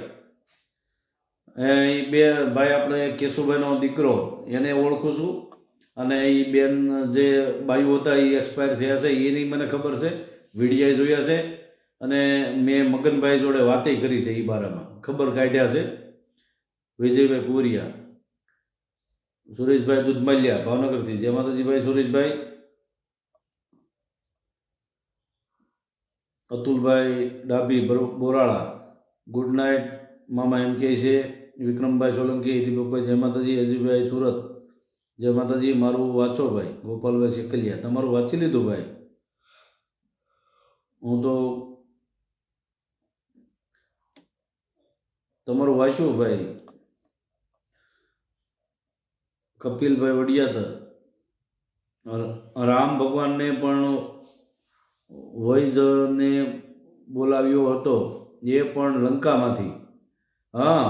એ બે ભાઈ, આપણે કેશુભાઈનો દીકરો એને ઓળખું છું, અને એ બેન જે બાયુ હતા એ એક્સપાયર થયા છે એની મને ખબર છે, વિડીયા જોયા છે, અને મેં મગનભાઈ જોડે વાતે કરી છે, એ બારામાં ખબર કાઢ્યા છે. વિજયભાઈ કુરિયા, સુરેશભાઈ દૂધમાલિયા ભાવનગરથી, જય માતાજી ભાઈ. સુરેશભાઈ, અતુલભાઈ ડાબી બોરાળા, ગુડ નાઇટ મામા એમ કહે છે. વિક્રમભાઈ સોલંકી, દીપકભાઈ જય માતાજી. અજીભાઈ સુરત જય માતાજી. મારું વાંચો ભાઈ. ગોપાલભાઈ શેકલિયા, તમારું વાંચી લીધું ભાઈ? હું તો તમારું વાંચ્યું ભાઈ. કપિલભાઈ વડિયાતર, રામ ભગવાનને પણ વૈજને બોલાવ્યો હતો, એ પણ લંકામાંથી. હા,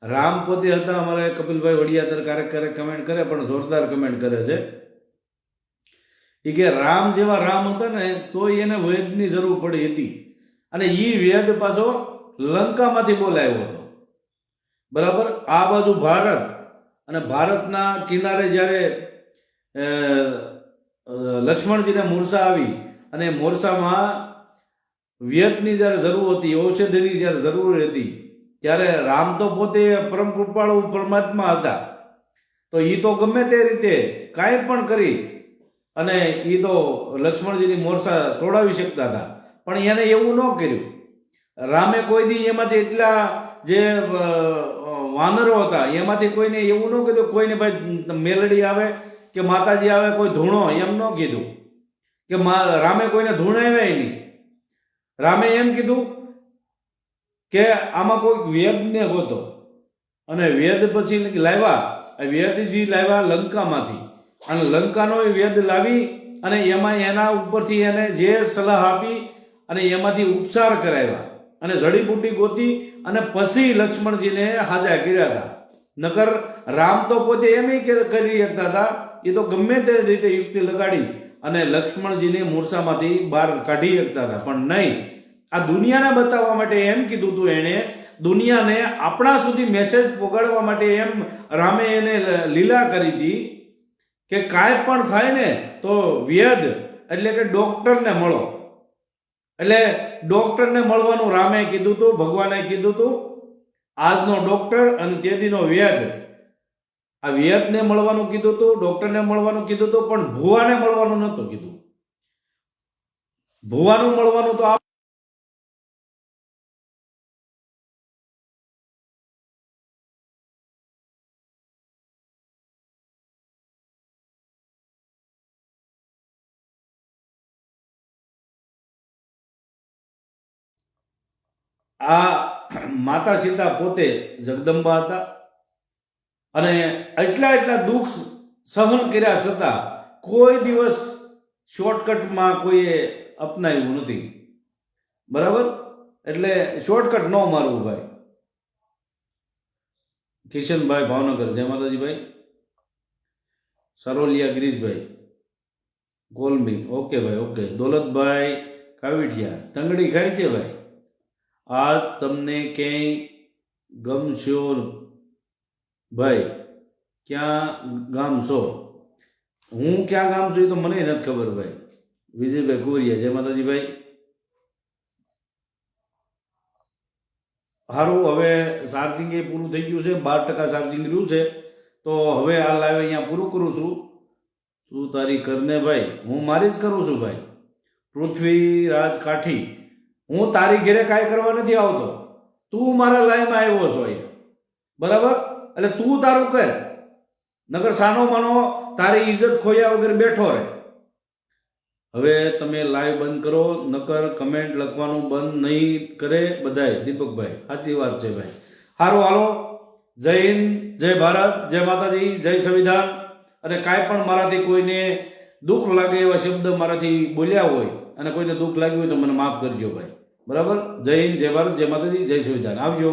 રામ પોતે હતા. અમારે કપિલભાઈ વડિયાતર ક્યારેક કમેન્ટ કરે, પણ જોરદાર કમેન્ટ કરે છે. એ કે રામ જેવા રામ હતા ને તો એને વેદની જરૂર પડી હતી, અને એ વેદ પાછો લંકામાંથી બોલાવ્યો હતો, બરાબર? આ બાજુ ભારત, અને ભારતના કિનારે જ્યારે લક્ષ્મણજીને મૂર્છા આવી, અને મોરસામાં વ્યતની જ્યારે જરૂર હતી, ઔષધિની જ્યારે જરૂર હતી, ત્યારે રામ તો પોતે પરમ કૃપાળુ પરમાત્મા હતા, તો એ તો ગમે તે રીતે કાંઈ પણ કરી અને એ તો લક્ષ્મણજીની મોરસા તોડાવી શકતા હતા, પણ એને એવું ન કર્યું. રામે કોઈ દી એમાંથી એટલા જે વાનરો હતા એમાંથી કોઈને એવું ન કીધું કોઈને ભાઈ મેલડી આવે કે માતાજી આવે કોઈ ધૂણો, એમ ન કીધું કે રામે કોઈને ધૂણાવ્યા નહીં. રામે એમ કીધું કે આમાં કોઈક વેદને ગોતો, અને વેદ પછી લાવ્યા, વેદજી લાવ્યા લંકામાંથી, અને લંકાનો વેદ લાવી અને એમાં એના ઉપરથી એને જે સલાહ આપી અને એમાંથી ઉપચાર કરાવ્યા અને જડીબુટી ગોતી અને પછી લક્ષ્મણજીને હાજર કર્યા હતા. નકર રામ તો પોતે એમ કરી શકતા હતા, એ તો ગમે તે રીતે યુક્તિ લગાડી અને લક્ષ્મણજીને મૂર્છામાંથી બહાર કાઢી શકતા હતા, પણ નહીં. આ દુનિયાને બતાવવા માટે એમ કીધું હતું એણે, દુનિયાને આપણા સુધી મેસેજ પહોંચાડવા માટે એમ રામે એને લીલા કરી હતી કે કાંઈ પણ થાય ને તો વેદ એટલે કે ડોક્ટરને મળો. એટલે ડોક્ટરને મળવાનું રામે કીધું હતું, ભગવાને કીધું હતું. આજનો ડોક્ટર અને તેદીનો વેદ, આ વેદને મળવાનું કીધું હતું, ડોક્ટરને મળવાનું કીધું હતું, પણ ભુવાને મળવાનું નહોતું કીધું. ભુવાનું મળવાનું તો આ માતા સીતા પોતે જગદંબા હતા, અને એટલા દુઃખ સહન કર્યા છતાં કોઈ દિવસ શોર્ટકટમાં કોઈએ અપનાવ્યું નથી. બરાબર? એટલે શોર્ટકટ ન મારવું ભાઈ. કિશનભાઈ ભાવનગર, જય માતાજી ભાઈ. સરોલિયા ગિરીશભાઈ કોલમી, ઓકે ભાઈ, ઓકે. દોલતભાઈ કાવીઠિયા, ટંગડી ખાય છે ભાઈ. આજ તમને ક્યાંય ગમશો ભાઈ? ક્યાં ગામ છો? હું ક્યાં ગામ છું એ તો મને નથી ખબર ભાઈ. વિજયભાઈ કોરિયા, જય માતાજી ભાઈ. સારું, હવે ચાર્જિંગ એ પૂરું થઈ ગયું છે, 12% ચાર્જિંગ રહ્યું છે, તો હવે આ લાઈવ અહીંયા પૂરું કરું છું. તું તારી કરને ભાઈ, હું મારી જ કરું છું ભાઈ. પૃથ્વીરાજ કાઠી, હું તારી ઘેરે કાંઈ કરવા નથી આવતો, તું મારા લાઈવમાં આવ્યો છો અહીંયા. બરાબર? એટલે તું તારું કર, નકર સાનો માનો તારી ઇજ્જત ખોયા વગર બેઠો રહે. હવે તમે લાઈવ બંધ કરો, નકર કમેન્ટ લખવાનું બંધ નહીં કરે બધાય. દીપકભાઈ, સાચી વાત છે ભાઈ. સારું, હાલો. જય હિન્દ, જય ભારત, જય માતાજી, જય સંવિધાન. અને કાંઈ પણ મારાથી કોઈને દુઃખ લાગે એવા શબ્દ મારાથી બોલ્યા હોય અને કોઈને દુઃખ લાગ્યું હોય તો મને માફ કરજો ભાઈ. બરાબર? જય હિન્દ, જય ભારત, જય માતાજી, જય સંવિધાન. આવજો.